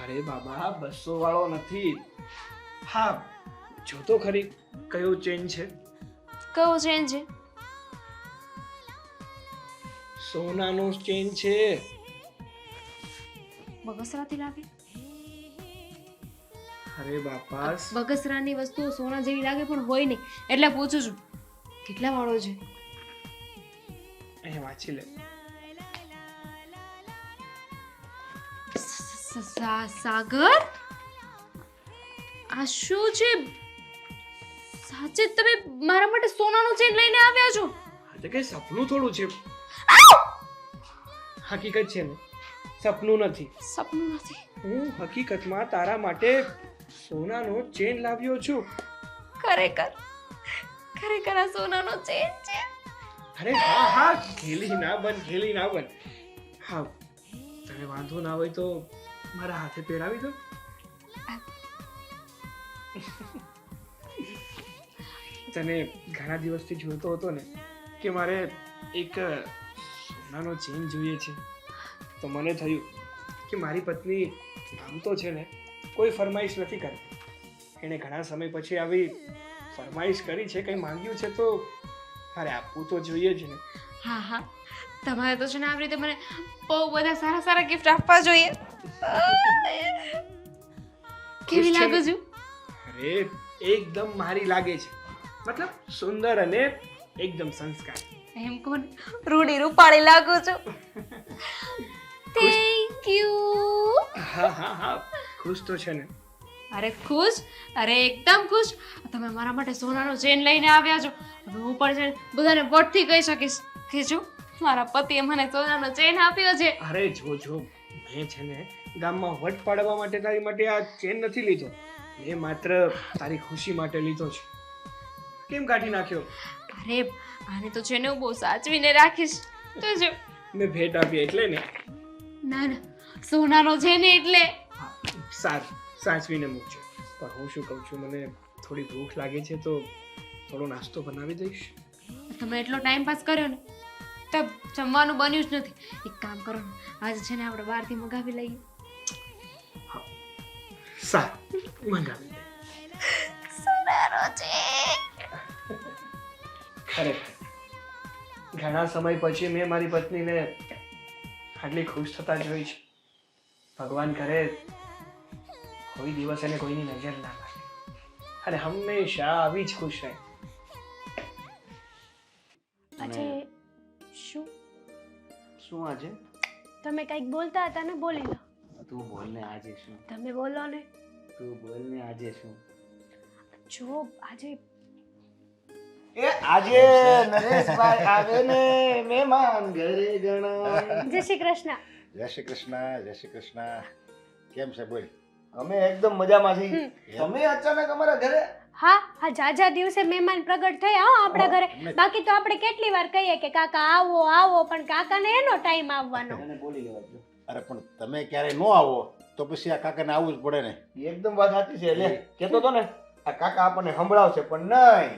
અરે બાબા, 200 વાળો નથી. હા, જો તો ખરી કયો ચેન છે. કયો ચેન છે? સોનાનો ચેન છે. બગસરાથી લાગે? અરે બાપાસ, બગસરાની વસ્તુઓ સોના જેવી લાગે પણ હોય નહીં, એટલે પૂછું છું કેટલા વાળો છે? એ વાંચી લે. સાગર, આ શું છે? સાચે જ તમે મારા માટે સોનાનું ચેન લઈને આવ્યા છો? આ તો કઈ સપનું થોડું છે. હકીકત છે ને, સપનું નથી. સપનું નથી. હું હકીકતમાં તારા માટે સોનાનો ચેન લાવ્યો છું. ખરેખર ખરેખર આ સોનાનો ચેન છે? અરે હા હા, ખેલી ના બન, ખેલી ના બન. હા, તને વાંધો ના હોય તો મારા હાથે પહેરાવી દો. તને ઘણા દિવસથી જોતો હતો ને કે મારે એક સોનાનો ચેન જોઈએ છે, તો મને થયું કે મારી પત્ની આમ તો છે ને કોઈ ફરમાઈશ નથી કરતી. એણે ઘણા સમય પછી આવી ફરમાઈશ કરી છે, કંઈ માંગ્યું છે તો મારે આપવું તો જોઈએ જ ને. હા હા, તમારે તો છે ને આવી રીતે મને બહુ બધા સારા સારા ગિફ્ટ આપવા જોઈએ. કેવી લાગુ છું? અરે એકદમ મારી લાગે છે, મતલબ સુંદર અને એકદમ સંસ્કાર. એમ કોણ રૂડી રૂપાળી લાગુ છું? Thank you. હા હા હા, ખુશ તો છે ને? અરે ખુશ, અરે એકદમ ખુશ. તમે મારા માટે સોનાનો ચેન લઈને આવ્યા છો. હવે હું પણ છે ને બધાને વટથી કહી શકીશ કે જો મારા પતિએ મને સોનાનો ચેન આપ્યો છે. અરે જો જો, મેં છે ને ગામમાં વટ પાડવા માટે તારી માટે આ ચેન નથી લીધો, મેં માત્ર તારી ખુશી માટે લીધો છે. કેમ કાઢી નાખ્યો? અરે આને તો છે ને હું બહુ સાચવીને રાખીશ. તો જો મેં ભેટ આપી એટલે ને? ના ના, સોનાનો છે ને એટલે. હા, સારું, સાચવીને મૂકજો. પણ હું શું કહું છું, મને થોડી ભૂખ લાગે છે તો થોડો નાસ્તો બનાવી દઈશ? તમે એટલો ટાઈમ પાસ કર્યો ને તો જમવાનું બન્યું જ નથી. એક કામ કરો ને, આજે છે ને આપણે બહારથી મંગાવી લઈએ. સારું, મંગાવી દે. સોનાનો છે. ખરેખર ઘણા સમય પછી મેં મારી પત્નીને આટલી ખુશ થતા જોઈ છે. ભગવાન કરે કોઈ દિવસ એને કોઈની નજર ના લાગે અને હંમેશા આવી જ ખુશ રહે. આજે શું શું આજે? તમે કંઈક બોલતા હતા ને, બોલી લો. તું બોલ ને આજે શું? તમે બોલો ને. તું બોલ ને આજે શું? જો આજે એ આજે નરેશભાઈ આવે ને મહેમાન ઘરે ગણા. જય શ્રી કૃષ્ણ. જય શ્રી કૃષ્ણ, જય શ્રી કૃષ્ણ. કેમ છે બોલ? અમે એકદમ મજામાં છીએ. તમે અચાનક અમારા ઘરે? હા હા, જાજા દિવસે મહેમાન પ્રગટ થયા હો આપણા ઘરે. બાકી તો આપણે કેટલી વાર કહીએ કે કાકા આવો આવો, પણ કાકાને એનો ટાઈમ આવવાનો. એને બોલી લેવા દો. અરે પણ તમે ક્યારે ન આવો તો પછી આ કાકાને આવવું જ પડે ને. એકદમ વાત સાચી છે. લે કેતો તો ને આ કાકા આપણને સંભળાવશે, પણ નહીં.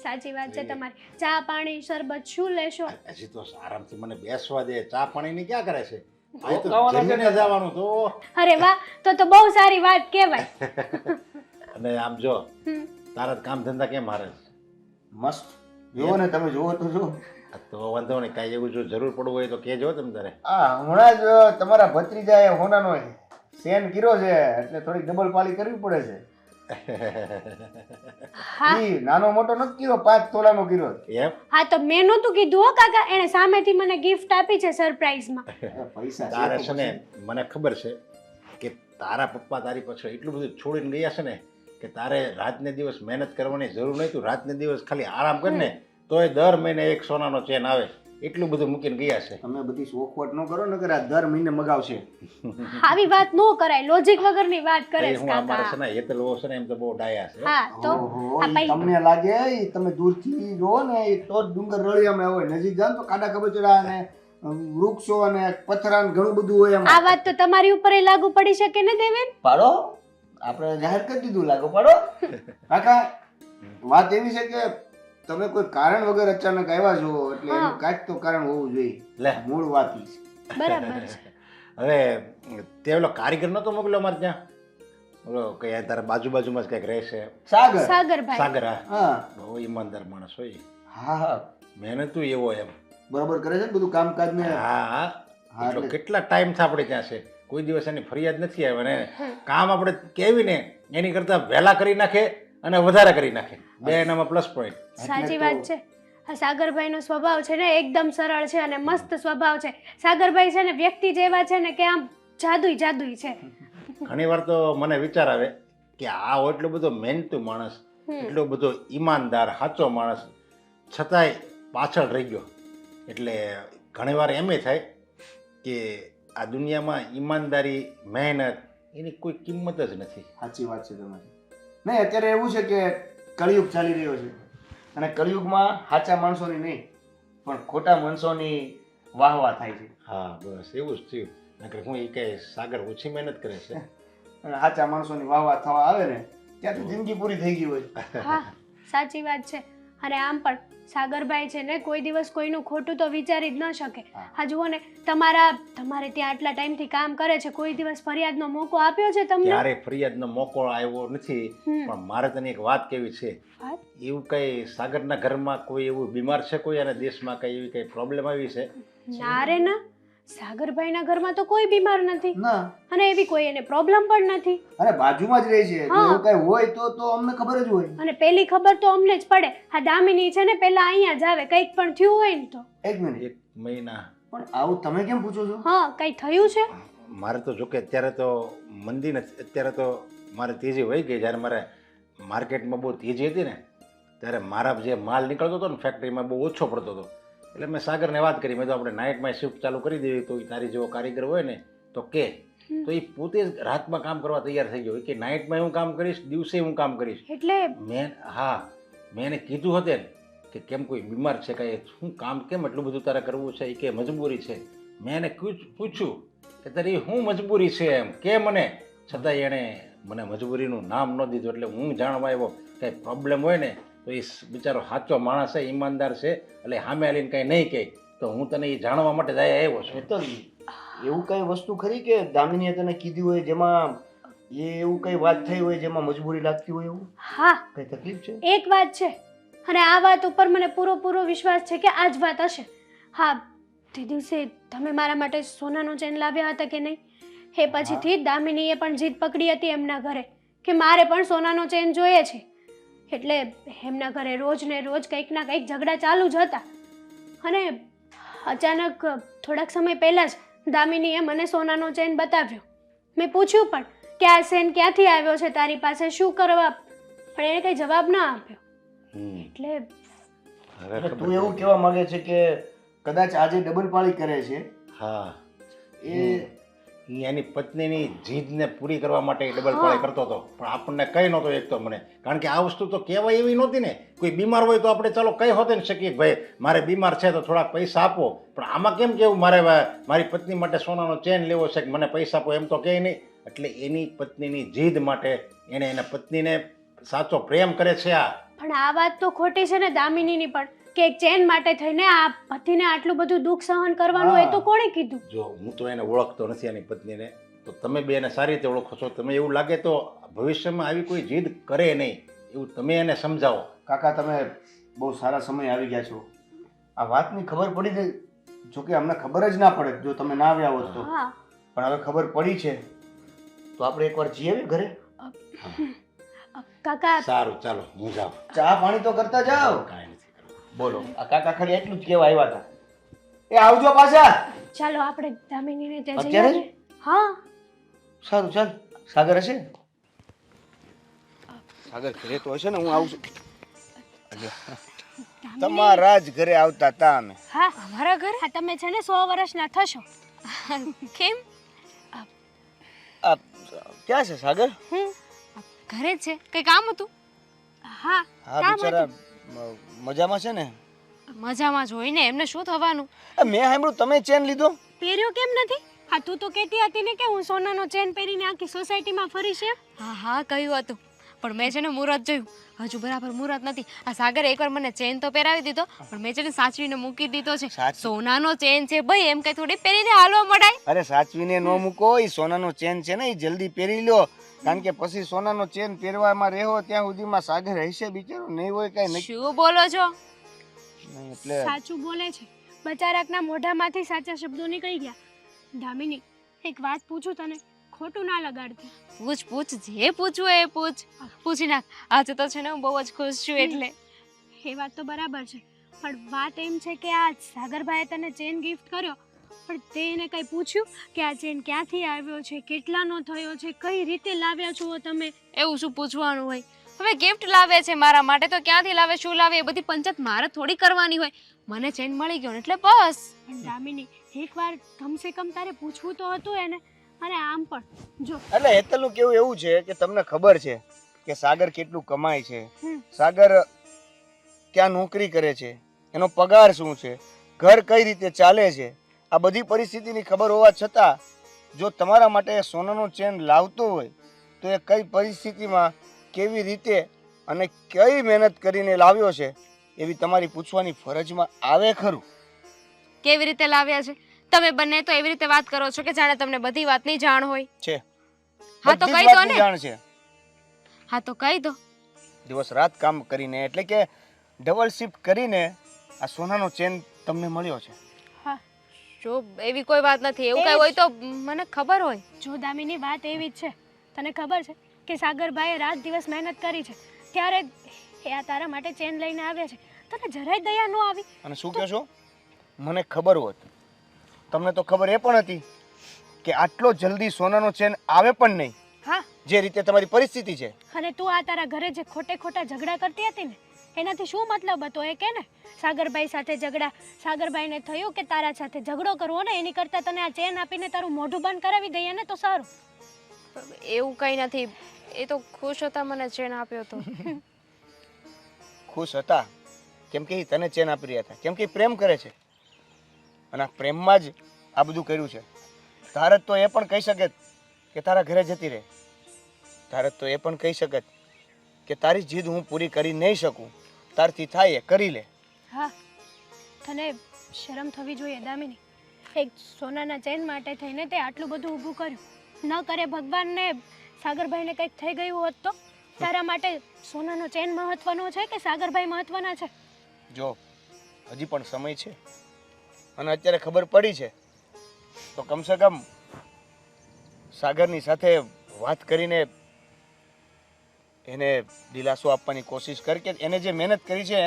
સાચી વાત છે તમારી. ચા પાણી શરબત શું લેશો? હજી તો આરામથી મને બેસવા દે. ચા પાણીની ક્યાં કરે છે? આ તો રોકાવાના છે જમીને જવાનું તો. અરે વાહ, તો બહુ સારી વાત કહેવાય. અને આમ જો તારા કામ ધંધા કેમ હારે છે? મસ્ત. જુઓ ને તમે, જુઓ તો જો. તો વાંધો નહીં, કાંઈ એવું જો જરૂર પડવું હોય તો કહેજો તમે તારે. આ હમણાં જ તમારા ભત્રીજાએ હોનાનો સેન કર્યો છે, એટલે થોડી ડબલ પાલી કરવી પડે છે. હા ઈ નાનો મોટો નથી કર્યો, 5 તોલાનો કર્યો. એમ? હા, તો મેં નહોતું કીધું હો કાકા, એણે સામેથી મને ગિફ્ટ આપી છે સરપ્રાઈઝમાં. પૈસા તારે છે છે ને, મને ખબર છે કે તારા પપ્પા તારી પાછળ એટલું બધું છોડીને ગયા છે ને કે તારે રાતને દિવસ મહેનત કરવાની જરૂર નહીં. તું રાતને દિવસ ખાલી આરામ કર ને તોય દર મહિને એક સોનાનો ચેન આવે. એટલું બધું મૂકીને ગયા છે. તમે બધી શોખવટ ન કરો ને, આ દર મહિને મગાવશે. આવી વાત ન કરાય, લોજિક વગરની વાત કરે છે હું અમારે છે કાકા. ને હેતલ છે ને એમ તો બહુ ડાયા છે. હા તો ઓહો, આ ઈ પૈ- તમને લાગે ઈ તમે દૂરથી જોવો ને ઈ તો જ ડુંગર રળિયામાં હોય, નજીક જાઓ ને તો કાડા કબચડા અને વૃક્ષો અને પથરા ને ઘણું બધું હોય. આ વાત તો તમારી ઉપર લાગુ પડી શકે ને દેવેન? પાડો, આપણે જાહેર કરી દીધું. લાગો પાડો. કાકા, વાત એવી છે કે તમે કોઈ કારણ વગર અચાનક આવ્યા છો, એટલે એનું કાંઈક તો કારણ હોવું જોઈએ. લે મૂળ વાત ઈ છે. બરાબર છે. હવે તે ઓલો કારીગર નતો મોકલ્યો અમારે ત્યાં? ઓલો કઈ તારા બાજુમાં જ કંઈક રહેશે. સાગર. સાગરભાઈ. સાગર. હા, હા બહુ ઈમાનદાર માણસ હોય. હા હા, મહેનતું એવો એમ. બરાબર કરે છે ને બધું કામકાજ ને. હા હા, એટલો એટલે- કેટલા ટાઈમ થી આપણે ત્યાં છે. કોઈ દિવસ એની ફરિયાદ નથી આવી અને કામ આપણે કેવીને એની કરતાં વહેલા કરી નાખે અને વધારે કરી નાખે બે એનામાં પ્લસ પોઈન્ટ. સાચી વાત છે. આ સાગરભાઈનો સ્વભાવ છે ને એકદમ સરળ છે અને મસ્ત સ્વભાવ છે. સાગરભાઈ છે ને વ્યક્તિ જેવા છે ને કે આમ જાદુઈ જાદુઈ છે. ઘણી વાર તો મને વિચાર આવે કે આ એટલો બધો મહેનતુ માણસ, એટલો બધો ઈમાનદાર સાચો માણસ, છતાંય પાછળ રહી ગયો. એટલે ઘણીવાર એમ થાય કે આ દુનિયામાં ઈમાનદારી, મહેનત એની કોઈ કિંમત જ નથી. સાચી વાત છે તમારી. નહીં, અત્યારે એવું છે કે કળિયુગ ચાલી રહ્યો છે અને કળિયુગમાં સાચા માણસોની નહીં પણ ખોટા માણસોની વાહવા થાય છે. હા, બસ એવું જ થયું. નકર હું એ કઈ સાગર ઓછી મહેનત કરે છે અને સાચા માણસોની વાહવા થવા આવે ને ત્યાં તો જિંદગી પૂરી થઈ ગઈ હોય. હા સાચી વાત છે. અને આમ પણ સાગરભાઈ છે ને કોઈ દિવસ કોઈનું ખોટું તો વિચારી જ ન શકે. હા જુઓ ને, તમારે ત્યાં આટલા ટાઈમથી કામ કરે છે, કોઈ દિવસ ફરિયાદનો મોકો આપ્યો છે તમને? ક્યારે ફરિયાદનો મોકો આવ્યો નથી. પણ મારે તને એક વાત કેવી છે, એવું કઈ સાગરના ઘરમાં કોઈ એવું બીમાર છે કોઈ, અને દેશમાં કઈ એવી કઈ પ્રોબ્લેમ આવી છે? ના રે ના, સાગરભાઈના ઘરમાં તો કોઈ બીમાર નથી ના, અને એવી કોઈ એને પ્રોબ્લેમ પણ નથી. અરે બાજુમાં જ રહે છે, તો એવું કઈ હોય તો અમને ખબર જ હોય. અને પેલી ખબર તો અમને જ પડે. આ દામિની છે ને પેલા અહીંયા જ આવે, કંઈક પણ થયું હોય ને તો. એક મિનિટ, 1 મહિના. પણ આવું તમે કેમ પૂછો છો? હા, કઈ થયું છે? મારે તો જોકે અત્યારે તો મંદી નથી, અત્યારે તો મારે તેજી વહી ગઈ. જ્યારે મારે માર્કેટમાં બહુ તેજી હતી ને ત્યારે મારા જે માલ નીકળતો હતો ને ફેક્ટરીમાં બહુ ઓછો પડતો હતો. એટલે મેં સાગરને વાત કરી, મેં તો આપણે નાઇટમાં શિફ્ટ ચાલુ કરી દેવી, તો તારી જેવો કારીગર હોય ને તો કે તો એ પોતે જ રાતમાં કામ કરવા તૈયાર થઈ ગયો કે નાઇટમાં હું કામ કરીશ, દિવસે હું કામ કરીશ. એટલે મેં એને કીધું હતું કે કેમ કોઈ બીમાર છે કાંઈ, શું કામ કેમ એટલું બધું તારે કરવું છે, એ કે મજબૂરી છે. મેં એને પૂછ્યું કે તારી શું મજબૂરી છે એમ કે મને, છતાંય એણે મને મજબૂરીનું નામ ન દીધું. એટલે હું જાણવા આવ્યો કાંઈ પ્રોબ્લેમ હોય ને તો એ બિચારો સાચો માણસ છે, ઈમાનદાર છે, એટલે સામે આવીને કાંઈ નહીં કહે. તો હું તને એ જાણવા માટે જ આવ્યો છું. તો એવું કઈ વસ્તુ ખરી કે દામિનીએ તને કીધી હોય જેમાં એવું કઈ વાત થઈ હોય જેમાં મજબૂરી લાગતી હોય? એવું હા, કઈ તકલીફ છે? એક વાત છે અને આ વાત ઉપર મને પૂરો વિશ્વાસ છે કે આ જ વાત હશે. હા, તે દિવસે તમે મારા માટે સોનાનો ચેન લાવ્યા હતા કે નહીં, એ પછીથી દામિનીએ પણ જીદ પકડી હતી એમના ઘરે કે મારે પણ સોનાનો ચેન જોઈએ છે. એટલે એમના ઘરે રોજ ને રોજ કંઈક ના કંઈક ઝઘડા ચાલુ જ હતા. અને અચાનક થોડાક સમય પહેલાં જ દામિનીએ મને સોનાનો ચેન બતાવ્યો. મેં પૂછ્યું પણ કે આ ચેન ક્યાંથી આવ્યો છે તારી પાસે, શું કરવા, પણ એણે કંઈ જવાબ ના આપ્યો. એટલે તું એવું કહેવા માંગે છે કે કદાચ આજે ડબલ પાળી કરે છે? હા, એ એની પત્નીની જીદને પૂરી કરવા માટે ડબલ પાળી કરતો હતો, પણ આપણને કઈ નહોતો એક તો મને, કારણ કે આ વસ્તુ તો કહેવાય એવી નહોતી ને. કોઈ બીમાર હોય તો આપણે ચાલો કઈ હોતે ને શકીએ ભાઈ મારે બીમાર છે તો થોડાક પૈસા આપો, પણ આમાં કેમ કેવું મારે મારી પત્ની માટે સોનાનો ચેન લેવો છે કે મને પૈસા આપો એમ તો કહે નહીં. એટલે એની પત્નીની જીદ માટે એણે એના પત્નીને સાચો પ્રેમ કરે છે. પણ આ વાત તો ખોટી છે ને દામિનીની પણ, કે એક ચેન માટે થઈને આ પતિને આટલું બધું દુઃખ સહન કરવાનું એ તો કોણે કીધું? જો હું તો એને ઓળખતો નથી એની પત્નીને, તો તમે બે એને સારી રીતે ઓળખો છો. તમે એવું લાગે તો ભવિષ્યમાં આવી કોઈ જીદ કરે નહીં એવું તમે એને સમજાવો. કાકા, તમે બહુ સારા સમય આવી ગયા છો. આ વાતની ખબર પડી છે, જોકે અમને ખબર જ ના પડે જો તમે ના આવ્યા હોત તો. પણ હવે ખબર પડી છે તો આપણે એકવાર જઈએ ઘરે. કાકા સારું, ચાલો હું જાઉં. ચા પાણી તો કરતા જાઓ. કાંઈ નથી કરવું. બોલો, આ કાકા ખાલી એટલું જ કહેવા આવ્યા હતા. એ આવજો પાછા. ચાલો આપણે દામિનીને ત્યાં અત્યારે જઈએ. હા સારું, ચાલ. સાગર હશે? સાગર ઘરે તો હશે ને, હું આવું છું. તમારા જ ઘરે આવતા હતા અમે. હા, અમારા ઘરે? હા, તમે છે ને 100 વર્ષના થશો. કેમ? ક્યાં છે સાગર? ઘરે જ છે, કઈ કામ હતું? હા, હા, બિચારા મજામાં છે ને? મજામાં જોઈને એમને શું થવાનું? મેં સાંભળ્યું તમે ચેન લીધો. પહેર્યો કેમ નથી? હા, તું તો કહેતી હતી ને કે હું સોનાનો ચેન પહેરીને આખી સોસાયટીમાં ફરીશ એમ. હા કહ્યું હતું, પણ મેં છે ને મુહૂર્ત જોયું, હજુ બરાબર મુહૂર્ત નથી. આ સાગર એકવાર મને ચેન તો પહેરાવી દીધો, પણ મેં છે ને સાચવીને મૂકી દીધો છે. સોનાનો ચેન છે ભાઈ, એમ કઈ થોડી પહેરીને હાલવા મડાય. અરે સાચવીને ન મૂકો, એ સોનાનો ચેન છે ને, એ જલ્દી પહેરી લો, કારણ કે પછી સોનાનો ચેન પહેરવામાં રહેવો ત્યાં સુધીમાં સાગર હશે બિચારો, નહીં હોય કઈ નહીં. શું બોલો છો? એટલે સાચું બોલે છે, બચારાકના મોઢામાંથી સાચા શબ્દો નીકળી ગયા. દામિની, એક વાત પૂછું તને, ખોટું ના લગાડતી. પૂછ પૂછ, જે પૂછવું હોય એ પૂછ. પૂછી નાખ. આજે તો છે ને હું બહુ જ ખુશ છું એટલે. એ વાત તો બરાબર છે, પણ વાત એમ છે કે આ સાગરભાઈએ તને ચેન ગિફ્ટ કર્યો, પણ તે એને કંઈ પૂછ્યું કે આ ચેન ક્યાંથી આવ્યો છે, કેટલાનો થયો છે, કઈ રીતે લાવ્યા છો તમે? એવું શું પૂછવાનું હોય? હવે ગિફ્ટ લાવે છે મારા માટે તો ક્યાંથી લાવે, શું લાવે, એ બધી પંચાયત મારે થોડી કરવાની હોય. મને ચેન મળી ગયો ને એટલે બસ. પણ દામિની, એકવાર કમસે કમ તારે પૂછવું તો હતું એને. અને આમ પણ જો, એટલે હેતલનું કેવું એવું છે કે તમને ખબર છે કે સાગર કેટલું કમાય છે, હમ. સાગર ક્યાં નોકરી કરે છે, એનો પગાર શું છે, ઘર કઈ રીતે ચાલે છે, આ બધી પરિસ્થિતિની ખબર હોવા છતાં જો તમારા માટે સોનાનો ચેન લાવતો હોય તો એ કઈ પરિસ્થિતિમાં, કેવી રીતે અને કઈ મહેનત કરીને લાવ્યો છે એવી તમારી પૂછવાની ફરજમાં આવે ખરું. કેવી રીતે લાવ્યા છે? તમે બંને તો એવી રીતે વાત કરો છો કે જાણે તમને બધી વાતની જાણ હોય. છે હા તો બધી જ કહી દો વાતની ને. જાણ છે. હા તો કહી દો. દિવસ રાત કામ કરીને, એટલે કે ડબલ શિફ્ટ કરીને આ સોનાનો ચેન તમને મળ્યો છે. હા, જો એવી કોઈ વાત નથી. એવું કઈ હોય તો મને ખબર હોય. જો દામિની, વાત એવી જ છે. તને ખબર છે કે સાગરભાઈએ રાત દિવસ મહેનત કરી છે, ત્યારે એ આ તારા માટે ચેન લઈને આવ્યા છે. તને જરાય દયા ન આવી? અને શું કહો છો? મને ખબર હોત, તમને તો ખબર એ પણ હતી કે આટલો જલ્દી સોનાનો ચેન આવે પણ નહીં, હા, જે રીતે તમારી પરિસ્થિતિ છે. અને તું આ તારા ઘરે જે ખોટે ખોટા ઝઘડા કરતી હતી ને, એનાથી શું મતલબ હતો એ કે ને? સાગરભાઈ સાથે ઝઘડા, સાગરભાઈને થયું કે તારા સાથે ઝઘડો કરવો ને એની કરતાં તને આ ચેન આપીને તારું મોઢું બંધ કરાવી દઈએ ને તો સારું. એવું કઈ નથી. એ તો ખુશ હતા મને ચેન આપ્યો તો. ખુશ હતા કેમ કે ઈ તને ચેન આપી રહ્યા હતા, કેમ કે ઈ પ્રેમ કરે છે અને આ પ્રેમમાં જ આ બધું કર્યું છે. તારત તો એ પણ કહી શકે કે તારા ઘરે જતી રહે, તારત તો એ પણ કહી શકે કે તારી જીદ હું પૂરી કરી નહીં શકું, તારથી થાય એ કરી લે. હા, તને શરમ થવી જોઈએ દામિની. એક સોનાના ચેન માટે થઈને તે આટલું બધું ઊભું કર્યું. ન કરે ભગવાનને સાગરભાઈને કંઈક થઈ ગયું હોત તો? તારા માટે સોનાનો ચેન મહત્વનો છે કે સાગરભાઈ મહત્વના છે? જો હજી પણ સમય છે અને અત્યારે ખબર પડી છે તો કમસે કમ સાગરની સાથે વાત કરીને એને દિલાસો આપવાની કોશિશ કર કે એને જે મહેનત કરી છે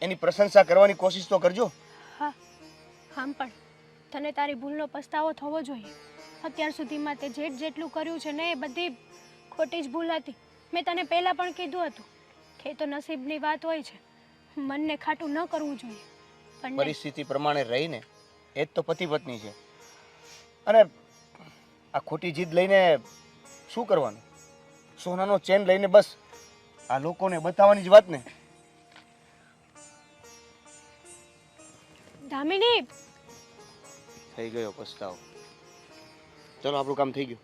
એની પ્રશંસા કરવાની કોશિશ તો કરજો. હા, આમ પણ તને તારી ભૂલનો પસ્તાવો થવો જોઈએ. અત્યાર સુધીમાં તે જેટલું કર્યું છે ને એ બધી ખોટી જ ભૂલ હતી. મેં તને પહેલાં પણ કીધું હતું કે એ તો નસીબની વાત હોય છે, મનને ખાટું ન કરવું જોઈએ. પણ નહીં. પરિસ્થિતિ પ્રમાણે રહીને એ જ તો પતિ પત્ની છે. અને આ ખોટી જીદ લઈને શું કરવાનું? સોનાનો ચેન લઈને બસ આ લોકોને બતાવવાની જ વાત ને. દામિની, થઈ ગયો પસ્તાવો. ચલો આપણું કામ થઈ ગયું.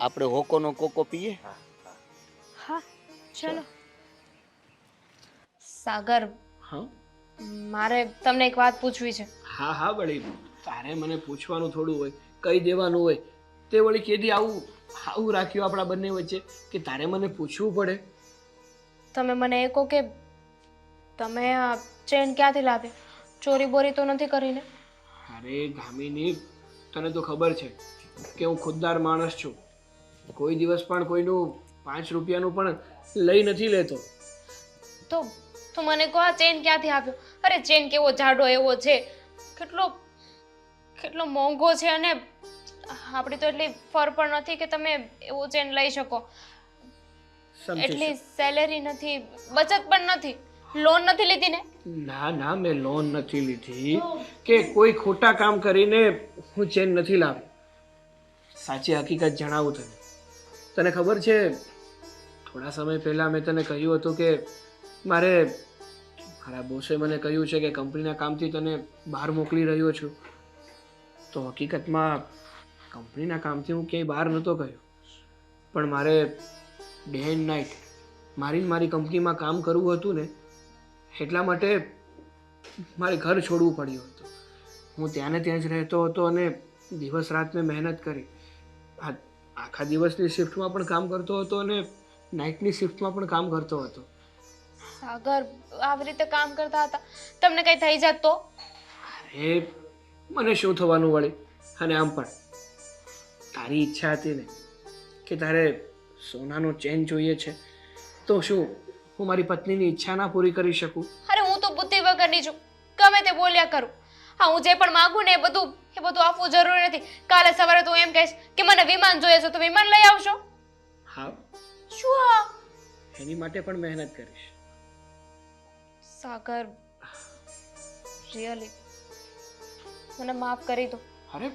આપણે હોકોનો કોકો પીએ. હા ચલો. સાગર, હા મારે તમને એક વાત પૂછવી છે. હા હા વળી, તારે મને પૂછવાનું થોડું હોય, કહી દેવાનું હોય. તે વળી કેદી આવું આવું રાખ્યું આપણા બંને વચ્ચે કે તારે મને પૂછવું પડે? તમે મને એ કહો કે તમે આ ચેન ક્યાંથી લાવ્યા? ચોરી બોરી તો નથી કરીને? અરે ગામિની, તને તો ખબર છે કે હું ખુદદાર માણસ છું. કોઈ દિવસ પણ કોઈનું 5 રૂપિયાનું પણ લઈ નથી લેતો. તો તો મને કહો આ ચેન ક્યાંથી આપ્યો? અરે ચેન કેવો જાડો એવો છે, કેટલો કેટલો મોંઘો છે, અને આપણી તો એટલી ફર પણ નથી કે તમે એવો ચેન લઈ શકો. એટલી સેલેરી નથી, બચત પણ નથી, લોન નથી લીધી ને? ના ના, મેં લોન નથી લીધી કે કોઈ ખોટા કામ કરીને હું ચેન નથી લાવ્યો. સાચી હકીકત જણાવું તને. તને ખબર છે, થોડા સમય પહેલાં મેં તને કહ્યું હતું કે મારા બોસે મને કહ્યું છે કે કંપનીના કામથી તને બહાર મોકલી રહ્યો છું. તો હકીકતમાં કંપનીના કામથી હું ક્યાંય બહાર નહોતો ગયો, પણ મારે ડે એન્ડ નાઇટ મારી કંપનીમાં કામ કરવું હતું ને, એટલા માટે મારે ઘર છોડવું પડ્યું હતું. હું ત્યાં ને ત્યાં જ રહેતો હતો અને દિવસ રાત મેં મહેનત કરી. આખા દિવસની શિફ્ટમાં પણ કામ કરતો હતો અને નાઇટની શિફ્ટમાં પણ કામ કરતો હતો. સાગર, આવી રીતે કામ કરતા હતા, તમને કઈ થઈ જાત તો? અરે મને શું થવાનું વળી? અને આમ પણ તારી ઈચ્છા હતી ને કે તારે સોનાનો ચેન જોઈએ છે, તો શું હું મારી પત્નીની ઈચ્છા ના પૂરી કરી શકું? અરે હું તો બુદ્ધિ વગરની છું, ગમે તે બોલ્યા કરું. હા, હું જે પણ માંગુ ને એ બધું આપવું જરૂરી નથી. કાલે સવારે તું એમ કહીશ કે મને વિમાન જોઈએ છે તો વિમાન લઈ આવશો. હા, શું હા? એની માટે પણ મહેનત કરીશ. સાગર, રિયલી મને માફ કરી દો. અરે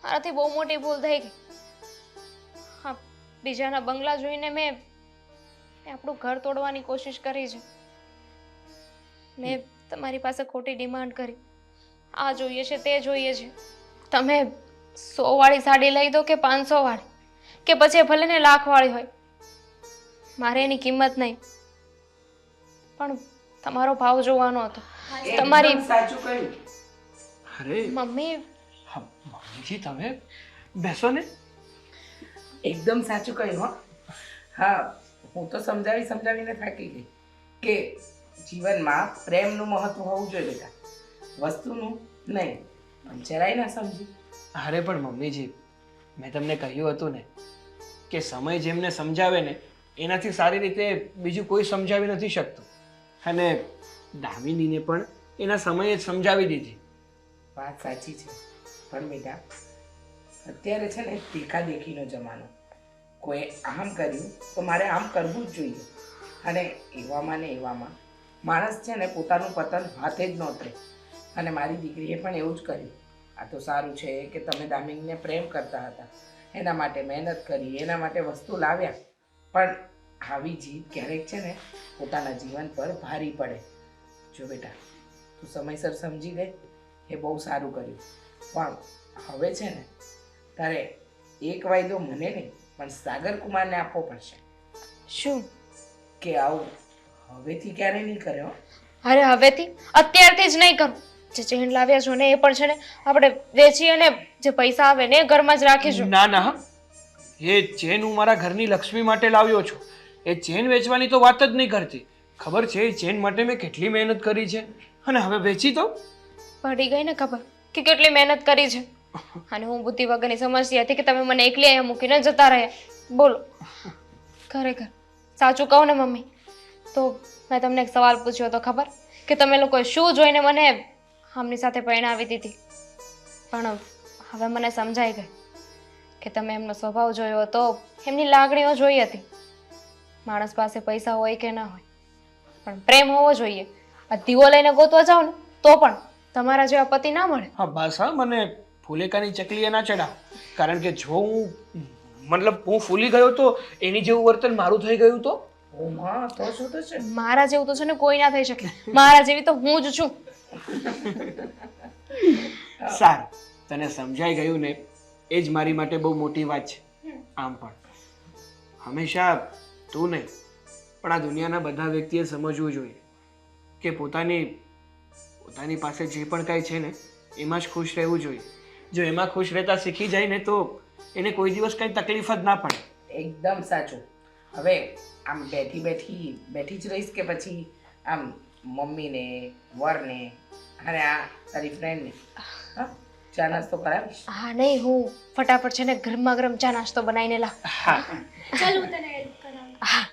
મારાથી બહુ મોટી ભૂલ થઈ ગઈ. હા, બીજાના બંગલા જોઈને મેં આપણું ઘર તોડવાની કોશિશ કરી છે. મેં તમારી પાસે ખોટી ડિમાન્ડ કરી, આ જોઈએ છે તે જોઈએ છે. તમે 100 વાળી સાડી લઈ દો કે 500 વાળી, કે પછી ભલે ને 1 લાખ વાળી હોય, મારે એની કિંમત નહીં, પણ તમારો ભાવ જોવાનો હતો. તમારી એકદમ સાચું કહ્યું. અરે મમ્મી, હા, મમ્મીજી તમે બેસો ને. એકદમ સાચું કહ્યું. હો હા, હું તો સમજાવીને થાકી ગઈ કે જીવનમાં પ્રેમનું મહત્વ હોવું જોઈએ બેટા, વસ્તુનું નહીં. પણ જરાય ના સમજી. અરે પણ મમ્મીજી, મેં તમને કહ્યું હતું ને કે સમય જેમને સમજાવે ને એનાથી સારી રીતે બીજું કોઈ સમજાવી નથી શકતું. અને દામિનીને પણ એના સમયે જ સમજાવી દીધી. વાત સાચી છે, પણ બેટા અત્યારે છે ને દેખાદેખીનો જમાનો. કોઈ આમ કર્યું તો મારે આમ કરવું જ જોઈએ, અને એવામાં માણસ છે ને પોતાનું પતન હાથે જ નોતરે. અને મારી દીકરીએ પણ એવું જ કર્યું. આ તો સારું છે કે તમે દામિનીને પ્રેમ કરતા હતા, એના માટે મહેનત કરી, એના માટે વસ્તુ લાવ્યા, પણ આવી જીત ક્યારેક છે ને પોતાના જીવન પર ભારી પડે. જો બેટા, તું સમયસર સમજી ગઈ એ બહુ સારું કર્યું, પણ હવે છે ને તારે એક વાયદો મને નહીં પણ સાગર કુમારને આપવો પડશે શું? કે આવું હવેથી ક્યારે નહીં કરે. હો અરે હવેથી, અત્યારથી જ નહીં કરું. જે ચેન લાવ્યા છો ને એ પણ છે ને આપણે વેચી અને જે પૈસા આવે ને એ ઘરમાં જ રાખીશું. ના ના, એ ચેન હું મારા ઘરની લક્ષ્મી માટે લાવ્યો છું. એ ચેન વેચવાની તો વાત જ નહીં કરતી. ખબર છે એ ચેન માટે મેં કેટલી મહેનત કરી છે, અને હવે વેચી તો પડી ગઈ ને ખબર કે કેટલી મહેનત કરી છે. અને હું બુદ્ધિ વગરની સમજતી હતી કે તમે મને એકલી અહીંયા મૂકીને જતા રહ્યા. બોલો, ખરેખર સાચું કહું ને મમ્મી, તો મેં તમને એક સવાલ પૂછ્યો હતો, ખબર કે તમે લોકોએ શું જોઈને મને આમની સાથે પરણાવી દીધી. પણ હવે મને સમજાઈ ગઈ કે તમે એમનો સ્વભાવ જોયો હતો, એમની લાગણીઓ જોઈ હતી. માણસ પાસે પૈસા હોય કે ના હોય, પણ પ્રેમ હોવો જોઈએ. આ દીવો લઈને ગોતવા જાઓ ને તો પણ તમારા જેવા પતિ ના મળે. હા બસ, હા, મને ફૂલેકાની ચકલીએ ના ચડાવ. કારણ કે જો હું ફૂલી ગયો તો એની જેવું વર્તન મારું થઈ ગયું તો ઓ માં, તો શું થશે? મારા જેવું તો છે ને કોઈ ના થઈ શકે. મારા જેવી તો હું જ છું. સારું, તને સમજાઈ ગયું ને એ જ મારી માટે બહુ મોટી વાત છે. આમ પણ હંમેશા તું નહીં પણ આ દુનિયાના બધા વ્યક્તિએ સમજવું જોઈએ કે પોતાની પાસે જે પણ કાંઈ છે ને એમાં જ ખુશ રહેવું જોઈએ. જો એમાં ખુશ રહેતા શીખી જાય ને તો એને કોઈ દિવસ કંઈ તકલીફ જ ના પડે. એકદમ સાચું. હવે આમ બેઠી જ રહીશ કે પછી આમ મમ્મીને, વરને અને આ તારી ફ્રેન્ડને ચા નાસ્તો કરાવીશ? હા નહીં, હું ફટાફટ છે ને ગરમા ગરમ ચા નાસ્તો બનાવીને લાવ. હા, ચાલ હું તને હેલ્પ કરાવું. હા,